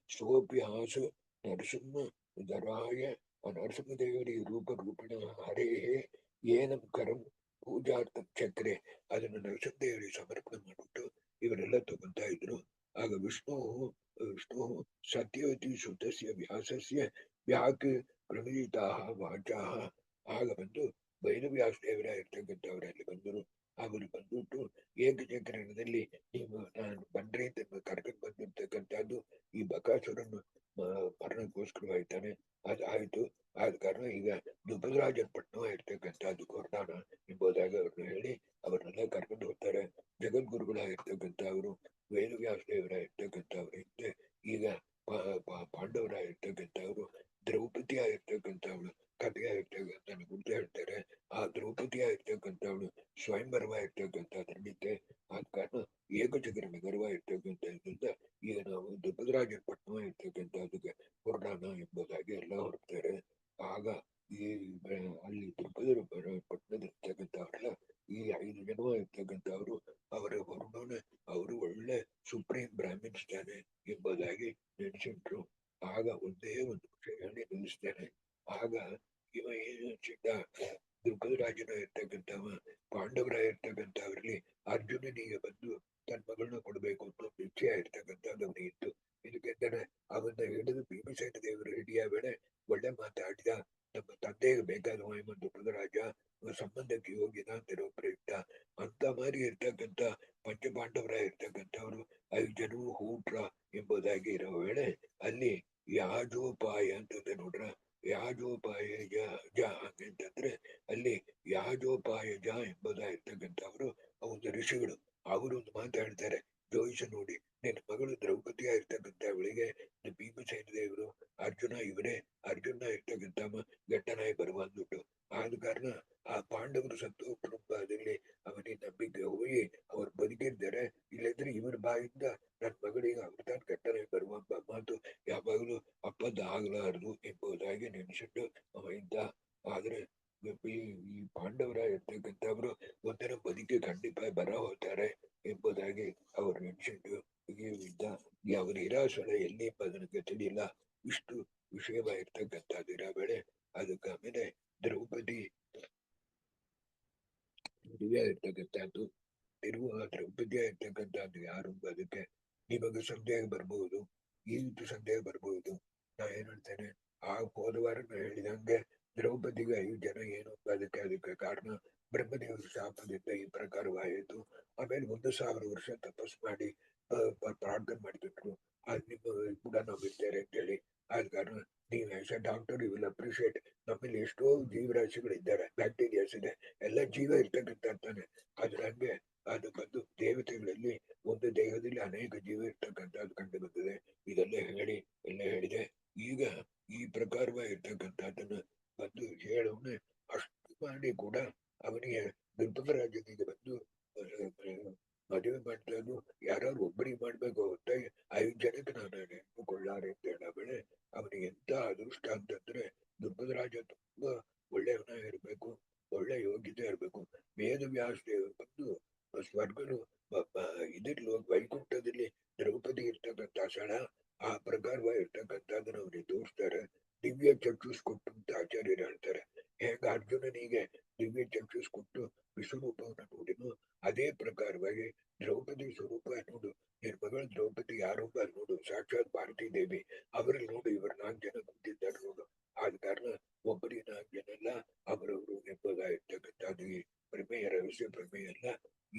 ಸೋಪಿ ಹಾಸು ನರಸಿಂಹ ಧರಾಯ ಆ ನರಸಿಂಹ ದೇವರಿಗೆ ರೂಪಿಣ ಹರೇಹೇ ಏನಂ ಕರಂ ಪೂಜಾರ್ಥ ಚಕ್ರೆ ಅದನ್ನು ನರಸಿಂಹ ದೇವರಿಗೆ ಸಮರ್ಪಣೆ ಮಾಡಿಬಿಟ್ಟು ಇವರೆಲ್ಲ ತಗೊಂತಾ ಇದ್ರು. ಆಗ ವಿಷ್ಣು ಸತ್ಯವತಿ ಸುತಸ್ಯ ವ್ಯಾಸಸ್ಯ ವ್ಯಾಕ್ ಪ್ರಮಿತಾ ವಾಚಾಹ. ಆಗ ಬಂದು ಭೈರವ್ಯಾಸ ದೇವರ ಇರ್ತಕ್ಕಂಥವರಲ್ಲಿ ಬಂದರು. ಅವರು ಬಂದ್ಬಿಟ್ಟು ಏಕಚಕ್ರದಲ್ಲಿ ನೀವು ನಾನು ಬಂದ್ರೆ ಕರ್ಕೊಂಡು ಬಂದಿರ್ತಕ್ಕಂಥದ್ದು ಈ ಬಕಾಸುರನ್ನು ಮರಣಕ್ಕೋಸ್ಕರವಾಯ್ತಾನೆ. ಅದು ಆಯ್ತು. ಆದ ಕಾರಣ ಈಗ ದುಬಲರಾಜನ ಪಟ್ಟಣ ಇರ್ತಕ್ಕಂಥದ್ದು ಕೊರ್ದಾನ ಎಂಬುದಾಗಿ ಅವ್ರನ್ನ ಹೇಳಿ ಅವರನ್ನೆಲ್ಲ ಕರ್ಕೊಂಡು ಹೋಗ್ತಾರೆ. ಜಗದ್ಗುರುಗಳಾಗಿರ್ತಕ್ಕಂಥವ್ರು ವೇದವ್ಯಾಸ ದೇವರ ಇರ್ತಕ್ಕಂಥವ್ರು ಹಿಂದೆ ಈಗ ಪಾಂಡವರಾಗಿರ್ತಕ್ಕಂಥವ್ರು ದ್ರೌಪದಿ ಆಗಿರ್ತಕ್ಕಂಥವಳು ಕಥೆಯಾಗಿರ್ತಕ್ಕಂಥ ಗುರುತು ಹೇಳ್ತಾರೆ. ಆ ದ್ರೌಪದಿ ಆಗಿರ್ತಕ್ಕಂಥವಳು ಸ್ವಯಂವರವಾಗಿರ್ತಕ್ಕಂಥದ್ರಿಂದ ಆದ ಕಾರಣ ಏಕಚಕ್ರ ನಗರವಾಗಿರ್ತಕ್ಕಂಥದ್ರಿಂದ ಈಗ ನಾವು ದುಬಲರಾಜನ ಪಟ್ಟಣ ಇರ್ತಕ್ಕಂಥದ್ದಕ್ಕೆ ಹೊರಡೋಣ ಎಂಬುದಾಗಿ ಎಲ್ಲ ಹೊರಡ್ತಾರೆ. ಆಗ ಈ ಅಲ್ಲಿ ತಿರುಪತಿ ಪಟ್ಟಣದಲ್ಲಿರ್ತಕ್ಕಂಥವ್ರಲ್ಲ, ಈ 5 ಜನ ಇರ್ತಕ್ಕಂಥವ್ರು ಅವರ ವರ್ಣನ ಅವರು ಒಳ್ಳೆ ಸುಪ್ರೀಂ ಬ್ರಾಹ್ಮಿನ್ಸ್ ತಾನೆ ಎಂಬುದಾಗಿ ನೆನೆಸಿಟ್ರು. ಆಗ ಒಂದೇ ಒಂದು ವಿಷಯ ಹೇಳಿ ನಿಲ್ಲಿಸ್ತೇನೆ. ಆಗ ಇವ ಏನು ಚಿಕ್ಕ ದುರ್ಗರಾಜನ ಇರ್ತಕ್ಕಂಥವ ಪಾಂಡವರ ಇರ್ತಕ್ಕಂಥವ್ರಲ್ಲಿ ಅರ್ಜುನನಿಗೆ ಬಂದು ತನ್ನ ಮಗಳನ್ನ ಕೊಡ್ಬೇಕು ಅನ್ನೋ ನಿಶ್ಚಯ ಇರ್ತಕ್ಕಂಥದ್ದು ಇತ್ತು. ಇದಕ್ಕೆಂದರೆ ಅವನ್ನ ಹಿಡಿದು ಭೀಮಸೇನ ದೇವರು ಹಿಡಿಯ ವೇಳೆ ಒಳ್ಳೆ ಮಾತಾಡಿದ. ನಮ್ಮ ತಂದೆಗೆ ಬೇಕಾದ ದುರ್ಗರಾಜ ಸಂಬಂಧಕ್ಕೆ ಯೋಗ್ಯನ ಅಂತಿರೋ ಪ್ರಯುಕ್ತ ಅಂತ ಮಾರಿ ಇರ್ತಕ್ಕಂಥ ಪಂಚಪಾಂಡವರ ಇರ್ತಕ್ಕಂಥವ್ರು 5 ಜನವು ಹೂಟ್ರ ಎಂಬುದಾಗಿ ಇರೋ ವೇಳೆ ಅಲ್ಲಿ ಯಾಜೋಪಾಯ ಅಂತಂದ್ರೆ ನೋಡ್ರ, ಯಾಜೋಪಾಯ ಜ ಅಂತಂದ್ರೆ ಅಲ್ಲಿ ಯಾಜೋಪಾಯಜ ಎಂಬುದಾಗಿರ್ತಕ್ಕಂಥವ್ರು ಒಂದು ಋಷಿಗಳು. ಅವರು ಒಂದು ಮಾತಾಡ್ತಾರೆ, ಜೋಯಿಸ ನೋಡಿ ನಿನ್ನ ಮಗಳು ದ್ರೌಪದಿಯ ಇರ್ತಕ್ಕಂಥವಳಿಗೆ ಭೀಮಸೇನ ದೇವರು ಅರ್ಜುನ ಇವರೇ ಅರ್ಜುನ ಇರ್ತಕ್ಕಂಥ ಗಟ್ಟನಾಗಿ ಬರುವ ಅಂದ್ಬಿಟ್ಟು. ಆದ ಕಾರಣ ಆ ಪಾಂಡವರು ಸತ್ತು ಕುಟುಂಬದಲ್ಲಿ ಅವನಿಗೆ ನಂಬಿಕೆ ಹೋಗಿ ಅವ್ರು ಬದುಕಿದ್ದಾರೆ. ಇಲ್ಲದ್ರೆ ಇವರ ಬಾಯಿಂದ ನನ್ನ ಮಗಳಿಗೆ ಅವ್ರದಾನ್ ಗಟ್ಟನಾಗಿ ಬರುವ ಮಾತು ಯಾವಾಗಲೂ ಅಪ್ಪದ ಆಗಲಾರದು ಎಂಬುದಾಗಿ ನೆನೆಸಿಟ್ಟು ಅವ ಇದ್ದ. ಆದ್ರೆ ಈ ಪಾಂಡವರ ಇರ್ತಕ್ಕಂಥವ್ರು ಒಂದಿನ ಬದುಕಿ ಖಂಡಿತ ಬರ ಹೋಗ್ತಾರೆ ಎಂಬುದಾಗಿ ಅವರು ನೆನೆಸಿಟ್ಟು ಇದ್ದ. ಅವರ ನಿರಾಶಳ ಎಲ್ಲಿ ಅದಕ್ಕೆ ತಿಳಿಯಿಲ್ಲ. ಇಷ್ಟು ವಿಷಯವಾಗಿರ್ತಕ್ಕಂಥದ್ದಿರ ಬೆಳೆ ಅದಕ್ಕೆ ಆಮೇಲೆ ದ್ರೌಪದಿ ಮದುವೆ ಇರ್ತಕ್ಕಂಥದ್ದು ದ್ರೌಪದಿ ಇರ್ತಕ್ಕಂಥದ್ದು ಯಾರು ಅದಕ್ಕೆ ನಿಮಗೆ ಸಂದೇಹ ಬರ್ಬಹುದು, ಈ ರೀತಿ ಸಂದೇಹ ಬರ್ಬಹುದು. ನಾ ಏನ್ ಹೇಳ್ತೇನೆ, ಆ ಹೋದ ವಾರ ನಾ ಹೇಳಿದಂಗೆ ದ್ರೌಪದಿಗೆ 5 ಜನ ಏನು ಅದಕ್ಕೆ ಕಾರಣ ಬ್ರಹ್ಮದೇವರ ಶಾಪದಿಂದ ಈ ಪ್ರಕಾರವಾಯಿತು. ಆಮೇಲೆ 1,000 ವರ್ಷ ತಪಸ್ ಮಾಡಿ ಪ್ರಾರ್ಥನೆ ಮಾಡಿಬಿಟ್ರು. ಅದು ನಿಮ್ಮ ಕೂಡ ನಾವು ಇರ್ತೇವೆ ಅಂತೇಳಿ. ಆದ ಕಾರಣ ನೀವು as a doctor you will appreciate ನಮ್ಮಲ್ಲಿ ಎಷ್ಟೋ ಜೀವರಾಶಿಗಳಿದ್ದಾರೆ, ಬ್ಯಾಕ್ಟೀರಿಯಾಸ್ ಇದೆ, ಎಲ್ಲ ಜೀವ ಇರ್ತಕ್ಕಂತಾನೆ. ಅದ್ರ ಹಂಗೆ ಅದು ಬಂದು ದೇವತೆಗಳಲ್ಲಿ ಒಂದು ದೇಹದಲ್ಲಿ ಅನೇಕ ಜೀವ ಇರ್ತಕ್ಕಂಥದ್ದು ಕಂಡು ಬಂದಿದೆ. ಇದೆಲ್ಲ ಎಲ್ಲ ಹೇಳಿದೆ. ಈಗ ಈ ಪ್ರಕಾರವಾಗಿರ್ತಕ್ಕಂಥದ್ದನ್ನ ಬಂದು ಹೇಳೋನೆ ಅಷ್ಟು ಮಾಡಿ ಕೂಡ ಅವನಿಗೆ ದುರ್ಗರಾಜನಿಗೆ ಬಂದು ಮದುವೆ ಮಾಡ್ತಾನು ಯಾರು ಒಬ್ಬರಿಗೆ ಮಾಡ್ಬೇಕು ಹೊತ್ತ 5 ಜನಕ್ಕೆ ನಾನು ನೆನಪುಕೊಳ್ಳಾರೆ ಅಂತ ಹೇಳ ಬೆಳೆ ಅವನಿಗೆ ಎಂತ ಅದೃಷ್ಟ ಅಂತಂದ್ರೆ ದುರ್ಗರಾಜ ತುಂಬಾ ಒಳ್ಳೆಯವನ ಇರಬೇಕು, ಒಳ್ಳೆ ಯೋಗ್ಯತೆ ಇರಬೇಕು. ವೇದವ್ಯಾಸ ದೇವರು ಬಂದು ಸ್ವರ್ಗನು ಇದಿರ್ಲು ವೈಕುಂಠದಲ್ಲಿ ದ್ರೌಪದಿ ಇರ್ತಕ್ಕಂಥ ಸ್ಥಳ ಆ ಪ್ರಕಾರವಾಗಿರ್ತಕ್ಕಂಥದ್ದನ್ನು ಅವನಿಗೆ ತೋರಿಸ್ತಾರೆ. ದಿವ್ಯ ಚಕ್ಷುಸ್ ಕೊಟ್ಟು ಅಂತ ಆಚಾರ್ಯರು ಹೇಳ್ತಾರೆ. ಹೇಗ ಅರ್ಜುನನಿಗೆ ದಿವ್ಯ ಚಕ್ಷುಸ್ ಕೊಟ್ಟು ವಿಶ್ವರೂಪವನ್ನು ನೋಡಿನು, ಅದೇ ಪ್ರಕಾರವಾಗಿ ದ್ರೌಪದಿ ಸ್ವರೂಪ ನೋಡು, ನಿನ್ ಮಗಳು ದ್ರೌಪದಿ ಯಾರೊಬ್ಬ ನೋಡು, ಸಾಕ್ಷಾತ್ ಭಾರತೀ ದೇವಿ ಅವರಲ್ಲಿ ನೋಡು, ಇವರು 4 ಜನ ಕೂತಿದ್ದಾರೆ ನೋಡು. ಆದ ಕಾರಣ ಒಬ್ಬರಿಗೆ 4 ಜನ ಅಲ್ಲ, ಅವರವರು ಎಂಬುದಾಗಿರ್ತಕ್ಕಂಥದ್ದು ಈ ಪ್ರಮೇಯ ರಹಸ್ಯ ಪ್ರಮೇಯ ಅಲ್ಲ.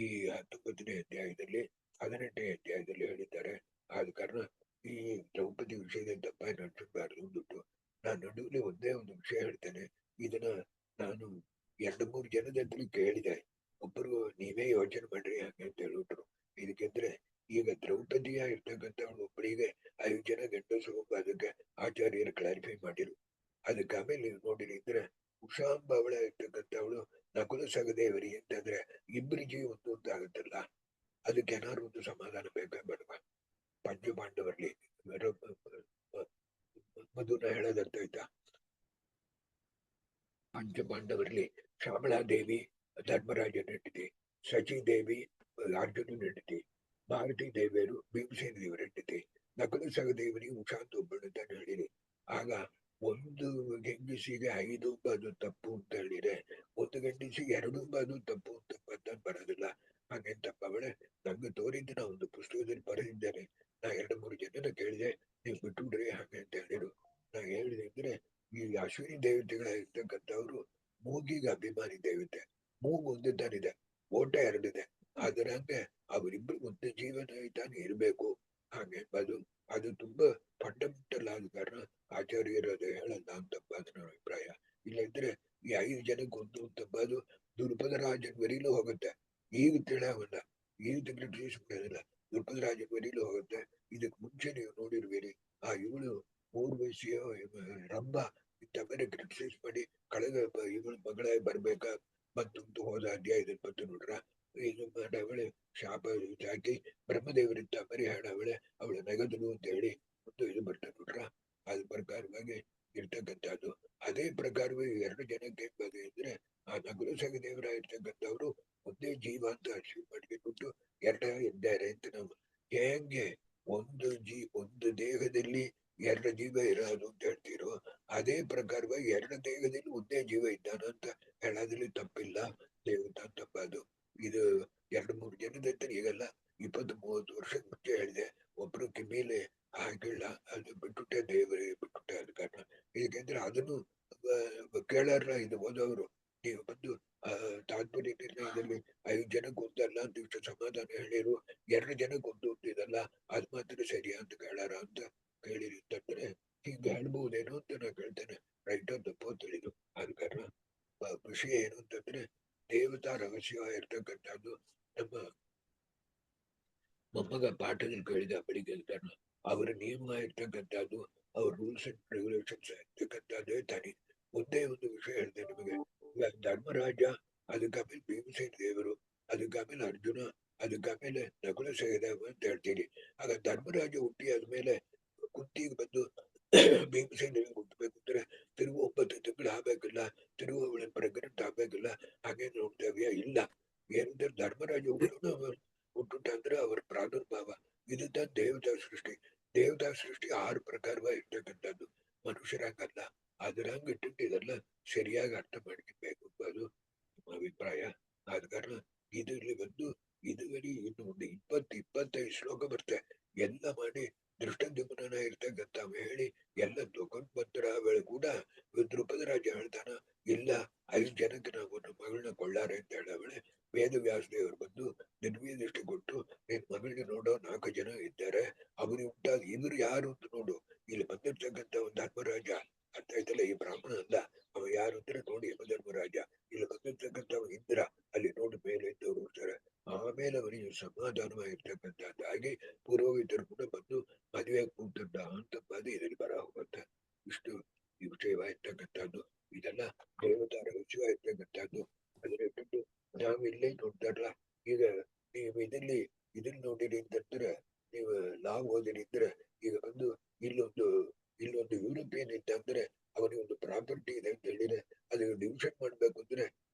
ಈ 19ನೇ ಅಧ್ಯಾಯದಲ್ಲಿ 18ನೇ ಅಧ್ಯಾಯದಲ್ಲಿ ಹೇಳಿದ್ದಾರೆ. ಆದ ಕಾರಣ ಈ ದ್ರೌಪದಿ ವಿಷಯದಲ್ಲಿ ತಪ್ಪಾಗಿ ನಡ್ಸಬಾರದು ಅಂದ್ಬಿಟ್ಟು ನಾನು ನಡುವೆ ಒಂದೇ ಒಂದು ವಿಷಯ ಹೇಳ್ತೇನೆ. ಇದನ್ನ ನಾನು 2-3 ಜನದಲ್ಲಿ ಕೇಳಿದೆ. ಒಬ್ಬರು ನೀವೇ ಯೋಚನೆ ಮಾಡ್ರಿ ಹಂಗೆ ಅಂತ ಹೇಳ್ಬಿಟ್ರು. ಇದಕ್ಕೆಂದ್ರೆ ಈಗ ದ್ರೌಪದಿಯ ಇರ್ತಕ್ಕಂಥವಳು ಒಬ್ಬರಿಗೆ 5 ಜನ ಗಂಡಸರು ಅದಕ್ಕೆ ಆಚಾರ್ಯರು ಕ್ಲಾರಿಫೈ ಮಾಡಿರು. ಅದಕ್ಕೆ ಆಮೇಲೆ ನೀವು ನೋಡಿರಿ ಇದ್ರೆ ಉಷಾಂಬ ಅವಳ ಇರ್ತಕ್ಕಂಥವಳು ನಕುಲ ಸಹದೇವರಿ ಅಂತಂದ್ರೆ ಇಬ್ಬರು ಜೀವ ಒಂದು ಅಂತ ಆಗುತ್ತಲ್ಲ, ಅದಕ್ಕೆ ಏನಾದ್ರು ಒಂದು ಸಮಾಧಾನ ಬೇಕಾ ಬೇಡವಾ? ಪಂಚಪಾಂಡವರಲ್ಲಿ ಮಧುನ ಹೇಳೋದಂತ ಆಯ್ತಾ, ಪಂಚಪಾಂಡವರಲ್ಲಿ ಶ್ಯಾಮಳಾದೇವಿ ಧರ್ಮರಾಜನ ಹೆಂಡತಿ, ಶಚಿದೇವಿ ಅರ್ಜುನನ ಹೆಂಡತಿ, ಭಾರತೀ ದೇವಿಯರು ಭೀಮಸೇನ ದೇವರ ಹೆಂಡತಿ, ನಕುಲ ಸಹದೇವರಿಗೆ ಉಷಾಂತ ಒಬ್ಬಳು ಅಂತ ಹೇಳಿರಿ. ಆಗ ಒಂದು ಗಂಡಸಿಗೆ 5 ಅದು ತಪ್ಪು ಅಂತ ಹೇಳಿದ್ರೆ ಒಂದು ಗಂಡಸಿಗೆ 2 ಅದು ತಪ್ಪು ಅಂತ ಬರೋದಿಲ್ಲ. ಹಾಗೆ ತಪ್ಪವಳೆ ನಂಗೆ ತೋರಿದ್ದು ನಾ ಒಂದು ಪುಸ್ತಕದಲ್ಲಿ ಬರೆದಿದ್ದೇನೆ. ನಾ 2-3 ಜನನ ಕೇಳಿದೆ, ನೀವು ಬಿಟ್ಟುಬಿಡ್ರಿ ಹಾಗೆ ಅಂತ ಹೇಳಿರು. ನಾ ಹೇಳಿದೆ ಅಂದ್ರೆ ಈ ಅಶ್ವಿನಿ ದೇವತೆಗಳಾಗಿರ್ತಕ್ಕಂಥವ್ರು ಮೂಗಿಗೆ ಅಭಿಮಾನಿ ದೇವತೆ. ಮೂಗು ಒಂದು ತಾನಿದೆ, ಓಟ 2 ಇದೆ. ಅದರ ಹಂಗೆ ಅವರಿಬ್ರು ಒಂದು ಜೀವನ ತಾನೇ ಇರಬೇಕು. ಹಾಗೆ ಅದು ತುಂಬಾ ಫಂಡಮೆಂಟಲ್ ಆದ ಕಾರಣ ಆಚಾರ್ಯರು ಅದು ಹೇಳಲ್ಲ ಅಂತಪ್ಪ ಅದು ನನ್ನ ಅಭಿಪ್ರಾಯ. ಇಲ್ಲಂದ್ರೆ ಈ 5 ಜನಕ್ಕೆ ಒಂದು ಅಂತಪ್ಪದು ದುರ್ಪದ ರಾಜನ ವರಿಲೂ ಹೋಗುತ್ತೆ. ಈಗ ತಿಳಿಯವಲ್ಲ, ಈಗ ತಿಳಿಲ್ಲ, ದುರ್ಪದ ರಾಜನ ವರಿಲೂ ಹೋಗುತ್ತೆ. ಇದಕ್ಕೆ ಮುಂಚೆ ನೀವು ನೋಡಿರ್ಬೇಡಿ, ಆ ಇವಳು ಊರ್ವಶಿಯ ರಂಭ ಇಂಥ ಮೇಲೆ ಕ್ರಿಟಿಸೈಸ್ ಮಾಡಿ ಕಳೆದ ಇವಳು ಮಗಳಾಗಿ ಬರ್ಬೇಕಾ ಮತ್ತೊಂದು ಹೋದ ಅಧ್ಯಾಯದಲ್ಲಿ ಬಂತು ನೋಡ್ರ. ಇದು ಮಾಡವಳೆ ಶಾಪ ಹಾಕಿ ಬ್ರಹ್ಮದೇವರಿಂದ ಮರಿ ಹಾಡವಳೆ ಅವಳ ನಗದಲು ಅಂತ ಹೇಳಿ ಒಂದು ಇದು ಬರ್ತದೆ ನೋಡ್ರ. ಅದ ಪ್ರಕಾರವಾಗಿ ಇರ್ತಕ್ಕಂಥದ್ದು. ಅದೇ ಅದೇ ಪ್ರಕಾರವೇ 2 ಜನಕ್ಕೆ ಬಗೆ ಇದ್ರೆ ಆ ನಕುಲ ಸಹದೇವರ ಇರ್ತಕ್ಕಂಥವ್ರು ಒಂದೇ ಜೀವ ಅಂತ ಅರ್ಥ ಮಾಡ್ಕೊಂಡ್ಬಿಟ್ಟು ಇದ್ದಾರೆ ಅಂತ ನಾವು ಹೇಗೆ ಒಂದು ದೇಹದಲ್ಲಿ 2 ಜೀವ ಇರೋದು ಅಂತ ಹೇಳ್ತೀರೋ ಅದೇ ಪ್ರಕಾರವಾಗಿ 2 ದೇಹದಲ್ಲಿ ಒಂದೇ ಜೀವ ಇದ್ದಾನ ಅಂತ ಹೇಳೋದ್ರಲ್ಲಿ ತಪ್ಪಿಲ್ಲ. ದೇವತಾ ತಪ್ಪದು. ಇದು 2-3 ಜನದ ಹತ್ರ ಈಗಲ್ಲ 20-30 ವರ್ಷದ ಮುಂಚೆ ಹೇಳಿದೆ. ಒಬ್ರು ಕಿವಿಲೆ ಹಾಗಿಲ್ಲ, ಅದು ಬಿಟ್ಟುಟ್ಟೆ ದೇವರಿಗೆ ಬಿಟ್ಟುಟ್ಟೆ. ಅದ ಕಾರಣ ಏಕೆಂದ್ರೆ ಅದನ್ನು ಕೇಳಾರ ಇದು ಓದೋರು ನೀವು ಬಂದು ತಾತ್ಪರ್ಯ ನಿರ್ಣಯದಲ್ಲಿ 5 ಜನಕ್ಕೆ ಒಂದಲ್ಲ ಅಂತ ಇಷ್ಟು ಸಮಾಧಾನ ಹೇಳಿರು, 2 ಜನಕ್ಕೆ ಒಂದು ಇದಲ್ಲ ಅದು ಮಾತ್ರ ಸರಿಯಾ ಅಂತ ಕೇಳಾರ ಅಂತ ಕೇಳಿರಿ ಅಂತಂದ್ರೆ ಹಿಂಗೆ ಹೇಳ್ಬಹುದೇನೋ ಅಂತ ನಾ ಕೇಳ್ತೇನೆ. ರೈಟ್ ತಪ್ಪೋ ತಿಳಿದು. ಅದ ಕಾರಣ ವಿಷಯ ಏನು ಅಂತಂದ್ರೆ ದೇವತಾ ರಹಸ್ಯ ಇರ್ತಕ್ಕಂಥದ್ದು ನಮ್ಮ ಮೊಮ್ಮಗ ಪಾಠದಲ್ಲಿ ಕೇಳಿದ ಬೆಳಿಗ್ಗೆ ಕಾರಣ ಅವರ ನಿಯಮ ಇರ್ತಕ್ಕಂಥದ್ದು, ಅವ್ರ ರೂಲ್ಸ್ ಅಂಡ್ ರೆಗ್ಯುಲೇಷನ್ಸ್ ಇರ್ತಕ್ಕಂಥದ್ದೇ ತಾನೆ. ಒಂದೇ ಒಂದು ವಿಷಯ ಹೇಳಿದೆ ನಿಮಗೆ. ಧರ್ಮರಾಜ, ಅದಕ್ಕಾಮೇಲೆ ಭೀಮಸೇನ ದೇವರು, ಅದಕ್ಕಾಮೇಲೆ ಅರ್ಜುನ, ಅದಕ್ಕಾಮೇಲೆ ನಕುಲ ಸಹದೇವ ಅಂತ ಹೇಳ್ತೀರಿ. ಆಗ ಧರ್ಮರಾಜ ಹುಟ್ಟಿ ಆದ್ಮೇಲೆ ಕುಂತಿಗೆ ಬಂದು ಭೀಮಸೇನ ಹುಟ್ಟಬೇಕು ಅಂದ್ರೆ ತಿರುವು 9 ತಿಂಗಳು ಆಗ್ಬೇಕಿಲ್ಲ, ತಿರುವು ಅವಳ ಪ್ರೆಗ್ನೆಂಟ್ ಆಗ್ಬೇಕಿಲ್ಲ. ಹಾಗೆ ನೋಡ್ತೇವೆ ಇಲ್ಲ. ಏನಂದ್ರೆ ಧರ್ಮರಾಜ ಹುಟ್ಟುಟ ಅಂದ್ರೆ ಅವರ ಪ್ರಾದುರ್ಭಾವ. ಇದನ್ನ ದೇವತಾ ಸೃಷ್ಟಿ. ದೇವತಾ ಸೃಷ್ಟಿ 6 ಪ್ರಕಾರವ ಇರ್ತಕ್ಕಂಥದ್ದು, ಮನುಷ್ಯರಾಗಲ್ಲ. ಅದರಂಗ ಇಟ್ಟು ಇದೆಲ್ಲ ಸರಿಯಾಗಿ ಅರ್ಥ ಮಾಡ್ಕೊಬೇಕು ಅದು ನಮ್ಮ ಅಭಿಪ್ರಾಯ. ಆದ ಕಾರಣ ಇದರಲ್ಲಿ ಬಂದು ಇದುವರೆ ಇನ್ನು ಒಂದು 20-25 ಶ್ಲೋಕ ಬರ್ತೇ ಎಲ್ಲ ಮಾಡಿ ದೃಷ್ಟದ್ಯುಮ್ನ ಇರ್ತಕ್ಕಂಥ ಹೇಳಿ ಎಲ್ಲ ತಗೊಂಡ್ ಬಂದ್ರ ವೇಳೆ ಕೂಡ ದ್ರುಪದ ರಾಜ ಹೇಳ್ತಾನ, ಇಲ್ಲ 5 ಜನಕ್ಕೆ ನಾವು ಒಂದು ಮಗಳನ್ನ ಕೊಳ್ಳಾರೆ ಅಂತ ಹೇಳವಳೆ. ವೇದವ್ಯಾಸ ದೇವರು ಬಂದು ನಿರ್ವೇದಿಷ್ಟು ಕೊಟ್ಟು ನಿನ್ ಮಗಳನ್ನ ನೋಡೋ 4 ಜನ ಇದ್ದಾರೆ, ಅವರಿಗೆ ಉಂಟಾದ ಇವರು ಯಾರು ಅಂತ ನೋಡು. ಇಲ್ಲಿ ಬಂದಿರ್ತಕ್ಕಂಥ ಒಂದು ಧರ್ಮರಾಜ ಅರ್ಥ ಆಯ್ತಲ್ಲ, ಈ ಬ್ರಾಹ್ಮಣ ಅಲ್ಲ, ಅವ ಯಾರು ಅಂದ್ರೆ ನೋಡಿ ಯಮಧರ್ಮರಾಜ. ಇಲ್ಲಿ ಬಂದಿರ್ತಕ್ಕಂಥವ ಇಂದ್ರ, ಅಲ್ಲಿ ನೋಡಿ ಮೇಲೆ ಇದ್ದವರು ಇರ್ತಾರೆ. ಆಮೇಲೆ ಅವನಿಗೆ ಸಮಾಧಾನವಾಗಿರ್ತಕ್ಕಂಥದ್ದಾಗಿ ಪುರೋಹಿತರು ಕೂಡ ಬಂದು ಮದುವೆ ಕೂತಂಡ ಅಂತ ಬಾದಿ ಇದರಲ್ಲಿ ಬರ ಹೋಗುತ್ತೆ. ಇಷ್ಟು ಈ ವಿಷಯವಾಗಿರ್ತಕ್ಕಂಥದ್ದು. ಇದೆಲ್ಲ ದೇವತಾ ರಹಸ್ಯವಾಗಿರ್ತಕ್ಕಂಥದ್ದು. ಅದರ ಬಿಟ್ಟು ನಾವು ಇಲ್ಲೇ ನೋಡ್ತಾರಲ್ಲ, ಈಗ ನೀವು ಇದನ್ನ ನೋಡಿರಿ ಅಂತಂದ್ರೆ, ನೀವು ನಾವು ಓದಿರಿದ್ರೆ ಈಗ ಬಂದು ಇಲ್ಲೊಂದು ಯುರೋಪಿಯನ್ ಇದ್ದ ಅಂದ್ರೆ ಅವನಿಗೆ ಒಂದು ಪ್ರಾಪರ್ಟಿ ಇದೆ ಅಂತ ಹೇಳಿದ್ರೆ ಅದು ಡಿವಿಷನ್ ಮಾಡ್ಬೇಕು ಅಂದ್ರೆ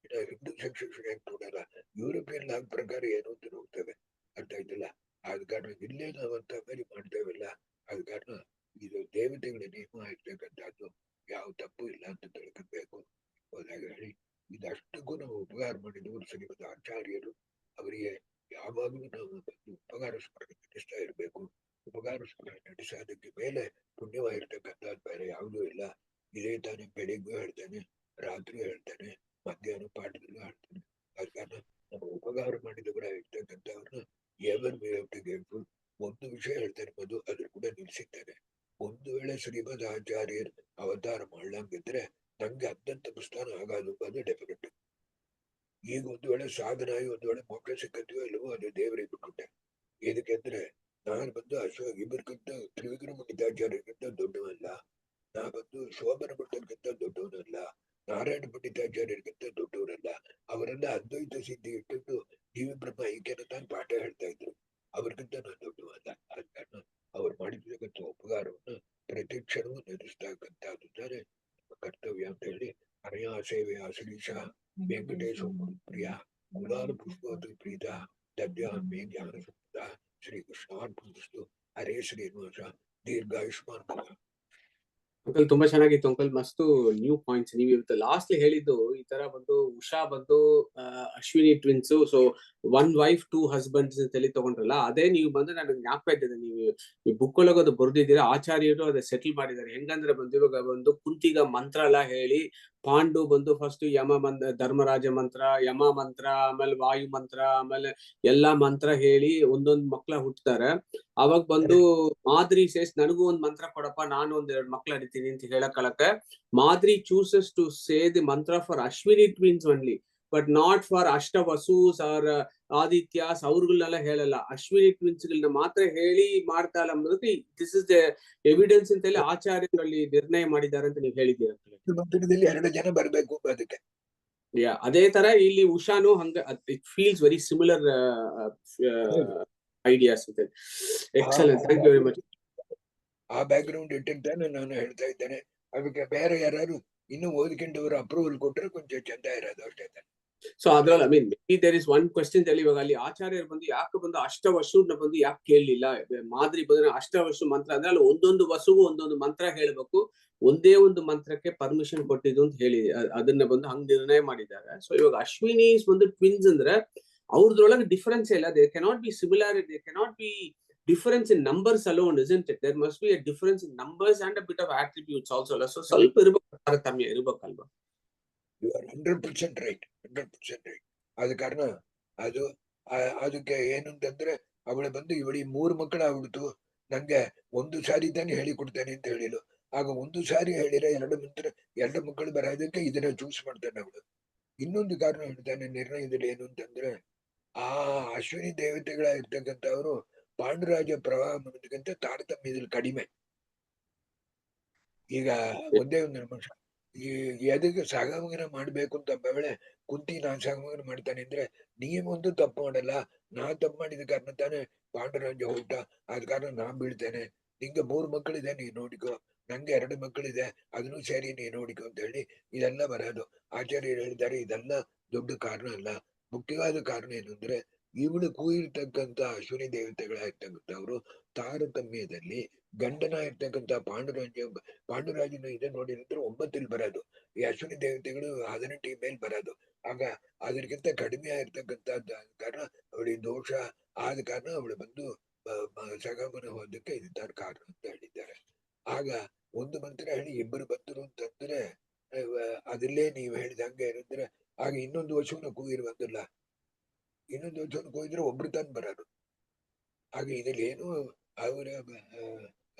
ಹಿಂದೂ ಸೆಕ್ಷನ್ ಆಕ್ಟ್ ನೋಡಲ್ಲ, ಯುರೋಪಿಯನ್ ಲಾ ಪ್ರಕಾರ ಏನು ಅಂತ ನೋಡ್ತೇವೆ. ಅರ್ಥ ಆಯ್ತಲ್ಲ. ಆದ ಕಾರಣ ಇಲ್ಲೇ ನಾವಂತ ಮೇಲೆ ಮಾಡ್ತೇವಲ್ಲ, ಆದ ಕಾರಣ ಇದು ದೇವತೆಗಳ ನಿಯಮ ಇರ್ತಕ್ಕಂಥದ್ದು ಯಾವ ತಪ್ಪು ಇಲ್ಲ ಅಂತ ತಿಳ್ಕೊಬೇಕು. ಹೋದಾಗ ಹೇಳಿ ಇದಷ್ಟಕ್ಕೂ ನಾವು ಉಪಕಾರ ಮಾಡಿದವರು ಶ್ರೀಮದ್ ಆಚಾರ್ಯರು. ಅವರಿಗೆ ಯಾವಾಗಲೂ ನಾವು ಉಪಕಾರ ಸ್ಮರಣೆ ನಡೆಸ್ತಾ ಇರಬೇಕು. ಉಪಕಾರ ಸ್ಮರಣೆ ನಡೆಸೋದಕ್ಕೆ ಮೇಲೆ ಪುಣ್ಯವಾಗಿರ್ತಕ್ಕಂಥದ್ದು ಬೇರೆ ಯಾವುದೂ ಇಲ್ಲ. ಇದೇ ತಾನೇ ಬೆಳಿಗ್ಗೂ ಹೇಳ್ತೇನೆ, ರಾತ್ರಿ ಹೇಳ್ತೇನೆ, ಮಧ್ಯಾಹ್ನ ಪಾಠದಲ್ಲೂ ಹೇಳ್ತೇನೆ. ಅದ ಕಾರಣ ನಮ್ಮ ಉಪಕಾರ ಮಾಡಿದವರ ಇರ್ತಕ್ಕಂಥವ್ರನ್ನ ಎವರ್ ವಿ ಹ್ಯಾವ್ ಟು ಗೇಟ್ಫುಲ್. ಒಂದು ವಿಷಯ ಹೇಳ್ತೇನೆ ಮಧು, ಅದ್ರ ಕೂಡ ನಿಲ್ಸಿದ್ದೇನೆ. ಒಂದು ವೇಳೆ ಶ್ರೀಮದ್ ಆಚಾರ್ಯರು ಅವತಾರ ಮಾಡ್ಲಂಗಿದ್ರೆ ನಂಗೆ ಅತ್ಯಂತ ಪುಸ್ತಕ ಆಗೋದು ಅದು ಡೆಫಿನೆಟ್. ಈಗ ಒಂದು ವೇಳೆ ಸಾಧನಾಗಿ ಒಂದು ವೇಳೆ ಮೋಕ್ಷ ಸಿಕ್ಕತ್ತೀವೋ ಇಲ್ಲವೋ ಅದು ದೇವರಿಗೆ ಬಿಟ್ಟುಟ್ಟೆ. ಇದಕ್ಕೆಂದ್ರೆ ನಾನು ಬಂದು ಇಬ್ಬರಿಗಿಂತ ತ್ರಿವಿಕ್ರಮ ಪಂಡಿತಾಚಾರ್ಯರಿಗಿಂತ ದೊಡ್ಡವಲ್ಲ, ನಾ ಬಂದು ಶೋಭನ ಭಟ್ಟರಿಗಿಂತ ದೊಡ್ಡವನಲ್ಲ, ನಾರಾಯಣ ಪಂಡಿತಾಚಾರ್ಯರಿಗಿಂತ ದೊಡ್ಡವರಲ್ಲ. ಅವರೆಲ್ಲ ಅದ್ವೈತ ಸಿದ್ಧಿ ಇಟ್ಟಿದ್ದು ದಿವ್ಯ ಬ್ರಹ್ಮ ಐಕ್ಯನ ತಾನು ಪಾಠ ಹೇಳ್ತಾ ಇದ್ರು. ಅವ್ರಿಗಿಂತ ನಾನು ದೊಡ್ಡವಲ್ಲ. ಆದ ಕಾರಣ ಅವ್ರು ಮಾಡಿರ್ತಕ್ಕಂಥ ಉಪಕಾರವನ್ನು ಪ್ರತಿ ಕ್ಷಣವೂ ನಡೆಸ್ತಕ್ಕಂಥದ್ದು ತಾನೇ ಕರ್ತವ್ಯ ಅಂತ ಹೇಳಿ ಅನಯಾ ಸೇವೆಯ ಶ್ರೀಶ ವೆಂಕಟೇಶ ಪ್ರಿಯ ಗುಲಾಲ ಪುಷ್ಪವತಿ ಪ್ರೀತ ದದ್ಯ ಮೇ ಜ್ಞಾನ ಸಂಪದ ಶ್ರೀ ಕೃಷ್ಣಾರ್ಪಣಿಸ್ತು. ಹರೇ ಶ್ರೀನಿವಾಸ ದೀರ್ಘಾಯುಷ್ಮಾನ್ ಭವ. ಅಂಕಲ್ ತುಂಬಾ ಚೆನ್ನಾಗಿತ್ತು ಅಂಕಲ್. ಮಸ್ತು ನ್ಯೂ ಪಾಯಿಂಟ್ಸ್ ನೀವು ಇವತ್ತು ಲಾಸ್ಟ್ ಹೇಳಿದ್ದು. ಈ ತರ ಬಂದು ಉಷಾ ಬಂದು Ashwini twins, so 1 wife 2 husbands ಅಂತ ಹೇಳಿ ತಗೊಂಡ್ರಲ್ಲ, ಅದೇ ನೀವು ಬಂದು ನನಗೆ ಜ್ಞಾಪಕ ಇದ್ದಿದೆ. ನೀವು ಈ ಬುಕ್ ಒಳಗೆ ಅದು ಬರ್ದಿದ್ದೀರಾ, ಆಚಾರ್ಯರು ಅದೇ ಸೆಟಲ್ ಮಾಡಿದ್ದಾರೆ. ಹೆಂಗಂದ್ರೆ ಬಂದು ಇವಾಗ ಬಂದು ಕುಂತಿಗ ಮಂತ್ರ ಎಲ್ಲ ಹೇಳಿ, ಪಾಂಡು ಬಂದು ಫಸ್ಟ್ ಧರ್ಮರಾಜ ಮಂತ್ರ, ಯಮ ಮಂತ್ರ, ಆಮೇಲೆ ವಾಯು ಮಂತ್ರ, ಆಮೇಲೆ ಎಲ್ಲಾ ಮಂತ್ರ ಹೇಳಿ ಒಂದೊಂದ್ ಮಕ್ಳ ಹುಟ್ಟತಾರೆ. ಅವಾಗ ಬಂದು ಮಾದ್ರಿ ಸೇಸ್ ನನಗೂ ಒಂದ್ ಮಂತ್ರ ಕೊಡಪ್ಪ, ನಾನು 1-2 ಮಕ್ಳು ಅಡಿತೀನಿ ಅಂತ ಹೇಳಕ್ Madri chooses to say the mantra for Ashwini twins only, but not for Ashtavasus or Adityas ಅವ್ರಗಳನ್ನೆಲ್ಲ ಹೇಳಲ್ಲ. ಅಶ್ವಿನಿ ಟ್ವಿನ್ಸ್ ಗಳನ್ನ ಮಾತ್ರ ಹೇಳಿ ಮಾಡ್ತಾ ಇಲ್ಲ ಅನ್ನೋದಕ್ಕೆ ದಿಸ್ ಇಸ್ ದ ಎವಿಡೆನ್ಸ್ ಅಂತ ಹೇಳಿ ಆಚಾರ್ಯರಲ್ಲಿ ನಿರ್ಣಯ ಮಾಡಿದ್ದಾರೆ ಅಂತ ನೀವು ಹೇಳಿದ್ದೀರ. ಮಂದಿರದಲ್ಲಿ 2 ಜನ ಬರ್ಬೇಕು ಅದಕ್ಕೆ. ಅದೇ ತರ ಇಲ್ಲಿ ಉಷಾನು ಹಂಗ it feels very similar ideas. Excellent, thank you very much. ಆ ಬ್ಯಾಕ್ ಗ್ರೌಂಡ್ ಇಟ್ಟಿದ್ದಾನೆ ನಾನು ಹೇಳ್ತಾ ಇದ್ದೇನೆ. ಅದಕ್ಕೆ ಬೇರೆ ಯಾರು ಇನ್ನು ಓದ್ಕೊಂಡವರು ಅಪ್ರೂವಲ್ ಕೊಟ್ರೆ ಕೊಂಚ ಚಂದ ಇರೋದು ಅಷ್ಟೇ. ಸೊ ಅದ್ರಲ್ಲಿ maybe there is one question ಇವಾಗ ಅಲ್ಲಿ ಆಚಾರ್ಯರು ಬಂದು ಯಾಕೆ ಬಂದು ಅಷ್ಟವಸುನ ಬಂದು ಯಾಕೆ ಕೇಳಲಿಲ್ಲ, ಮಾದ್ರಿ ಬಂದ್ರೆ ಅಷ್ಟವಸು ಮಂತ್ರ ಅಂದ್ರೆ ಅಲ್ಲಿ ಒಂದೊಂದು ವಸುವು ಒಂದೊಂದು ಮಂತ್ರ ಹೇಳ್ಬೇಕು, ಒಂದೇ ಒಂದು ಮಂತ್ರಕ್ಕೆ ಪರ್ಮಿಷನ್ ಕೊಟ್ಟಿದ್ದು ಅಂತ ಹೇಳಿ ಅದನ್ನ ಬಂದು ಹಂಗ್ ನಿರ್ಣಯ ಮಾಡಿದ್ದಾರೆ. ಸೊ ಇವಾಗ ಅಶ್ವಿನೀಸ್ ಬಂದು ಟ್ವಿನ್ಸ್ ಅಂದ್ರೆ ಅವ್ರದ್ರೊಳಗೆ ಡಿಫರೆನ್ಸ್ ಇಲ್ಲ, they cannot be similarity, they cannot be difference in numbers alone, isn't it? There must be a difference in numbers and a bit of attributes also. So ಸ್ವಲ್ಪ ಇರಬೇಕು ತಾರತಮ್ಯ ಇರಬೇಕಲ್ವಾ? You are 100% right, 100% right. ಆದ ಕಾರಣ ಅದು ಅದಕ್ಕೆ ಏನು ಅಂತಂದ್ರೆ ಅವಳು ಬಂದು ಇವಳಿ 3 ಮಕ್ಕಳು ಆಗ್ಬಿಡ್ತು, ನಂಗೆ ಒಂದು ಸಾರಿ ತಾನೆ ಹೇಳಿ ಕೊಡ್ತೇನೆ ಅಂತ ಹೇಳಿಲು. ಆಗ ಒಂದು ಸಾರಿ ಹೇಳಿದ್ರೆ 2 ಮಕ್ಕಳು ಬರೋದಕ್ಕೆ ಇದನ್ನ ಚೂಸ್ ಮಾಡ್ತಾನೆ ಅವಳು. ಇನ್ನೊಂದು ಕಾರಣ ಹೇಳ್ತಾನೆ ನಿರ್ಣಯದಲ್ಲಿ ಏನು ಅಂತಂದ್ರೆ ಆ ಅಶ್ವಿನಿ ದೇವತೆಗಳಾಗಿರ್ತಕ್ಕಂಥವ್ರು ಪಾಂಡುರಾಜ ಪ್ರವಾಹ ಮಾಡೋದಕ್ಕಿಂತ ತಾರತಮ್ಯದಲ್ಲಿ ಕಡಿಮೆ. ಈಗ ಒಂದೇ ಒಂದು ನಿಮಿಷ, ಈ ಎದಕ್ಕೆ ಸಾಗಮನ ಮಾಡ್ಬೇಕು ಅಂತ ವೇಳೆ ಕುಂತಿ ನಾನ್ ಸಾಗಮನ ಮಾಡ್ತಾನೆ ಅಂದ್ರೆ ನೀವ್ ಒಂದು ತಪ್ಪು ಮಾಡಲ್ಲ, ನಾ ತಪ್ಪು ಮಾಡಿದ ಕಾರಣ ತಾನೇ ಪಾಂಡುರಾಜ ಹೊರಟ, ಆದ ಕಾರಣ ನಾ ಬೀಳ್ತೇನೆ, ನಿಂಗೆ 3 ಮಕ್ಕಳಿದೆ ನೀ ನೋಡಿಕೋ, ನಂಗೆ 2 ಮಕ್ಕಳಿದೆ ಅದನ್ನು ಸೇರಿ ನೀ ನೋಡಿಕೋ ಅಂತ ಹೇಳಿ ಇದೆಲ್ಲ ಬರೋದು. ಆಚಾರ್ಯರು ಹೇಳಿದ್ದಾರೆ ಇದೆಲ್ಲ ದೊಡ್ಡ ಕಾರಣ ಅಲ್ಲ, ಮುಖ್ಯವಾದ ಕಾರಣ ಏನು ಅಂದ್ರೆ ಇವಳು ಕೂಗಿರ್ತಕ್ಕಂಥ ಅಶ್ವಿನಿ ದೇವತೆಗಳಾಗಿರ್ತಕ್ಕಂಥವ್ರು ತಾರತಮ್ಯದಲ್ಲಿ ಗಂಡನ ಇರ್ತಕ್ಕಂಥ ಪಾಂಡುರಾಜನ ಇದೆ ನೋಡಿದ್ರೆ 9 ಬರೋದು, ಈ ಅಶ್ವಿನಿ ದೇವತೆಗಳು 18 ಮೇಲೆ ಬರೋದು. ಆಗ ಅದಕ್ಕಿಂತ ಕಡಿಮೆ ಆಗಿರ್ತಕ್ಕಂಥದ್ದು ಕಾರಣ ಅವಳಿಗೆ ದೋಷ ಆದ ಕಾರಣ ಅವಳು ಬಂದು ಸಗಮನ ಹೋದಕ್ಕೆ ಇದ್ದಾರೆ ಕಾರಣ ಅಂತ ಹೇಳಿದ್ದಾರೆ. ಆಗ ಒಂದು ಮಂತ್ರ ಹೇಳಿ ಇಬ್ಬರು ಬಂದರು ಅಂತಂದ್ರೆ ಅದರಲ್ಲೇ ನೀವು ಹೇಳಿದಂಗೆ ಏನಂದ್ರೆ ಆಗ ಇನ್ನೊಂದು ವರ್ಷವನ್ನು ಕೂಗಿರುವಂತಿಲ್ಲ, ಇನ್ನೊಂದು ವರ್ಷವನ್ನು ಕೂಗಿದ್ರೆ ಒಬ್ರು ತಾನು ಬರೋದು. ಆಗ ಇದ್ರಲ್ಲಿ ಏನು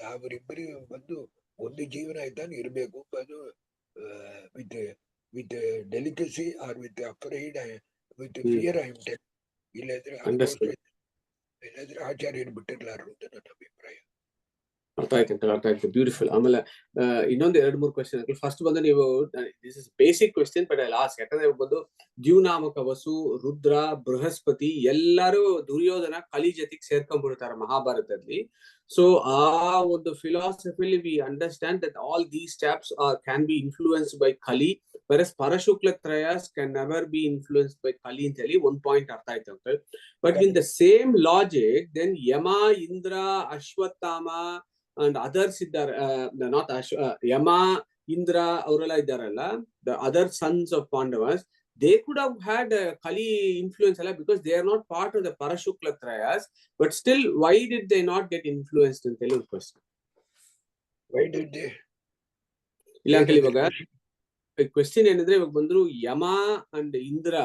ಅವರಿಬ್ಬರಿಗೂ ಬಂದು ಒಂದು ಜೀವನ ಆಯ್ತಾನು ಇರಬೇಕು, ಅದು with delicacy or with afraid with fear I am tell, ಇಲ್ಲದ್ರೆ ಆಚಾರ್ಯರು ಬಿಟ್ಟಿರ್ಲಾರು ಅಂತ ನನ್ನ ಅಭಿಪ್ರಾಯ. ಅರ್ಥ ಆಯ್ತು ಬ್ಯೂಟಿಫುಲ್. ಆಮೇಲೆ ಇನ್ನೊಂದು 2-3 ಕ್ವೆಶ್ಚನ್. ಫಸ್ಟ್ ಬಂದು ನೀವು this is basic question but I lost, ಯಾಕಂದ್ರೆ ಬಂದು ದ್ಯುನಾಮಕ ವಸು, ರುದ್ರ, ಬೃಹಸ್ಪತಿ ಎಲ್ಲರೂ ದುರ್ಯೋಧನ ಕಲಿ ಜೊತೆಗೆ ಸೇರ್ಕೊಂಡ್ಬಿಡ್ತಾರೆ ಮಹಾಭಾರತದಲ್ಲಿ. ಸೊ ಆ ಒಂದು philosophically we understand that all these steps can be influenced by Kali, whereas Parashukla Trayas can never be influenced by Kali ಅಂತ ಹೇಳಿ ಒಂದು ಪಾಯಿಂಟ್ ಅರ್ಥ ಆಯ್ತು uncle. But in the same logic then Yama, Indra, Ashwatthama and others ಇದ್ದಾರೆ, not Yama, Indra ಅವರೆಲ್ಲ ಇದ್ದಾರಲ್ಲ, the other sons of Pandavas, they could have had Kali influence ಅಲ್ಲ, because they are not part of the Parashukla Trayas, but still why did they not get influenced ಅಂತ ಹೇಳಿ ಒಂದು question. Why did they? ಇಲ್ಲ uncle, ಇವಾಗ question ಏನಂದ್ರೆ ಇವಾಗ ಬಂದ್ರು Yama and Indra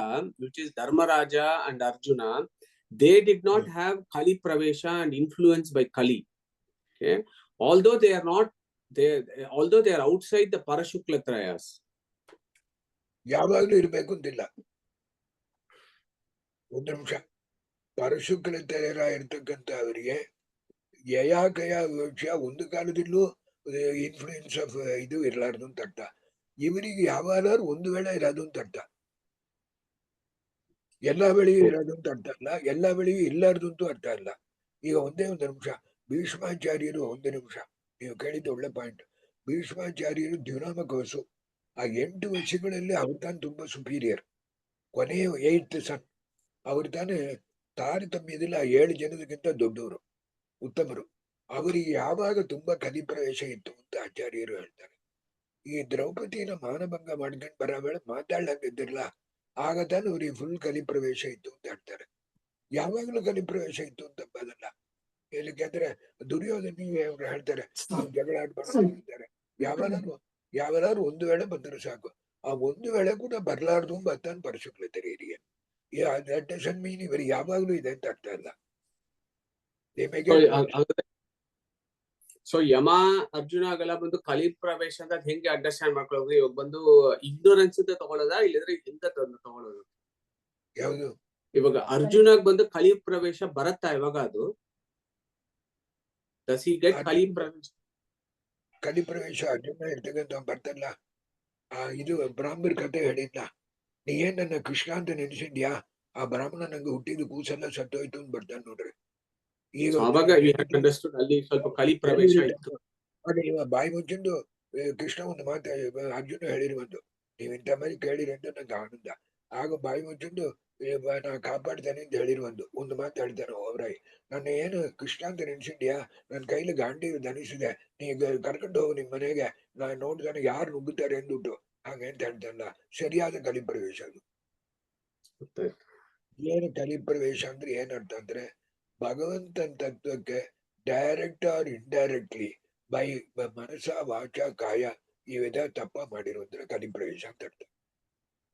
which is Dharmaraja and Arjuna, they did not have Kali pravesha and influence by Kali. Okay, although they are outside the Parashukla Trayas. ಯಾವಾಗಲೂ ಇರಬೇಕು ಅಂತಿಲ್ಲ. ಒಂದು ನಿಮಿಷ, ಪರಶುಕ್ಲ ತ್ರಯರ ಇರ್ತಕ್ಕಂಥ ಅವರಿಗೆ ಯಯಾಕಯ ವಿಷಯ ಒಂದು ಕಾಲದಲ್ಲೂ ಇನ್ಫ್ಲೂಯೆನ್ಸ್ ಆಫ್ ಇದು ಇರಲಾರ್ದು ಅಂತ ಅರ್ಥ. ಇವರಿಗೆ ಯಾವಾಗಾದ್ರೂ ಒಂದು ವೇಳೆ ಇರೋದು ಅಂತ ಅರ್ಥ, ಎಲ್ಲಾ ವೇಳೆಯೂ ಇರೋದು ಅಂತ ಅರ್ಥ ಅಲ್ಲ, ಎಲ್ಲಾ ವೇಳೆಯೂ ಇಲ್ಲಾರ್ದು ಅಂತೂ ಅರ್ಥ ಅಲ್ಲ. ಈಗ ಒಂದೇ ಒಂದು ನಿಮಿಷ, ಭೀಷ್ಮಾಚಾರ್ಯರು, ಒಂದು ನಿಮಿಷ, ನೀವು ಕೇಳಿದ್ದು ಒಳ್ಳೆ ಪಾಯಿಂಟ್. ಭೀಷ್ಮಾಚಾರ್ಯರು ದ್ಯುನಾಮಕ ವಸು, ಆ 8 ವರ್ಷಗಳಲ್ಲಿ ಅವ್ರು ತಾನು ತುಂಬಾ ಸುಪೀರಿಯರ್, ಕೊನೆಯ 8th ಸನ್ ಅವ್ರು ತಾನೇ ತಾರತಮ್ಯದಲ್ಲಿ ಆ 7 ಜನರಿಗಿಂತ ದೊಡ್ಡವರು, ಉತ್ತಮರು. ಅವರಿಗೆ ಯಾವಾಗ ತುಂಬಾ ಕಲಿ ಪ್ರವೇಶ ಇತ್ತು ಅಂತ ಆಚಾರ್ಯರು ಹೇಳ್ತಾರೆ. ಈ ದ್ರೌಪದಿನ ಮಾನಭಂಗ ಮಾಡ್ಕೊಂಡು ಬರೋ ವೇಳೆ ಮಾತಾಡ್ಲಂಗಿದ್ದಿರಲ್ಲ, ಆಗ ತಾನು ಅವ್ರಿಗೆ ಫುಲ್ ಕಲಿ ಪ್ರವೇಶ ಇತ್ತು ಅಂತ ಹೇಳ್ತಾರೆ. ಯಾವಾಗಲೂ ಕಲಿ ಪ್ರವೇಶ ಇತ್ತು ಅಂತ ಬದಲ್ಲ. ಏನಕ್ಕೆ ದುರ್ಯೋಧನ ಅವ್ರು ಹೇಳ್ತಾರೆ ಜಗಳ ಆಡ್ಬಾರ್ದು, ಯಾವಾಗಾದ್ರೂ ಒಂದು ವೇಳೆ ಬಂದ್ರೆ ಸಾಕು, ಆ ಒಂದು ವೇಳೆ ಕೂಡ ಬರ್ಲಾರ್ದು ಬತ್ತಾನು ಪರಶುಕ್ಲ ತೆರೆಯರಿಗೆ. ದಟ್ ಡಸಂಟ್ ಮೀನ್ ಇವರು ಯಾವಾಗ್ಲೂ ಇದೆ ಅಂತ ಅರ್ಥ ಅಲ್ಲ. ಸೊ ಯಮ ಅರ್ಜುನಗೆಲ್ಲ ಬಂದು ಕಲಿ ಪ್ರವೇಶ ಅಂತ ಹೆಂಗೆ ಅಂಡರ್ಸ್ಟ್ಯಾಂಡ್ ಮಾಡ್ಕೊಳ್ಳೋದು? ಇವಾಗ ಬಂದು ಇಗ್ನೋರೆನ್ಸ್ ಅಂತ ತಗೊಳ್ಳೋದಾ, ಇಲ್ಲದ್ರೆ ಇಂತ ತಗೊಳ್ಳೋದು? ಯಾವುದು? ಇವಾಗ ಅರ್ಜುನಗ್ ಬಂದು ಕಲಿ ಪ್ರವೇಶ ಬರತ್ತಾ ಇವಾಗ? ಅದು does he get ಕಲಿ ಪ್ರವೇಶ? ಕಲಿ ಪ್ರವೇಶ ಅರ್ಜುನ ಇರ್ತಕ್ಕಂಥ ಬರ್ತಲ್ಲ, ಇದು ಬ್ರಾಹ್ಮಣ ಕಥೆ ಹೇಳಿದ್ನ, ನೀ ಏನ್ ನನ್ನ ಕೃಷ್ಣ ಅಂತ ನೆನೆಸಿದ್ಯಾ, ಆ ಬ್ರಾಹ್ಮಣ ನಂಗೆ ಹುಟ್ಟಿದ ಕೂಸೆಲ್ಲ ಸತ್ತೋಯ್ತು ಅಂತ ಬರ್ತಾನೆ ನೋಡ್ರಿ. ಈಗ ಅಲ್ಲಿ ಸ್ವಲ್ಪ ಕಲಿ ಪ್ರವೇಶ ಇತ್ತು. ಆಗ ಇವ ಬಾಯಿ ಮುಚ್ಚಿಂದು ಕೃಷ್ಣ ಒಂದು ಮಾತು ಅರ್ಜುನ ಹೇಳಿರುವಂತು, ನೀವ್ ಇಂಥ மாதிரி ಕೇಳಿರಿ ಅಂತ ನಂಗೆ ಆನಂದ. ಆಗ ಬಾಯಿ ಮುಚ್ಚಿದ್ದು ನಾ ಕಾಪಾಡ್ತೇನೆ ಅಂತ ಹೇಳಿರುವಂತು ಒಂದು ಮಾತು ಹೇಳ್ತಾನೆ ಅವರಾಯಿ. ನನ್ನ ಏನು ಕೃಷ್ಣ ಅಂತ ನೆನ್ಸಿದ್ಯಾ, ನನ್ನ ಕೈಲಿ ಗಾಂಡಿ ಧನಿಸಿದೆ, ನೀ ಕರ್ಕೊಂಡು ಹೋಗು ನಿಮ್ ಮನೆಗೆ, ನಾನು ನೋಡ್ತಾನೆ ಯಾರು ನುಗ್ಗುತ್ತಾರೆ ಅಂದ್ಬಿಟ್ಟು ಹಾಗೆ ಅಂತ ಹೇಳ್ತಾನಲ್ಲ, ಸರಿಯಾದ ಕಲಿಪ್ರವೇಶ ಅದು. ಏನು ಕಲಿಪ್ರವೇಶ ಅಂದ್ರೆ ಏನರ್ಥ ಅಂದ್ರೆ, ಭಗವಂತನ ತತ್ವಕ್ಕೆ ಡೈರೆಕ್ಟ್ ಆರ್ ಇಂಡೈರೆಕ್ಟ್ಲಿ ಬೈ ಮನಸ ವಾಚ ಕಾಯ ಈ ವಿಧ ತಪ್ಪ ಮಾಡಿರೋದ್ರ ಕಲಿಪ್ರವೇಶ ಅಂತ ಅರ್ಥ.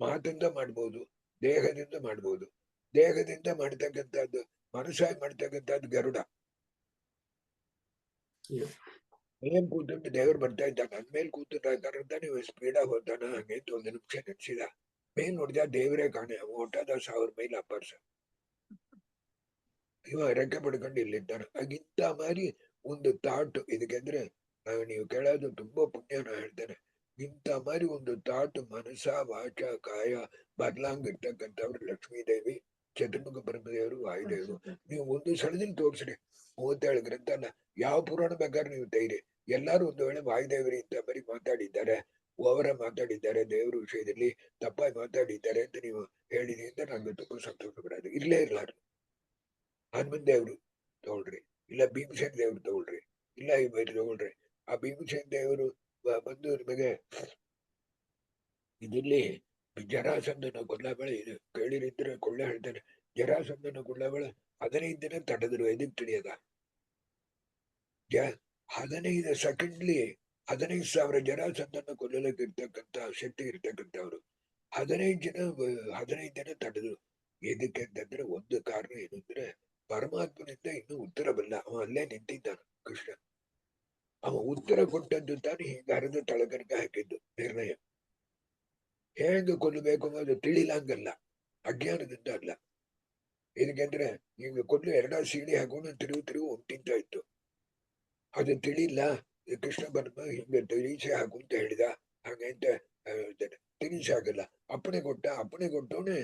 ಮಾತಿಂದ ಮಾಡ್ಬೋದು, ದೇಹದಿಂದ ಮಾಡ್ಬೋದು. ದೇಹದಿಂದ ಮಾಡ್ತಕ್ಕಂಥದ್ದು, ಮನಸ್ಸಾಗಿ ಮಾಡ್ತಕ್ಕಂಥದ್ದು ಗರುಡ. ಮೇಲ್ ಕೂತ್ಬಿಟ್ಟು ದೇವರು ಬರ್ತಾ ಇದ್ದ, ನನ್ ಮೇಲ್ ಕೂತ ನೀವು ಸ್ಪೀಡಾಗಿ ಹೋದಾನ ಹಂಗೆ ಒಂದು ನಿಮಿಷ ನೆನ್ಸಿದ, ಮೇಲ್ ನೋಡಿದ ದೇವರೇ ಕಾಣೆ, ಹೊಟ್ಟದ 1000 ಮೈಲ್ ಅಪ್ಪರ್ಸ, ಇವ ರೆಕ್ಕೆ ಪಡ್ಕೊಂಡು ಇಲ್ಲಿದ್ದಾನ. ಹಾಗಿಂತ ಮಾರಿ ಒಂದು ತಾಟು ಇದಕ್ಕೆಂದ್ರೆ ನೀವು ಕೇಳೋದು ತುಂಬಾ ಪುಣ್ಯ. ನಾ ಹೇಳ್ತೇನೆ, ಇಂಥ ಮಾರಿ ಒಂದು ತಾಟು ಮನಸ ವಾಚ ಕಾಯ ಬದಲಾಂಗಿರ್ತಕ್ಕಂಥವ್ರು ಲಕ್ಷ್ಮೀದೇವಿ, ಚತುರ್ಮುಖ ಬ್ರಹ್ಮದೇವರು, ವಾಯುದೇವರು. ನೀವು ಒಂದು ಸಲದಲ್ಲಿ ತೋರಿಸ್ರಿ 37 ಗ್ರಂಥ ಅಲ್ಲ, ಯಾವ ಪುರಾಣ ಬೇಕಾದ್ರೆ ನೀವು ತೈರಿ, ಎಲ್ಲಾರು ಒಂದು ವೇಳೆ ವಾಯುದೇವರು ಇಂಥ ಬರೀ ಮಾತಾಡಿದ್ದಾರೆ, ಅವರ ಮಾತಾಡಿದ್ದಾರೆ ದೇವ್ರ ವಿಷಯದಲ್ಲಿ ತಪ್ಪಾಗಿ ಮಾತಾಡಿದ್ದಾರೆ ಅಂತ ನೀವು ಹೇಳಿದ್ರಿ ಅಂತ ನಂಗೆ ತುಂಬಾ ಸಂತೋಷ ಪಡೋದು. ಇರ್ಲೇ ಇರ್ಲಾರ್ದು ಹನುಮನ್ ದೇವ್ರು ತಗೊಳ್ರಿ, ಇಲ್ಲ ಭೀಮಸೇನ ದೇವ್ರು ತಗೊಳ್ರಿ, ಇಲ್ಲ ಇವರು ತಗೊಳ್ರಿ. ಆ ಭೀಮಸೇನ ದೇವರು ಬಂದು ನಿಮಗೆ ಇದಿಲ್ಲಿ ಜರಾಸಂಧನ ಕೊಲ್ಲಬೇಳೆ ಇದು ಕೇಳಿರಿದ್ರೆ ಕೊಳ್ಳೆ ಹೇಳ್ತಾನೆ. ಜರಾಸಂಧನ ಕೊಲ್ಲಬೇಳೆ 15 ದಿನ ತಡೆದ್ರು, ಎದಕ್ ತಿಳಿಯದ? 15 ಸೆಕೆಂಡ್ಲಿ 15,000 ಜರಾಸಂಧನ ಕೊಲ್ಲಲಿಕ್ಕೆ ಇರ್ತಕ್ಕಂಥ ಶಕ್ತಿ ಇರ್ತಕ್ಕಂಥವ್ರು 15 ದಿನ ತಡೆದ್ರು. ಎದಕ್ಕೆ ಅಂತಂದ್ರೆ ಒಂದು ಕಾರಣ ಏನು ಅಂದ್ರೆ, ಪರಮಾತ್ಮನಿಂದ ಇನ್ನೂ ಉತ್ತರ ಬಲ್ಲ, ಅವ ಅಲ್ಲೇ ನಿಂತಿದ್ದಾನ ಕೃಷ್ಣ. ಅವ ಉತ್ತರ ಕೊಟ್ಟದ್ದು ತಾನು ಹೀಗೆ ಹರಿದು ತಳಗರ್ಗ ಹಾಕಿದ್ದು ನಿರ್ಣಯ. ಹೇಗೆ ಕೊಲ್ಲಬೇಕು ಅನ್ನೋದು ತಿಳಿಲಂಗಲ್ಲ, ಅಜ್ಞಾನದಿಂದ ಅಲ್ಲ. ಇದಕ್ಕೆಂದ್ರೆ ಈಗ ಕೊಲ್ಲು 2 ಸೀಳಿ ಹಾಕೊಂಡು ತಿರುವು ಉಂಟಿಂತ ಇತ್ತು, ಅದು ತಿಳಿಲ್ಲ. ಕೃಷ್ಣ ಬರ್ಮ ಹಿಂಗೆ ತಿಳೀಸೆ ಹಾಕು ಅಂತ ಹೇಳಿದ, ಹಾಗೆ ಅಂತ ತಿಳೀಸೆ ಆಗಲ್ಲ. ಅಪ್ಪಣೆ ಕೊಟ್ಟವನೇ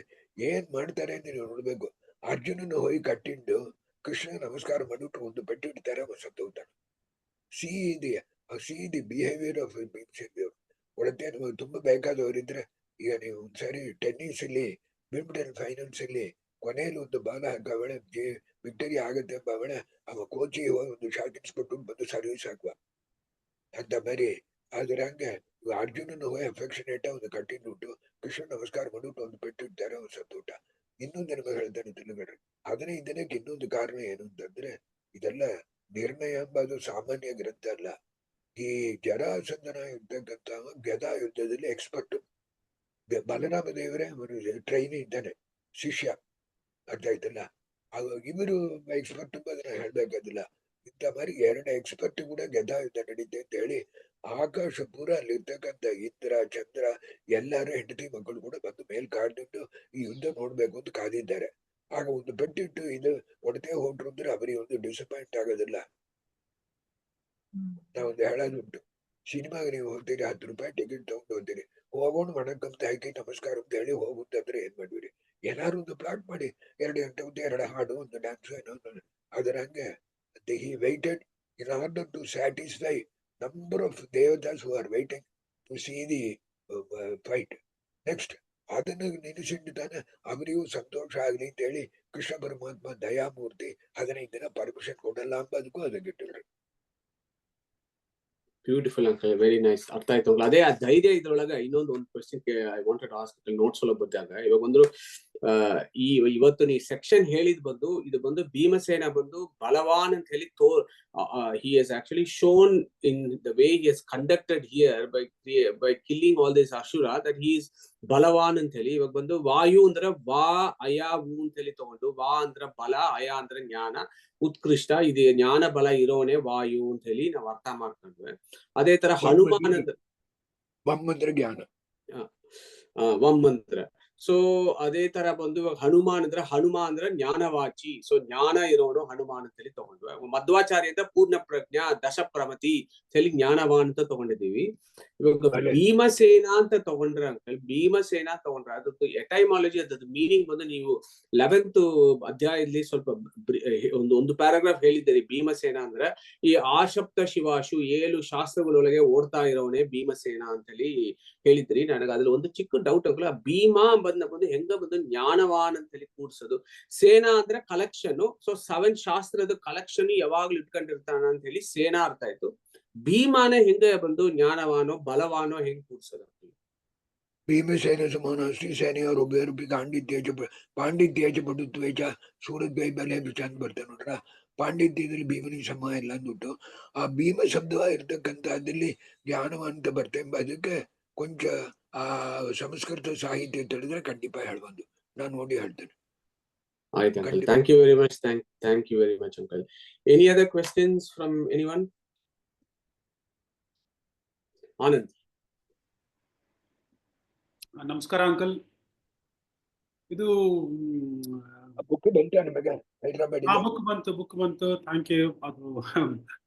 ಏನ್ ಮಾಡ್ತಾರೆ ಅಂತ ನೀವು ನೋಡ್ಬೇಕು. ಅರ್ಜುನನ ಹೋಗಿ ಕಟ್ಟಿಂಡು ಕೃಷ್ಣ ನಮಸ್ಕಾರ ಮಾಡಿಬಿಟ್ಟು ಒಂದು ಪೆಟ್ಟಿಡ್ತಾರೆ, ಸತ್ತೋಗ್ತಾನೆ. See the behaviour of Bhimasena ದೇವ್ರು. ಒಳತೆ ನಮಗೆ ತುಂಬಾ ಬೇಕಾದವರಿದ್ರೆ, ಈಗ ನೀವು ಒಂದ್ಸರಿ ಟೆನ್ನಿಸ್ ಅಲ್ಲಿ ವಿಂಬಲ್ಡನ್ ಫೈನಲ್ಸ್ ಅಲ್ಲಿ ಕೊನೆಯಲ್ಲಿ ಒಂದು ಬಾಲ ಹಾಕವಳೆ ವಿಕ್ಟರಿ ಆಗತ್ತೆ ಎಂಬವಳೆ, ಅವ ಕೋಚಿ ಒಂದು ಶಾಟ್ ಇನ್ಸ್ಬಿಟ್ಟು ಬಂದು ಸರ್ವಿಸ್ ಹಾಕುವ ಅಂತ ಬರೀ. ಆದ್ರೆ ಹಂಗೆ ಅರ್ಜುನನ ಹೋಗಿ ಅಫೆಕ್ಷನೇಟ್ ಒಂದು ಕಟ್ಟಿನ್ಬಿಟ್ಟು ಕೃಷ್ಣ ನಮಸ್ಕಾರ ಮಾಡಿಬಿಟ್ಟು ಒಂದು ಪೆಟ್ಟಿಡ್ತಾರೆ, ಅವ್ನು ಸತ್ತೋಟ. ಇನ್ನೊಂದು ನಿಮಗೆ ಹೇಳ್ತಾನೆ ತಿಳಿಬೇಡ್ರಿ. 15 ದಿನಕ್ಕೆ ಇನ್ನೊಂದು ಕಾರಣ ಏನು ಅಂತಂದ್ರೆ, ಇದೆಲ್ಲ ನಿರ್ಣಯ ಎಂಬುದು ಸಾಮಾನ್ಯ ಗ್ರಂಥ ಅಲ್ಲ. ಈ ಜರಾಸಂಧನ ಇರ್ತಕ್ಕಂಥ ಗದಾ ಯುದ್ಧದಲ್ಲಿ ಎಕ್ಸ್ಪರ್ಟ್. ಬಲರಾಮ ದೇವರೇ ಅವನು ಟ್ರೈನ್ ಇದ್ದಾನೆ, ಶಿಷ್ಯ. ಅರ್ಥ ಆಯ್ತಲ್ಲ? ಇವರು ಎಕ್ಸ್ಪರ್ಟ್ ಅದನ್ನ ಹೇಳ್ಬೇಕಾದಿಲ್ಲ. ಇಂಥ ಮಾರಿ 2 ಎಕ್ಸ್ಪರ್ಟ್ ಕೂಡ ಗದಾ ಯುದ್ಧ ನಡೀತೆ ಅಂತ ಹೇಳಿ ಆಕಾಶ ಪೂರ ಅಲ್ಲಿರ್ತಕ್ಕಂಥ ಇಂದ್ರ ಚಂದ್ರ ಎಲ್ಲಾರು ಹೆಂಡತಿ ಮಕ್ಕಳು ಕೂಡ ಬಂದು ಮೇಲ್ ಕಾಡ್ಕೊಂಡು ಈ ಯುದ್ಧ ನೋಡ್ಬೇಕು ಅಂತ ಕಾದಿದ್ದಾರೆ. ಆಗ ಒಂದು ಪೆಟ್ಟಿಟ್ಟು ಇದು ಹೊಡೆದೇ ಹೊಂಟ್ರು ಅಂದ್ರೆ ಅವರಿಗೆ ಒಂದು ಡಿಸಪಾಯಿಂಟ್ ಆಗೋದಿಲ್ಲ. ನಾವೊಂದು ಹೇಳೋದುಂಟು, ಸಿನಿಮಾಗೆ ನೀವು ಹೋಗ್ತೀರಿ, 10 ರೂಪಾಯಿ ಟಿಕೆಟ್ ತಗೊಂಡು ಹೋಗ್ತೀರಿ, ಹೋಗೋಣ ಮಣಕ್ಕಂತ ಹಾಕಿ ನಮಸ್ಕಾರ ಅಂತ ಹೇಳಿ ಹೋಗುತ್ತಂದ್ರೆ ಏನ್ ಮಾಡ್ಬಿಡಿ, ಏನಾರು ಒಂದು ಪ್ಲಾಟ್ ಮಾಡಿ 2 ಗಂಟೆ ಒಂದು 2 ಹಾಡು ಒಂದು ಡ್ಯಾನ್ಸ್ ಏನೋ. ಅದರ ಹಂಗೆ he waited in order to satisfy number of devatas who are waiting to see the fight. Next ಅದನ್ನು ನೆನೆಸಿಟ್ಟು ತಾನೆ ಅವರಿಗೂ ಸಂತೋಷ ಆಗ್ಲಿ ಅಂತ ಹೇಳಿ ಕೃಷ್ಣ ಪರಮಾತ್ಮ ದಯಾಮೂರ್ತಿ 15 ದಿನ ಪರ್ಮಿಷನ್ ಕೊಡಲ್ಲ ಅಂಬದಕ್ಕೂ ಅದಕ್ಕಿಟ್ಟಿಲ್ರಿ. Beautiful uncle, very nice. ಅರ್ಥ ಆಯ್ತು. ಅದೇ ಆ ಧೈರ್ಯ ಇದ್ರೊಳಗ ಇನ್ನೊಂದು question I wanted ask notes ಎಲ್ಲ ಬಂದಾಗ, ಇವಾಗ ಒಂದು ಇವತ್ತು ನೀ ಸೆಕ್ಷನ್ ಹೇಳಿದ್ ಬಂದು ಇದು ಬಂದು ಭೀಮಸೇನ ಬಂದು ಬಲವಾನ್ ಅಂತ ಹೇಳಿ he has actually shown in the way he has conducted here by killing all this Ashura that he is ಬಲವಾನ್ ಅಂತ ಹೇಳಿ. ಇವಾಗ ಬಂದು ವಾಯು ಅಂದ್ರೆ ವಾ ಅಯ ಊ ಅಂತ ಹೇಳಿ ತಗೊಂಡು, ವಾ ಅಂದ್ರ ಬಲ, ಅಯ ಅಂದ್ರೆ ಜ್ಞಾನ, ಉತ್ಕೃಷ್ಟ, ಇದು ಜ್ಞಾನ ಬಲ ಇರೋನೆ ವಾಯು ಅಂತ ಹೇಳಿ ನಾವು ಅರ್ಥ ಮಾಡ್ಕೊಂಡ್ವಿ. ಅದೇ ತರ ಹನುಮಾನ್ ಅಂದ್ರೆ ವಮ್ಮಂತ್ರ ಜ್ಞಾನ, ವಮ್ಮಂತ್ರ. ಸೊ ಅದೇ ತರ ಬಂದು ಇವಾಗ ಹನುಮ ಅಂದ್ರೆ ಜ್ಞಾನವಾಚಿ, ಸೊ ಜ್ಞಾನ ಇರೋನು ಹನುಮಾನ್ ಅಂತೇಳಿ ತಗೊಂಡ್ವಿ. ಮಧ್ವಾಚಾರ್ಯ ಅಂತ ಪೂರ್ಣ ಪ್ರಜ್ಞಾ ದಶಪ್ರಮತಿ ಅಂತೇಳಿ ಜ್ಞಾನವಾನ್ ಅಂತ ತಗೊಂಡಿದೀವಿ. ಇವಾಗ ಭೀಮಸೇನ ಅಂತ ತಗೊಂಡ್ರೆ ಅಂಕಲ್, ಭೀಮಸೇನ ತಗೊಂಡ್ರೆ ಅದ್ರದ್ದು ಎಟೈಮಾಲಜಿ, ಅದ್ರದ್ದು ಮೀನಿಂಗ್ ಬಂದು ನೀವು 11th ಅಧ್ಯಾಯದಲ್ಲಿ ಸ್ವಲ್ಪ ಒಂದು ಪ್ಯಾರಾಗ್ರಾಫ್ ಹೇಳಿದ್ದೀರಿ. ಭೀಮಸೇನ ಅಂದ್ರೆ ಈ ಆಶಪ್ತ ಶಿವಾಶು 7 ಶಾಸ್ತ್ರಗಳೊಳಗೆ ಓಡ್ತಾ ಇರೋನೇ ಭೀಮಸೇನ ಅಂತೇಳಿ ಹೇಳಿದ್ರಿ. ನನಗೆ ಅದ್ರಲ್ಲಿ ಒಂದು ಚಿಕ್ಕ ಡೌಟ್ ಆಗಲ್ಲ, ಭೀಮ ಬಂದು ಹೆಂಗ ಬಂದು ಜ್ಞಾನವಾನ್ ಅಂತೇಳಿ ಕೂಡ್ಸೋದು, ಸೇನಾ ಅಂದ್ರೆ ಕಲೆಕ್ಷನ್, ಸೊ 7 ಶಾಸ್ತ್ರದ ಕಲೆಕ್ಷನ್ ಯಾವಾಗ್ಲೂ ಇಟ್ಕೊಂಡಿರ್ತಾನ ಅಂತ ಹೇಳಿ ಸೇನಾ ಅರ್ಥ ಆಯ್ತು. ಭೀಮಾನೇ ಹೆಂಗ ಬಂದು ಜ್ಞಾನವಾನೋ ಬಲವಾನೋ ಹೆಂಗ್ ಕೂಡ್ಸೋದು? ಭೀಮಸೇನ ಸಮಾನಾಸ್ತಿ ಸೇನೆಯವರು ಬೇರು ಪಾಂಡಿತ್ಯೇಜ ಪಟುತ್ವೇಜ ಸೂರದ್ವೈ ಬಲೆ ಚಂದ ಬರ್ತಾರೆ ನೋಡ್ರ. ಪಾಂಡಿತ್ಯದಲ್ಲಿ ಭೀಮನಿಗೆ ಸಮ ಇಲ್ಲ ಅಂದ್ಬಿಟ್ಟು ಆ ಭೀಮ ಶಬ್ದ ಇರ್ತಕ್ಕಂಥದ್ದಲ್ಲಿ ಜ್ಞಾನವ ಅಂತ ಬರ್ತೇವೆ. ಅದಕ್ಕೆ ಕೊಂಚ ಆ ಸಂಸ್ಕೃತ ಸಾಹಿತ್ಯ ತಿಳಿದ್ರೆ ಖಂಡಿತ ಹೇಳ್ಬಂದು ನಾನು ನೋಡಿ ಹೇಳ್ತೇನೆ. ಆಯ್ತು uncle, thank you very much. Thank you very much uncle. Any other questions from anyone? Anand. ನಮಸ್ಕಾರ ಅಂಕಲ್. ಇದು ಬುಕ್ ಬಂತ ನಿಮಗೆ ಹೈದರಾಬಾದ್? ಬುಕ್ ಬಂತು. Thank you. ಅದು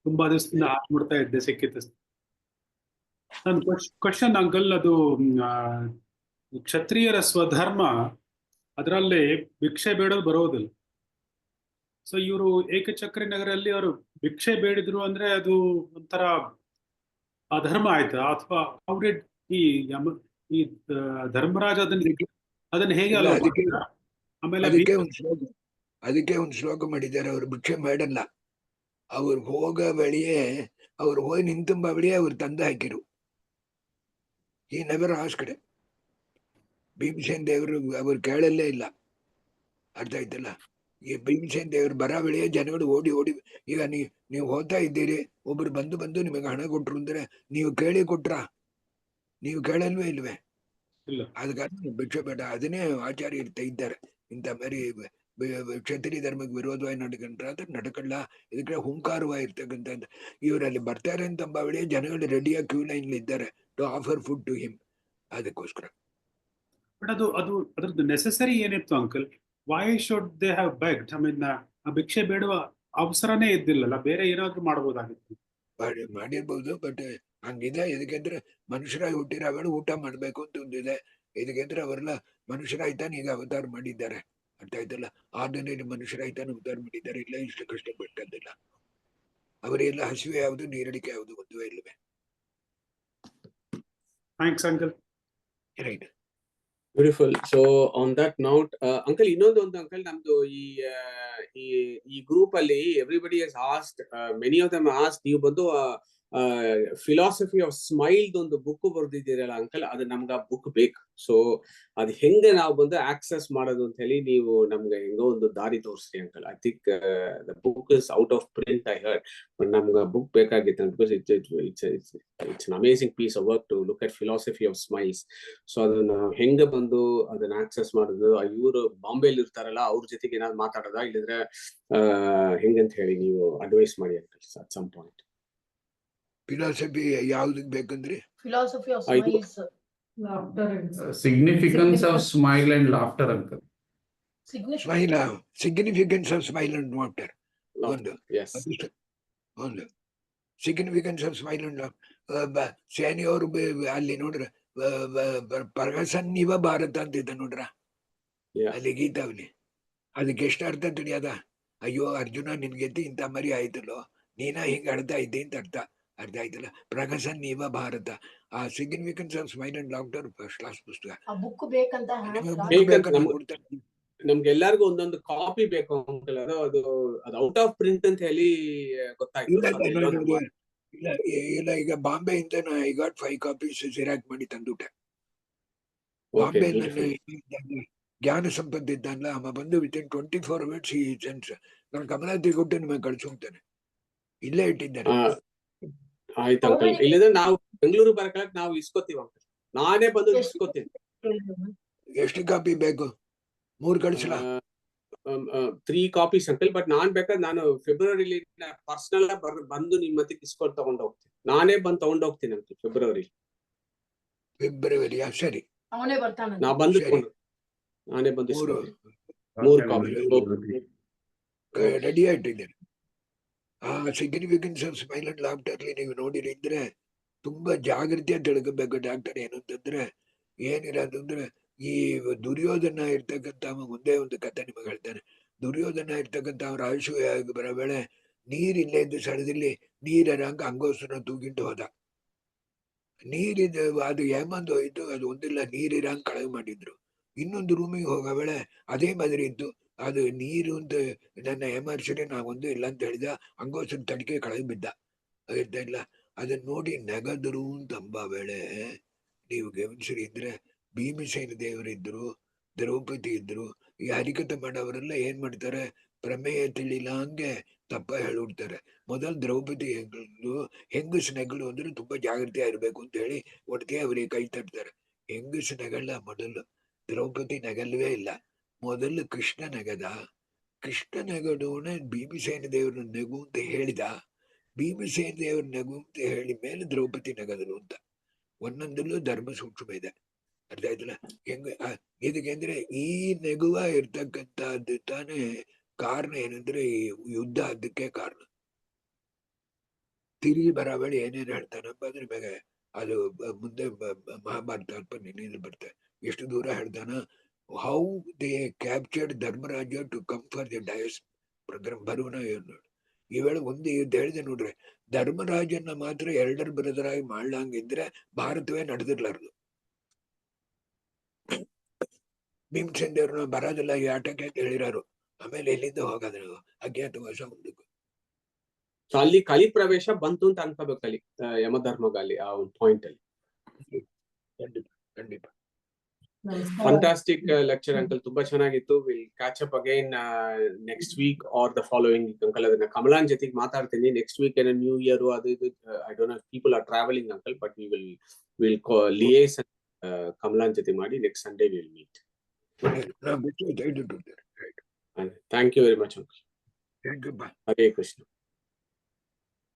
ತುಂಬಾ ದಿವಸದಿಂದ ನೋಡ್ತಾ ಇದ್ದೆ, ಸಿಕ್ಕಿತ್ತು. ನನ್ನ ಕ್ವಶನ್ ಅಂಕಲ್, ಅದು ಕ್ಷತ್ರಿಯರ ಸ್ವಧರ್ಮ ಅದರಲ್ಲಿ ಭಿಕ್ಷೆ ಬೇಡೋದು ಬರೋದಿಲ್ಲ. ಸೊ ಇವರು ಏಕಚಕ್ರಿ ನಗರಲ್ಲಿ ಅವರು ಭಿಕ್ಷೆ ಬೇಡಿದ್ರು ಅಂದ್ರೆ ಅದು ಒಂಥರ ಅಧರ್ಮ ಆಯ್ತಾ, ಅಥವಾ ಈ ಧರ್ಮರಾಜ ಅದನ್ನ ಹೇಗೆ ಅಲ್ಲ? ಆಮೇಲೆ ಅದಕ್ಕೆ ಒಂದು ಶ್ಲೋಕ ಮಾಡಿದ್ದಾರೆ, ಅವ್ರು ಭಿಕ್ಷೆ ಮಾಡಲ್ಲ, ಅವ್ರು ಹೋಗ ಬಳಿಯೇ ಅವ್ರು ಹೋಗಿ ನಿಂತಂಬ ಬಳಿಯೇ ಅವ್ರು ತಂದು ಹಾಕಿರು. ಈ ನೆವರ್ ಆಸ್ ಕಡೆ ಭೀಮಸೇನ್ ದೇವರು ಅವ್ರು ಕೇಳಲ್ಲೇ ಇಲ್ಲ. ಅರ್ಥ ಆಯ್ತಲ್ಲ? ಈ ಭೀಮಸೇನ್ ದೇವರು ಬರ ಬಳಿಯೇ ಜನಗಳು ಓಡಿ ಈಗ ನೀವು ಹೋಗ್ತಾ ಇದ್ದೀರಿ, ಒಬ್ರು ಬಂದು ನಿಮಗೆ ಹಣ ಕೊಟ್ರು ಅಂದ್ರೆ ನೀವು ಕೇಳಿ ಕೊಟ್ರ? ನೀವು ಕೇಳಲ್ವೇ ಇಲ್ವೇ? ಆದ ಕಾರಣ ಭಿಕ್ಷೆ ಬೇಡ. ಅದನ್ನೇ ಆಚಾರ್ಯರು ತೆಗಿದ್ದಾರೆ. ಇಂಥ ಮರಿ ಕ್ಷತ್ರಿಯ ಧರ್ಮಕ್ಕೆ ವಿರೋಧವಾಗಿ ನಡ್ಕಲ್ಲ, ಇದಕ್ಕೆ ಹುಂಕಾರವಾಗಿರ್ತಕ್ಕಂಥದ್ದು. ಇವರಲ್ಲಿ ಬರ್ತಾರೆ ಅಂತ ಬಳಿ ಜನಗಳು ರೆಡಿಯಾಗಿ ಕ್ಯೂ ಲೈನ್ ಇದ್ದಾರೆ to offer food to him. ಅದಕ್ಕೋಸ್ಕರ ಅದ್ರದ್ದು ನೆಸೆಸರಿ ಏನಿತ್ತು uncle? Why should they have begged? I mean, ಭಿಕ್ಷೆ ಬೇಡುವ ಅವಸರನೇ ಇದ್ದಿಲ್ಲಲ್ಲ, ಬೇರೆ ಏನಾದ್ರೂ ಮಾಡಬಹುದಾಗಿತ್ತು. ಮಾಡಿರ್ಬೋದು, ಬಟ್ ಹಂಗಿದೆ. ಇದಕ್ಕೆಂದ್ರೆ ಮನುಷ್ಯರಾಗಿ ಹುಟ್ಟಿರೋ ಊಟ ಮಾಡ್ಬೇಕು ಅಂತ ಒಂದಿದೆ. ಇದಕ್ಕೆಂದ್ರೆ ಅವರೆಲ್ಲ ಮನುಷ್ಯರಾಯ್ತಾನೆ ಈಗ ಅವತಾರ ಮಾಡಿದ್ದಾರೆ. ಅರ್ಥ ಆಯ್ತಲ್ಲ? ಆರ್ಡಿನರಿ ಮನುಷ್ಯರಾಯ್ತಾನೆ ಅವತಾರ ಮಾಡಿದ್ದಾರೆ. ಇಲ್ಲ ಇಷ್ಟು ಕಷ್ಟಪಟ್ಟದ್ದಿಲ್ಲ. ಅವರೆಲ್ಲ ಹಸಿವೆ ಯಾವುದು, ನೀರಡಿಕೆ ಯಾವುದು ಒಂದುವೇ ಇಲ್ಲವೇ? Thanks uncle. Right, beautiful. So on that note uncle, ಇನ್ನೊಂದು ಅಂಕಲ್, ನಮ್ದು ಈ ಗ್ರೂಪ್ ಅಲ್ಲಿ everybody has asked, many of them asked, ನೀವು ಬಂದು ಫಿಲಾಸಫಿ ಆಫ್ ಸ್ಮೈಲ್ ಒಂದು ಬುಕ್ ಬರ್ದಿದ್ದೀರಲ್ಲ ಅಂಕಲ್, ಅದು ನಮ್ಗೆ ಆ ಬುಕ್ ಬೇಕು. ಸೊ ಅದು ಹೆಂಗೆ ನಾವು ಬಂದು ಆಕ್ಸೆಸ್ ಮಾಡೋದು ಅಂತ ಹೇಳಿ ನೀವು ನಮ್ಗೆ ಹೆಂಗೋ ಒಂದು ದಾರಿ ತೋರಿಸ್ರಿ uncle. I think the book is out of print, I heard, but ನಮ್ಗೆ ಬುಕ್ ಬೇಕಾಗಿತ್ತು because it's an amazing piece of work to look at philosophy of smiles. So ಅದನ್ನ ಹೆಂಗೆ ಬಂದು ಅದನ್ನ ಆಕ್ಸೆಸ್ ಮಾಡೋದು, ಇವರು ಬಾಂಬೆಲಿ ಇರ್ತಾರಲ್ಲ ಅವ್ರ ಜೊತೆಗೆ ಏನಾದ್ರು ಮಾತಾಡೋದಾ, ಇಲ್ಲಿದ್ರೆ ಹೆಂಗಂತ ಹೇಳಿ ನೀವು ಅಡ್ವೈಸ್ ಮಾಡಿ uncle at some point. Philosophy ಯಾವ್ದಕ್ ಬೇಕಂದ್ರೆ? Philosophy of smiles. Significance of smile and laughter, uncle. Significance of smile and water ಒಂದು. ಒಂದು ಸಿಗ್ನಿಫಿಕೆನ್ಸ್ ಆಫ್ ಸ್ಮೈಲ್ ಅಂಡ್ ಸೇನೆಯವರು ಅಲ್ಲಿ ನೋಡ್ರ ಪರಗಸನ್ನಿವ ಭಾರತ ಅಂತಿದ್ದ ನೋಡ್ರ, ಅಲ್ಲಿ ಗೀತಾವಲಿ. ಅದಕ್ಕೆ ಎಷ್ಟು ಅರ್ಥ ತಿಳಿಯದ? ಅಯ್ಯೋ ಅರ್ಜುನ, ನಿನ್ಗೆತ್ತಿ ಇಂಥ ಮರಿ ಆಯ್ತಲ್ಲೋ, ನೀನ ಹಿಂಗ ಆಡ್ತಾ ಇದ್ದೆ ಅಂತ ಅರ್ಥ. ಅರ್ಥ ಆಯ್ತಲ್ಲ? ಪ್ರಗಸನ್ ನೀವ ಭಾರತ. ಆ significance of smile and laughter first class ಪುಸ್ತಕ. ನಮ್ಗೆ ಎಲ್ಲರಿಗೂ ಒಂದೊಂದು ಕಾಪಿ ಬೇಕು ಅಂಕಲ್. ಅದು ಔಟ್ ಆಫ್ ಪ್ರಿಂಟ್ ಅಂತ ಹೇಳಿ ಗೊತ್ತಾಯ್ತು. ಇಲ್ಲ, ಈಗ ಬಾಂಬೆಯಿಂದ ಐ ಗಾಟ್ 5 ಕಾಪೀಸ್ ಸಿರಾಕ್ ಮಾಡಿ ತಂದುಬಿಟ್ಟೆ. ಬಾಂಬೆ ಜ್ಞಾನ ಸಂಪತ್ತು ಇದ್ದಾನಲ್ಲ, ಅವ ಬಂದು ವಿತಿನ್ 24 hours ಈ ಸೆನ್ಸ್ ನಾನು ಕಮಲಾತಿ ಕೊಟ್ಟು ನಿಮಗೆ ಕಳ್ಸೋಗ್ತೇನೆ. ಇಲ್ಲೇ ಇಟ್ಟಿದ್ದಾರೆ. ಆಯ್ತು ಅಂಕಲ್, ಇಲ್ಲದ್ರೆ ನಾವು ಬೆಂಗಳೂರು ಬರಕಲಕ್ ನಾವು ಇಸ್ಕೋತೀವಿ ಅಂಕಲ್. ನಾನೇ ಬಂದು ಇಸ್ಕೋತೀನಿ. ಎಷ್ಟು ಕಾಪಿ ಬೇಕು? 3 ಕಳಿಸಲ? 3 ಕಾಪೀಸ್ ಅಂಕಲ್. ಬಟ್ ನಾನ್ ಬೇಕಾದ್ರೆ ನಾನು ಫೆಬ್ರವರಿಲಿ ಪರ್ಸನಲ್ ಬಂದು ನಿಮ್ ಮತ್ತೆ ಇಸ್ಕೊಂಡು ತಗೊಂಡು ಹೋಗ್ತೀನಿ. ನಾನೇ ಬಂದು ತಗೊಂಡು ಹೋಗ್ತೀನಿ ಅಂಕಲ್ ಫೆಬ್ರವರಿಯಾ? ಸರಿ, ಅವನೇ ಬರ್ತಾನೆ. ನಾ ಬಂದು ನಾನೇ ಬಂದು ಮೂರು ಮೂರು ಕಾಪಿ ರೆಡಿ ಆയിട്ടിದ್ದೇನೆ. ಆ ಸಿಗ್ನಿಫಿಕೆನ್ಸ್ ಆಫ್ ಸ್ಮೈಲ್ ಅಂಡ್ ಲಾಫ್ಟರ್ಲಿ ನೀವು ನೋಡಿದ್ರೆ ತುಂಬಾ ಜಾಗೃತಿಯಾಗಿ ತಿಳ್ಕೊಬೇಕು ಡಾಕ್ಟರ್. ಏನು ಅಂತಂದ್ರೆ ಏನಿರೋದಂದ್ರೆ ಈ ದುರ್ಯೋಧನ ಇರ್ತಕ್ಕಂಥ ಮುಂದೆ ಒಂದು ಕಥೆ ನಿಮಗೆ ಹೇಳ್ತಾನೆ. ದುರ್ಯೋಧನ ಇರ್ತಕ್ಕಂಥ ಅವ್ರ ಆಯುಷು ಬರೋ ವೇಳೆ ನೀರಿಲ್ಲ ಎಂದು ಸ್ಥಳದಲ್ಲಿ ನೀರಂಗ ಅಂಗೋಸನ ತೂಗಿಂಡು ಹೋದ. ನೀರಿದ ಅದು ಹೇಮಂದ್ ಹೋಯ್ತು, ಅದು ಒಂದಿಲ್ಲ ನೀರಿರಂಗ್ ಕಳವು ಮಾಡಿದ್ರು. ಇನ್ನೊಂದು ರೂಮಿಗೆ ಹೋಗೋ ವೇಳೆ ಅದೇ ಮಾದರಿ ಇತ್ತು. ಅದು ನೀರು ಅಂತ ನನ್ನ ಹೇಮರ್ಷರಿ ನಾ ಒಂದು ಇಲ್ಲ ಅಂತ ಹೇಳಿದ, ಅಂಗೋಸನ ತಡಿಕೆ ಕಳವು ಬಿದ್ದ ಆಯ್ತಾ ಇಲ್ಲ. ಅದನ್ನ ನೋಡಿ ನೆಗದ್ರು ಅಂತಂಬ ವೇಳೆ ನೀವು ಗಮನಿಸಿರಿ ಇದ್ರೆ ಭೀಮಸೇನ ದೇವರಿದ್ರು, ದ್ರೌಪದಿ ಇದ್ರು. ಈ ಹರಿಕತೆ ಮಾಡೋವರೆಲ್ಲ ಏನ್ ಮಾಡ್ತಾರೆ, ಪ್ರಮೇಯ ತಿಳಿಲ್ಲ ಹಂಗೆ ತಪ್ಪ ಹೇಳಿಬಿಡ್ತಾರೆ. ಮೊದಲು ದ್ರೌಪದಿ ಹೆಂಗಸ ನೆಗಳು ಅಂದ್ರೆ ತುಂಬಾ ಜಾಗೃತಿ ಇರ್ಬೇಕು ಅಂತ ಹೇಳಿ ಒಟ್ಟಿಗೆ ಅವರಿಗೆ ಕೈ ತಟ್ತಾರೆ. ಹೆಂಗಸ ನೆಗಲ್ಲ ಮೊದಲು, ದ್ರೌಪದಿ ನೆಗಲ್ವೇ ಇಲ್ಲ. ಮೊದಲು ಕೃಷ್ಣ ನೆಗದ. ಕೃಷ್ಣ ನೆಗಡೋಣ ಭೀಮಸೇನ ದೇವ್ರ ನೆಗು ಅಂತ ಹೇಳಿದ. ಭೀಮಸೇನ ದೇವ್ರ ನೆಗು ಅಂತ ಹೇಳಿ ಮೇಲೆ ದ್ರೌಪದಿ ನೆಗದಲು ಅಂತ. ಒಂದೊಂದಲ್ಲೂ ಧರ್ಮ ಸೂಕ್ಷ್ಮ ಇದೆ, ಅರ್ಥ ಆಯ್ತಲ್ಲ. ಹೆಂಗ ಇದಕ್ಕೆ ಅಂದ್ರೆ ಈ ನೆಗುವ ಇರ್ತಕ್ಕಂಥದ್ದು ತಾನೇ ಕಾರಣ. ಏನಂದ್ರೆ ಈ ಯುದ್ಧ ಅದಕ್ಕೆ ಕಾರಣ. ತಿರುಗಿ ಬರಬೇಡಿ ಏನೇನು ಹೇಳ್ತಾನಪ್ಪ ಅದ್ರ ಬಗ್ಗೆ ಅದು ಮುಂದೆ ಮಹಾಭಾರತ ಅಲ್ಪ ನಿನ್ನೆ ಬರ್ತದೆ. ಎಷ್ಟು ದೂರ ಹೇಳ್ತಾನ, how they captured Dharmaraja to come for the dais programme ಬರುವನ ನೋಡಿ. ಈ ವೇಳೆ ಒಂದು ಯುದ್ಧ ಹೇಳಿದೆ ನೋಡ್ರಿ, ಧರ್ಮರಾಜನ ಮಾತ್ರ ಎರಡರ್ ಬ್ರದರ್ ಆಗಿ ಮಾಡ್ಲಂಗಿದ್ರೆ ಭಾರತವೇ ನಡೆದಿರ್ಲಾರ್ದು. ಭೀಮಸೇನ ದೇವ್ರನ್ನ ಬರೋದಿಲ್ಲ ಈ ಆಟಕ್ಕೆ ಹೇಳಿರೋರು. ಆಮೇಲೆ ಎಲ್ಲಿಂದ ಹೋಗೋದು ಅಜ್ಞಾತವಾಸ ಮುಂದಕ್ಕೆ. ಸೊ ಅಲ್ಲಿ ಕಲಿ ಪ್ರವೇಶ ಬಂತು ಅಂತ ಅನ್ಕೋಬೇಕು ಅಲ್ಲಿ ಯಮಧರ್ಮದಲ್ಲಿ ಆ ಒಂದು ಪಾಯಿಂಟ್ ಅಲ್ಲಿ. ಖಂಡಿತ ಖಂಡಿತ. ಫಂಟಾಸ್ಟಿಕ್ ಲೆಕ್ಚರ್ ಅಂಕಲ್, ತುಂಬಾ ಚೆನ್ನಾಗಿತ್ತು. Will catch up again next week or the following uncle. ಅದನ್ನ ಕಮಲಾನ್ ಜೊತೆಗೆ ಮಾತಾಡ್ತೀನಿ ನೆಕ್ಸ್ಟ್ ವೀಕ್. ಏನೋ ನ್ಯೂ ಇಯರ್ ಅದು ಇದು I don't know people are travelling uncle, but we will liaise ಕಮಲಾನ್ ಜೊತೆ ಮಾಡಿ next Sunday will meet. Thank you very much uncle. Thank you. Hare Krishna.